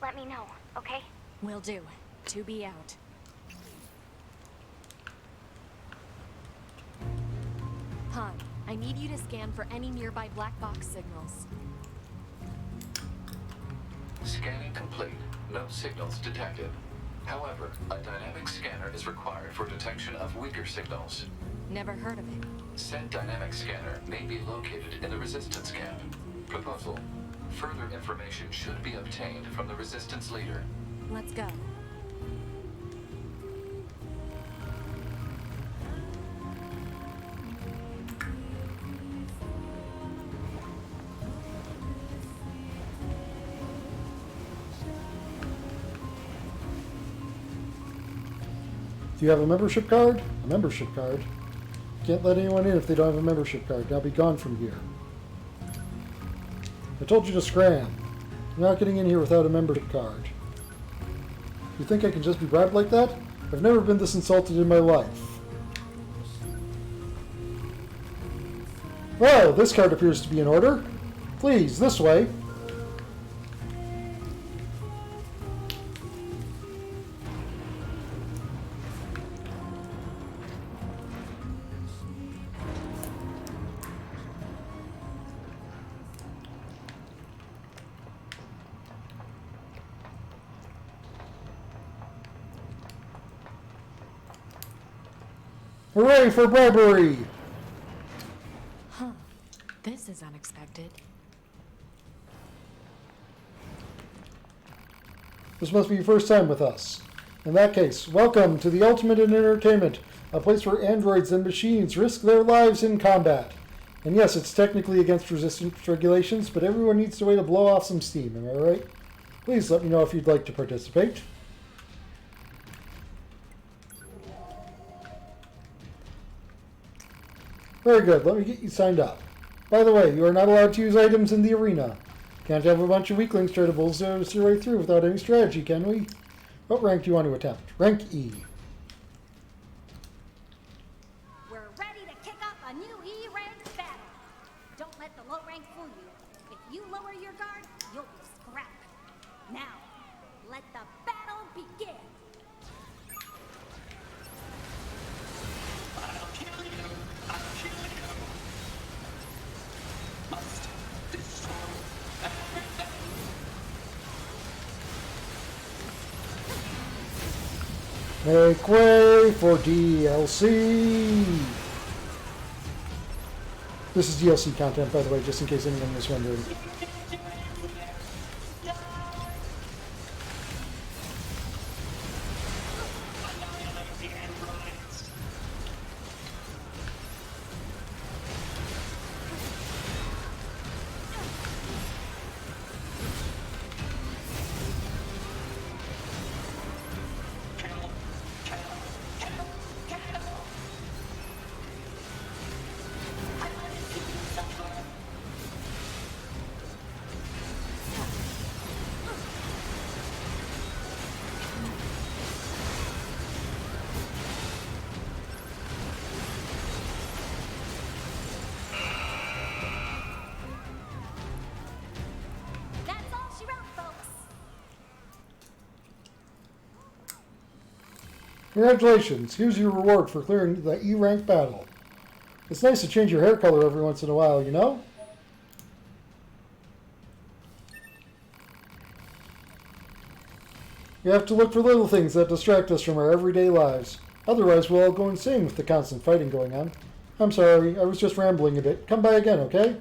let me know, okay? Will do. To be out. Han, I need you to scan for any nearby black box signals. Scanning complete. No signals detected. However, a dynamic scanner is required for detection of weaker signals. Never heard of it. Said dynamic scanner may be located in the resistance camp. Proposal. Further information should be obtained from the resistance leader. Let's go. Do you have a membership card? A membership card? Can't let anyone in if they don't have a membership card. Now be gone from here. I told you to scram. You're not getting in here without a membership card. You think I can just be bribed like that? I've never been this insulted in my life. Well, this card appears to be in order. Please, this way. Hooray for bribery! Huh. This is unexpected. This must be your first time with us. In that case, welcome to the ultimate in entertainment, a place where androids and machines risk their lives in combat. And yes, it's technically against resistance regulations, but everyone needs a way to blow off some steam, am I right? Please let me know if you'd like to participate. Very good, let me get you signed up. By the way, you are not allowed to use items in the arena. Can't have a bunch of weaklings try to bulldoze their way through without any strategy, can we? What rank do you want to attempt? Rank E. We're ready to kick off a new E-ranked battle. Don't let the low rank fool you. If you lower your guard, you'll be scrapped. Now, let the battle begin. I'll kill you. I'll kill you. Must destroy everything. Make way for DLC! This is DLC content, by the way, just in case anyone was wondering. That's all she wrote, folks. Congratulations, here's your reward for clearing the E rank battle. It's nice to change your hair color every once in a while, you know? We have to look for little things that distract us from our everyday lives. Otherwise, we'll all go insane with the constant fighting going on. I'm sorry, I was just rambling a bit. Come by again, okay?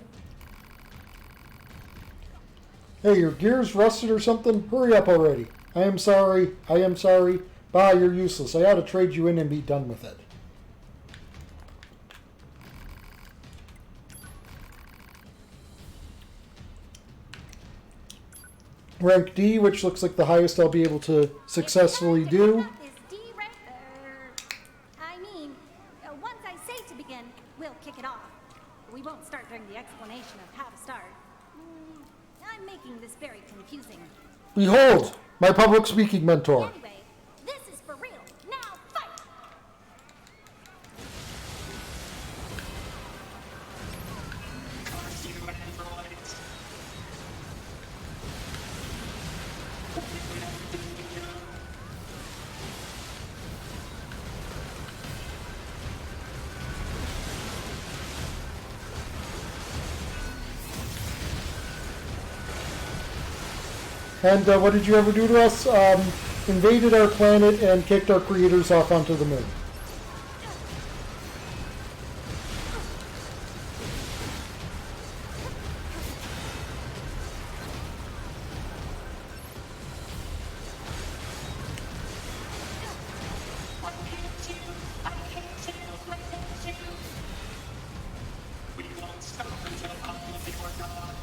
Hey, your gear's rusted or something? Hurry up already. I am sorry. I am sorry. Bah, you're useless. I ought to trade you in and be done with it. Rank D, which looks like the highest I'll be able to successfully do. Is D rank? Once I say to begin, we'll kick it off. We won't start during the explanation of how to start. I'm making this very confusing. Behold, my public speaking mentor. Anyway, this is for real. Now fight! Curse you, androids. And what did you ever do to us? Invaded our planet and kicked our creators off onto the moon. I hate you. We won't stop until all of you are gone.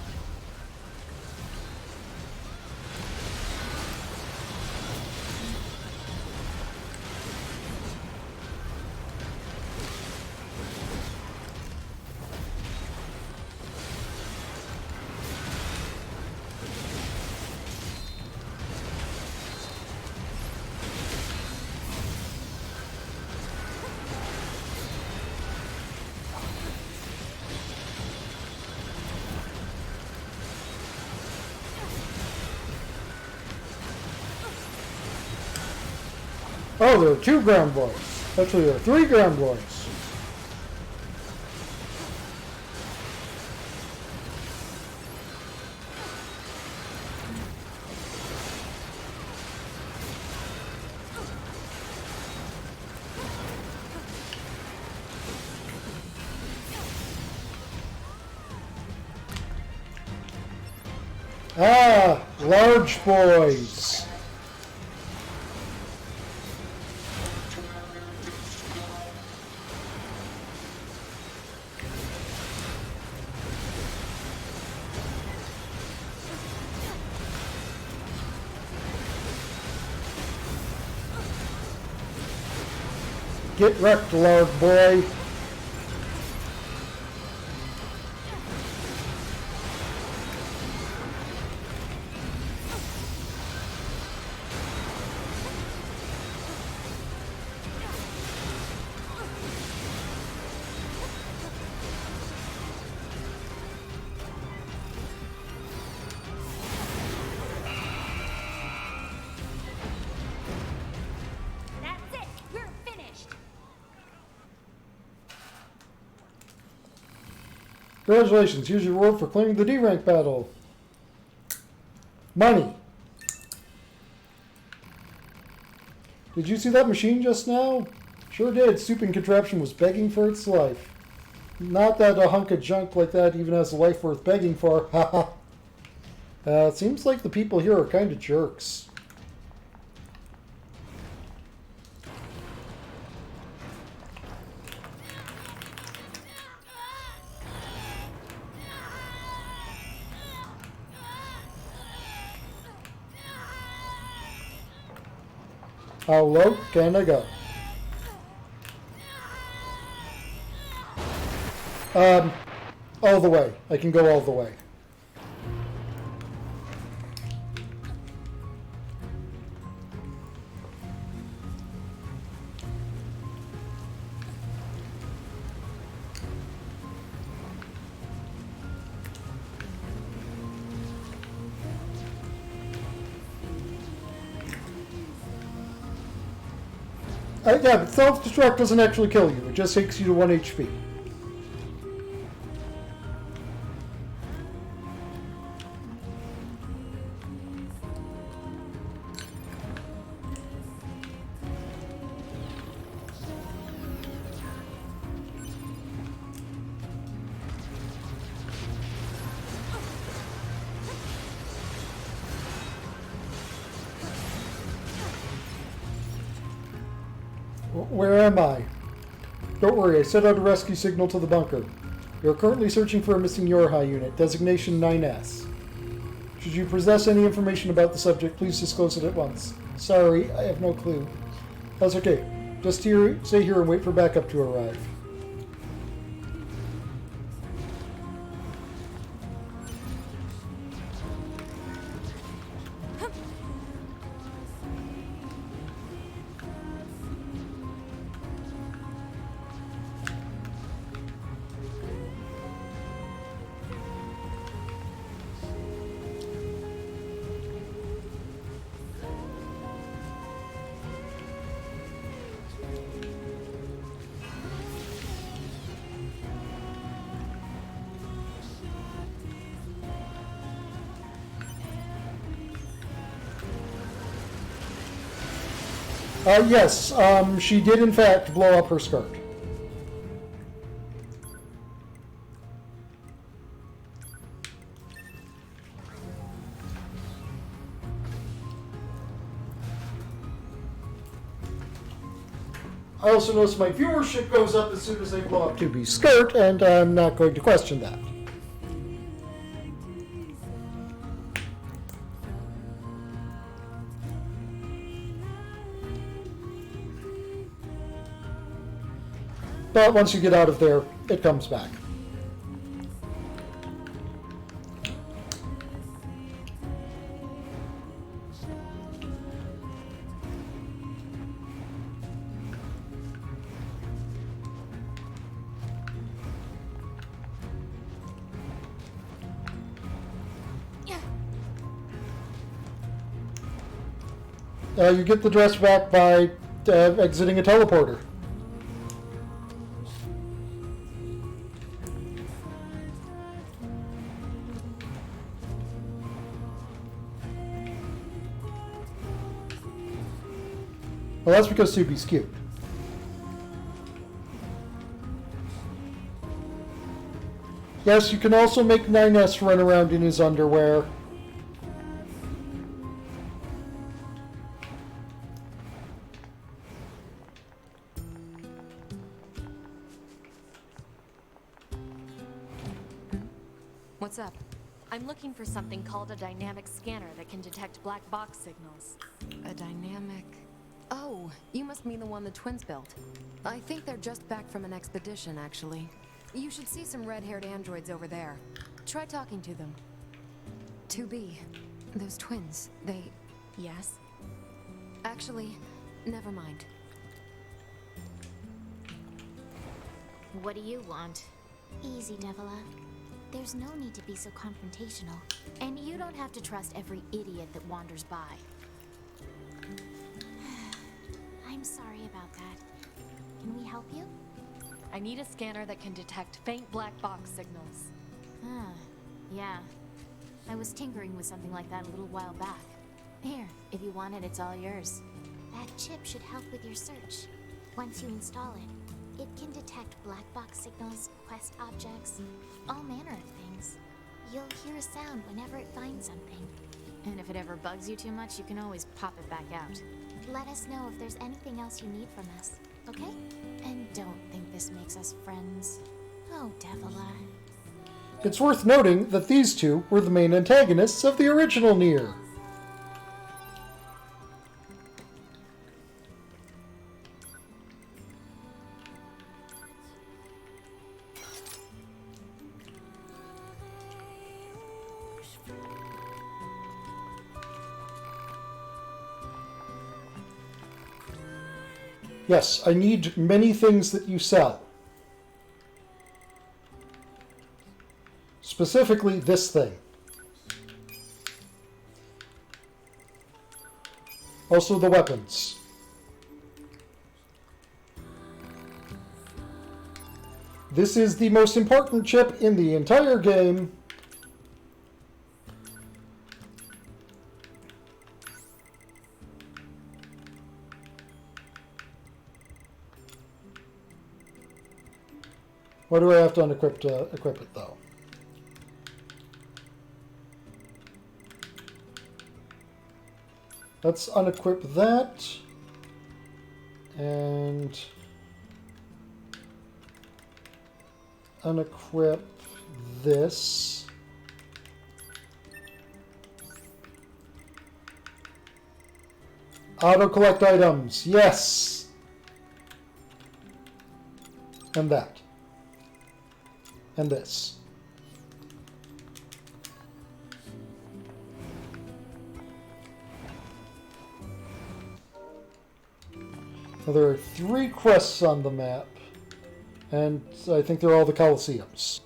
Oh, there are 2 ground boys. Actually, there are 3 ground boys. Ah, large boys. Get wrecked, large boy. That's it. We're finished. Congratulations, here's your reward for clearing the D rank battle. Money. Did you see that machine just now? Sure did. Stupid contraption was begging for its life. Not that a hunk of junk like that even has a life worth begging for. Haha. It seems like the people here are kind of jerks. How low can I go? All the way. I can go all the way. Yeah, but self-destruct doesn't actually kill you. It just takes you to 1 HP. Where am I? Don't worry, I sent out a rescue signal to the bunker. We are currently searching for a missing Yorha unit, designation 9S. Should you possess any information about the subject, please disclose it at once. Sorry, I have no clue. That's okay. Just stay here and wait for backup to arrive. Yes, she did in fact blow up her skirt. I also notice my viewership goes up as soon as they blow up 2B's skirt, and I'm not going to question that. But once you get out of there, it comes back. You get the dress back by exiting a teleporter. Well, that's because 2B's cute. Yes, you can also make 9S run around in his underwear. What's up? I'm looking for something called a dynamic scanner that can detect black box signals. A dynamic... Oh, you must mean the one the twins built. I think they're just back from an expedition, actually. You should see some red-haired androids over there. Try talking to them. 2B, those twins, they... Yes? Actually, never mind. What do you want? Easy, Devila. There's no need to be so confrontational. And you don't have to trust every idiot that wanders by. I'm sorry about that. Can we help you? I need a scanner that can detect faint black box signals. Ah, yeah. I was tinkering with something like that a little while back. Here, if you want it, it's all yours. That chip should help with your search. Once you install it, It can detect black box signals, quest objects, all manner of things. You'll hear a sound whenever it finds something. And if it ever bugs you too much, you can always pop it back out. Let us know if there's anything else you need from us, okay? And don't think this makes us friends. Oh, Devila. It's worth noting that these two were the main antagonists of the original NieR. Yes, I need many things that you sell. Specifically, this thing. Also the weapons. This is the most important chip in the entire game. What do I have to unequip to equip it, though? Let's unequip that. And unequip this. Auto-collect items. Yes! And that. And this. Now there are 3 quests on the map, and I think they're all the Colosseums.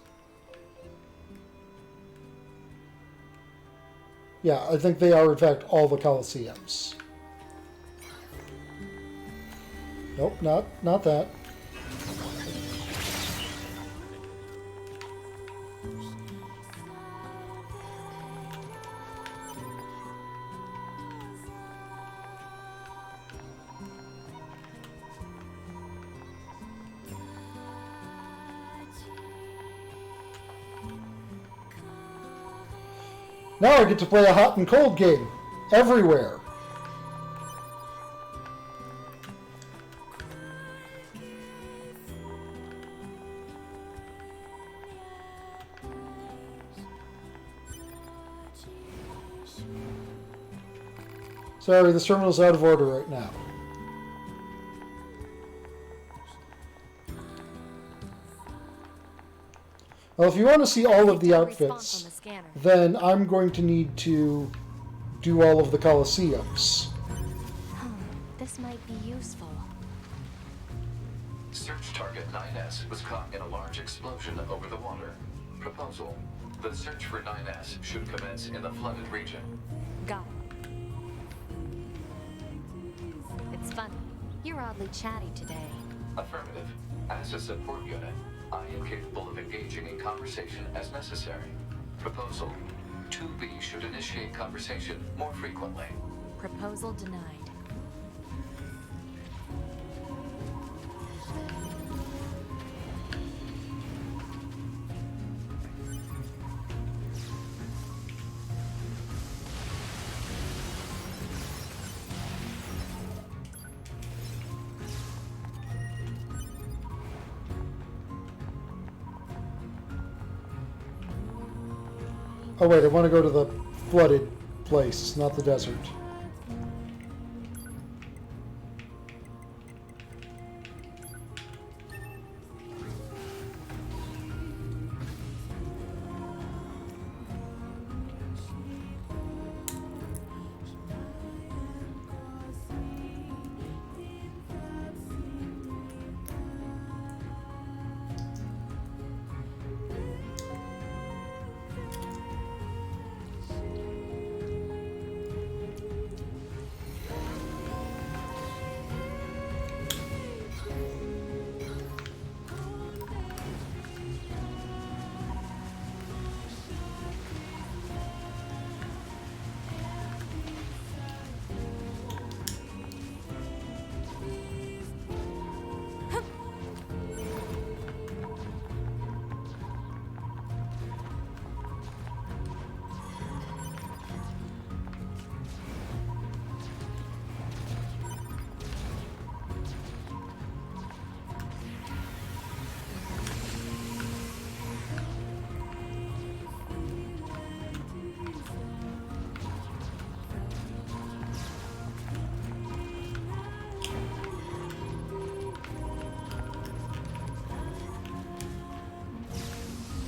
Yeah, I think they are in fact all the Colosseums. Nope, not that. Now I get to play a hot and cold game. Everywhere. Sorry, this terminal's out of order right now. Well, if you want to see all of the outfits, then I'm going to need to do all of the Colosseums. This might be useful. Search target 9S was caught in a large explosion over the water. Proposal: the search for 9S should commence in the flooded region. Got it. It's funny. You're oddly chatty today. Affirmative. As a support unit, I am capable of engaging in conversation as necessary. Proposal: 2B should initiate conversation more frequently. Proposal denied. Oh wait, I want to go to the flooded place, not the desert.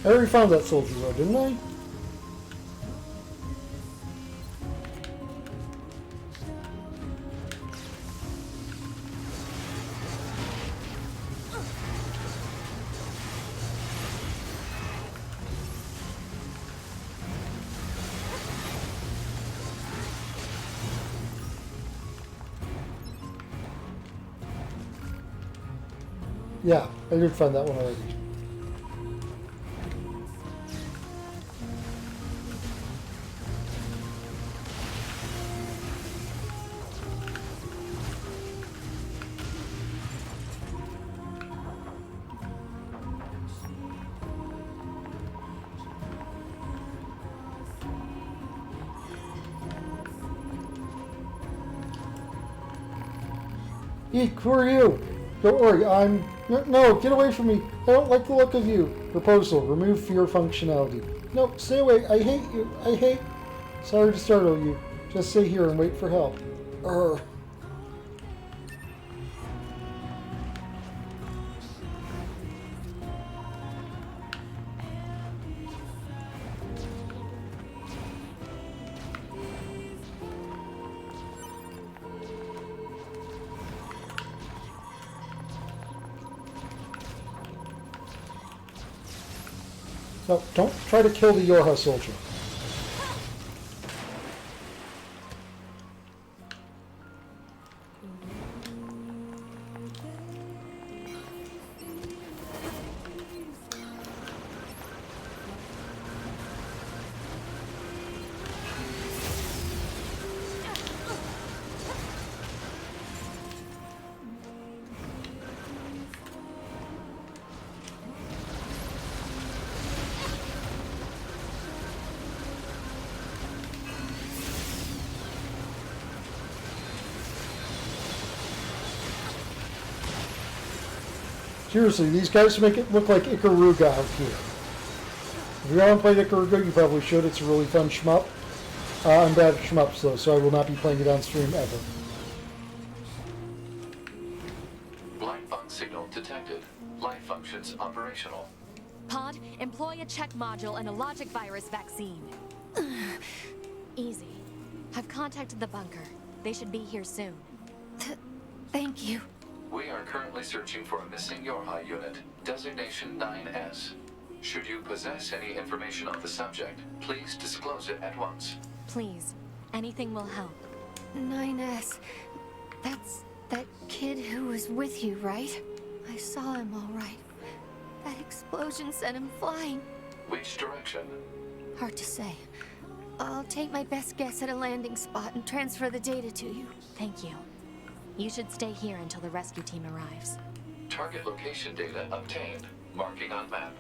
I already found that soldier though, didn't I? Yeah, I did find that one already. Eek, who are you? Don't worry, I'm... No, get away from me. I don't like the look of you. Proposal, remove fear functionality. No, stay away. I hate you. I hate... Sorry to startle you. Just stay here and wait for help. Urgh. No, don't try to kill the Yorha soldier. Seriously, these guys make it look like Ikaruga out here. If you haven't played Ikaruga, you probably should. It's a really fun shmup. I'm bad at shmups though, so I will not be playing it on stream ever. Black box signal detected. Life functions operational. Pod, employ a check module and a logic virus vaccine. Easy. I've contacted the bunker. They should be here soon. Thank you. We are currently searching for a missing Yorha unit, designation 9S. Should you possess any information on the subject, please disclose it at once. Please. Anything will help. 9S. That's that kid who was with you, right? I saw him all right. That explosion sent him flying. Which direction? Hard to say. I'll take my best guess at a landing spot and transfer the data to you. Thank you. You should stay here until the rescue team arrives. Target location data obtained. Marking on map.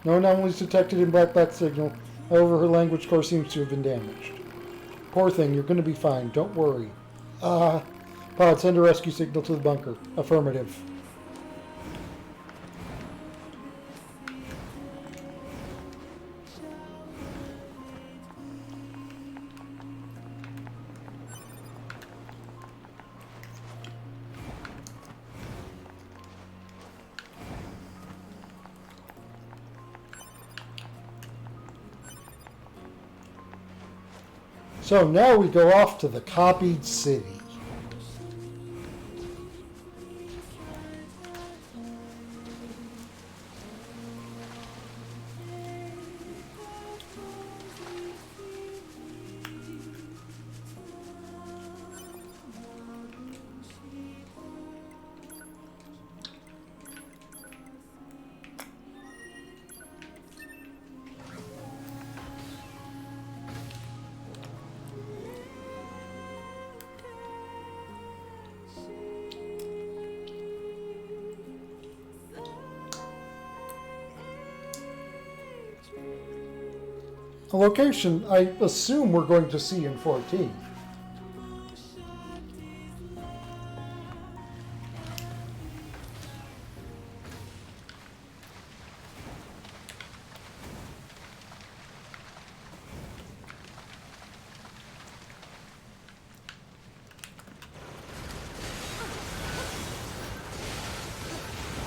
No anomalies detected in black box signal. However, her language core seems to have been damaged. Poor thing, you're going to be fine. Don't worry. Pod, send a rescue signal to the bunker. Affirmative. So now we go off to the copied city. A location I assume we're going to see in 14.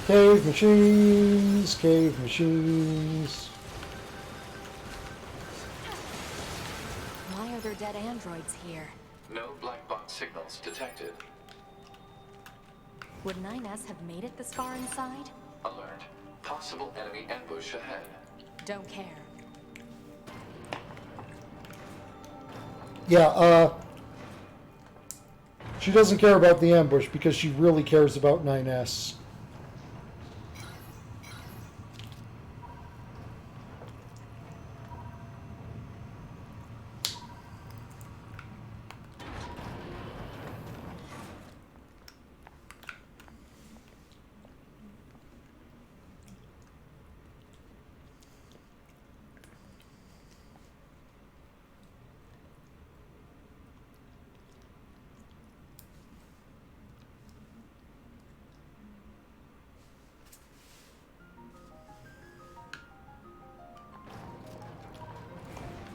Cave machines, cave machines. Why are there dead androids here? No black box signals detected. Would 9S have made it this far inside? Alert. Possible enemy ambush ahead. Don't care. Yeah, she doesn't care about the ambush because she really cares about 9S.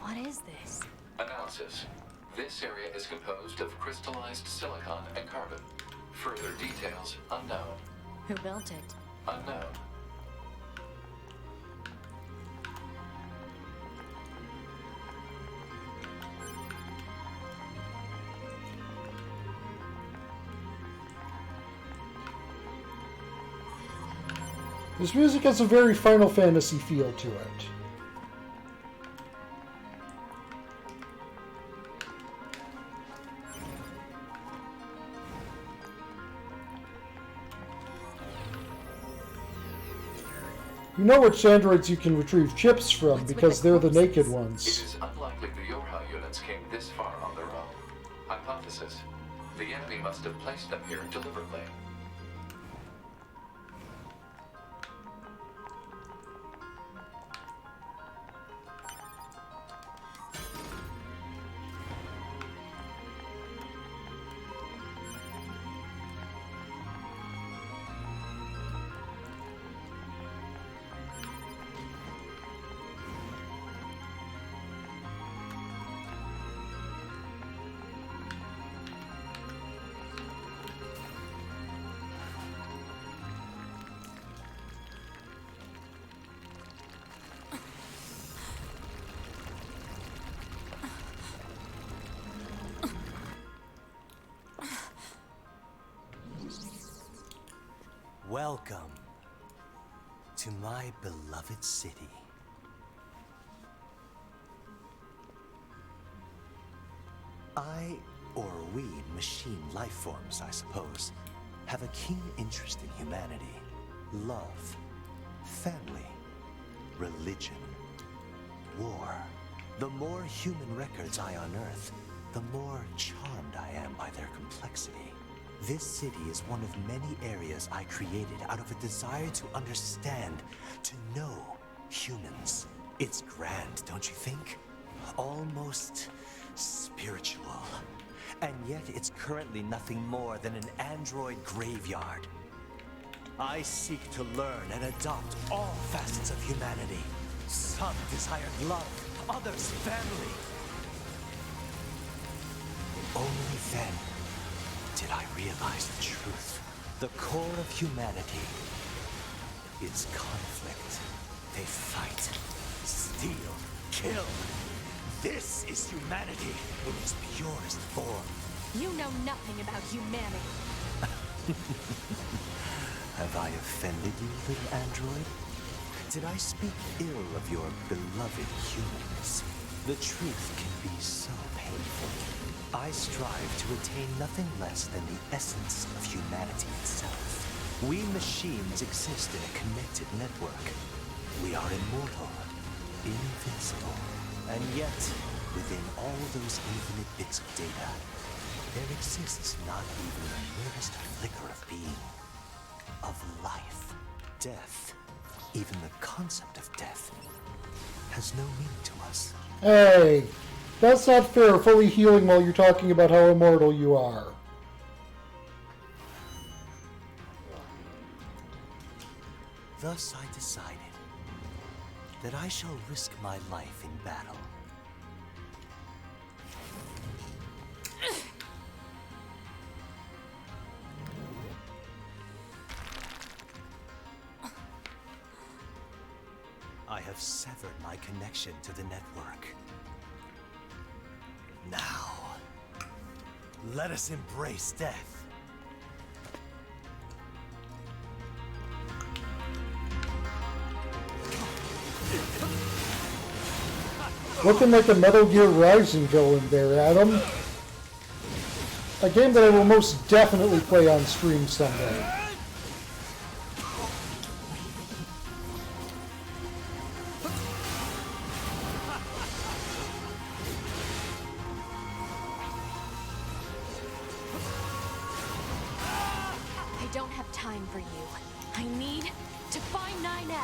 What is this? Analysis. This area is composed of crystallized silicon and carbon. Further details unknown. Who built it? Unknown. This music has a very Final Fantasy feel to it. You know which androids you can retrieve chips from What's with because the they're the corpses? naked It ones. is unlikely the Yorha units came this far on their own. Hypothesis. The enemy must have placed them here deliberately. Welcome to my beloved city. Or we, machine life forms, I suppose, have a keen interest in humanity, love, family, religion, war. The more human records I unearth, the more charmed I am by their complexity. This city is one of many areas I created out of a desire to understand, to know humans. It's grand, don't you think? Almost spiritual. And yet it's currently nothing more than an android graveyard. I seek to learn and adopt all facets of humanity. Some desired love, others family. Only then did I realize the truth. The core of humanity is conflict. They fight, steal, kill. This is humanity in its purest form. You know nothing about humanity. Have I offended you, little android? Did I speak ill of your beloved humans? The truth can be so painful. I strive to attain nothing less than the essence of humanity itself. We machines exist in a connected network. We are immortal, invincible, and yet, within all those infinite bits of data, there exists not even the merest flicker of being, of life. Death, even the concept of death, has no meaning to us. Hey, that's not fair, fully healing while you're talking about how immortal you are. Thus I decided that I shall risk my life in battle. I have severed my connection to the network. Now, let us embrace death. Looking like a Metal Gear Rising villain there, Adam. A game that I will most definitely play on stream someday. I don't have time for you. I need to find 9S.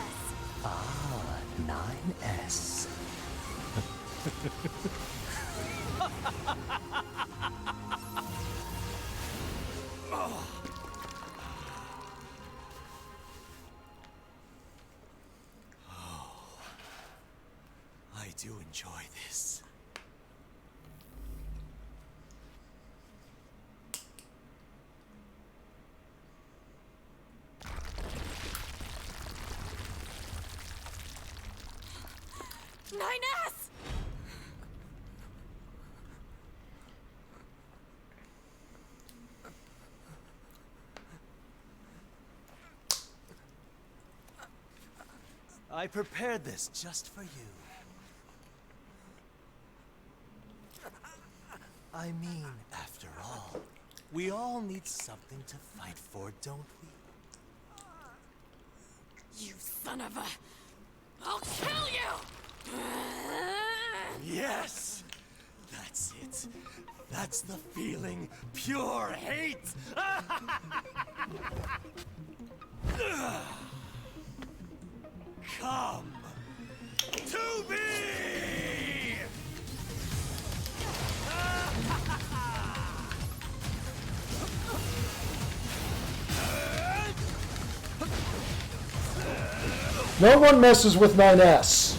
Ah, 9S. I do enjoy this. I prepared this just for you. I mean, after all, we all need something to fight for, don't we? You son of a... I'll kill you! Yes! That's it. That's the feeling. Pure hate! Come to me! No one messes with 9S.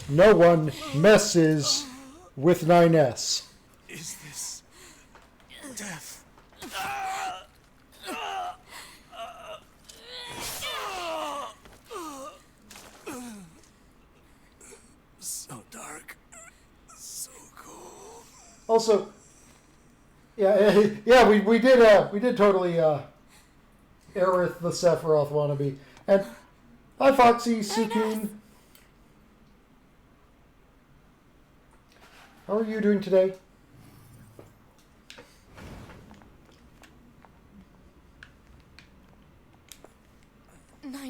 No one messes with 9S. Is this death? So dark, so cold. Also, yeah, we did totally Aerith the Sephiroth wannabe. And hi Foxy, Sukun. How are you doing today?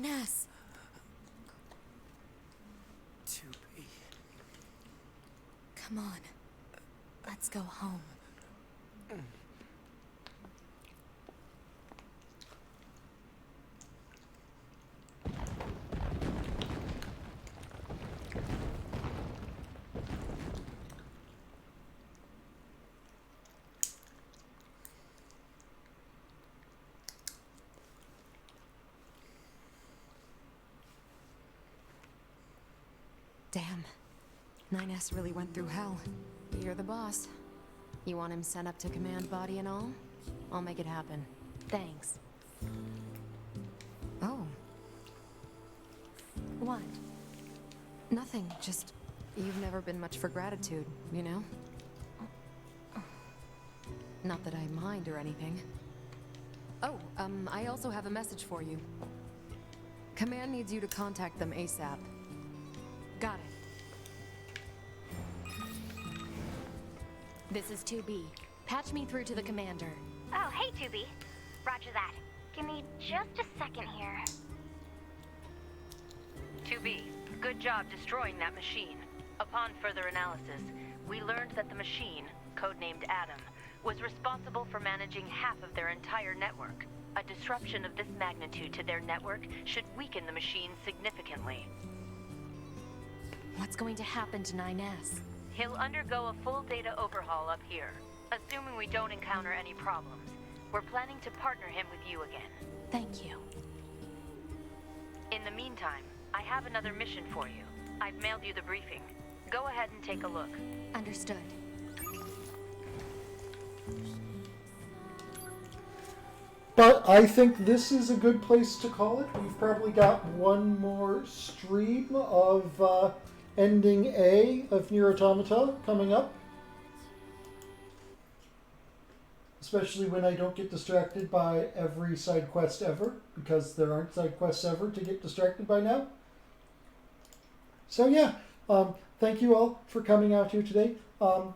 S. To be. Come on. Let's go home. Damn. 9S really went through hell. You're the boss. You want him sent up to command body and all? I'll make it happen. Thanks. Oh. What? Nothing. Just, you've never been much for gratitude, you know? Not that I mind or anything. Oh, I also have a message for you. Command needs you to contact them ASAP. Got it. This is 2B. Patch me through to the commander. Oh, hey, 2B. Roger that. Give me just a second here. 2B, good job destroying that machine. Upon further analysis, we learned that the machine, codenamed Adam, was responsible for managing half of their entire network. A disruption of this magnitude to their network should weaken the machine significantly. What's going to happen to 9S? He'll undergo a full data overhaul up here. Assuming we don't encounter any problems, we're planning to partner him with you again. Thank you. In the meantime, I have another mission for you. I've mailed you the briefing. Go ahead and take a look. Understood. But I think this is a good place to call it. We've probably got one more stream of ending A of NieR Automata coming up. Especially when I don't get distracted by every side quest ever, because there aren't side quests ever to get distracted by now. So yeah, thank you all for coming out here today. If I'm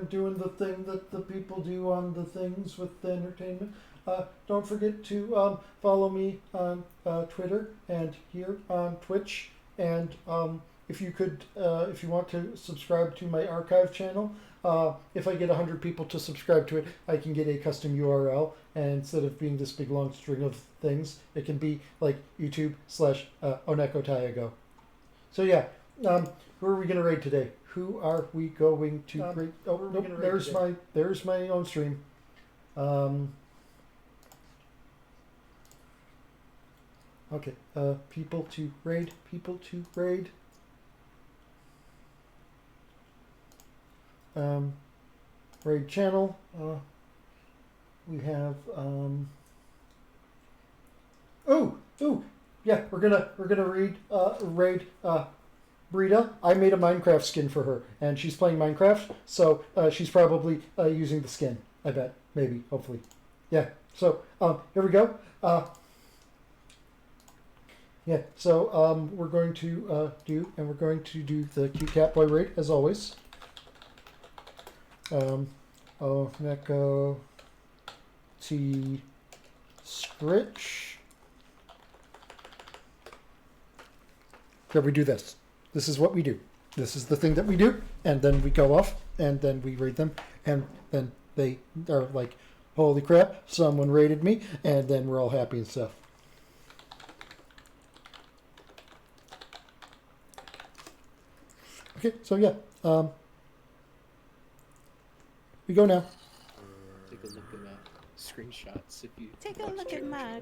doing the thing that the people do on the things with the entertainment, don't forget to follow me on Twitter and here on Twitch. And if you could, if you want to subscribe to my archive channel, if I get 100 people to subscribe to it, I can get a custom URL. And instead of being this big long string of things, it can be like YouTube/Oneko Tyago. So yeah, who are we going to raid today? Who are we going to raid? Oh, nope, there's my own stream. Okay, people to raid. Raid channel. We have yeah, we're gonna raid Brita. I made a Minecraft skin for her, and she's playing Minecraft, so she's probably using the skin. I bet, maybe, hopefully, yeah. So here we go. Yeah. So we're going to do the cute Catboy raid as always. Oneko T Scritch. Here we do this. This is what we do. This is the thing that we do, and then we go off, and then we raid them, and then they are like, holy crap, someone raided me, and then we're all happy and stuff. Okay, so yeah, we go now. Take a look at my screenshots if you Take a look at my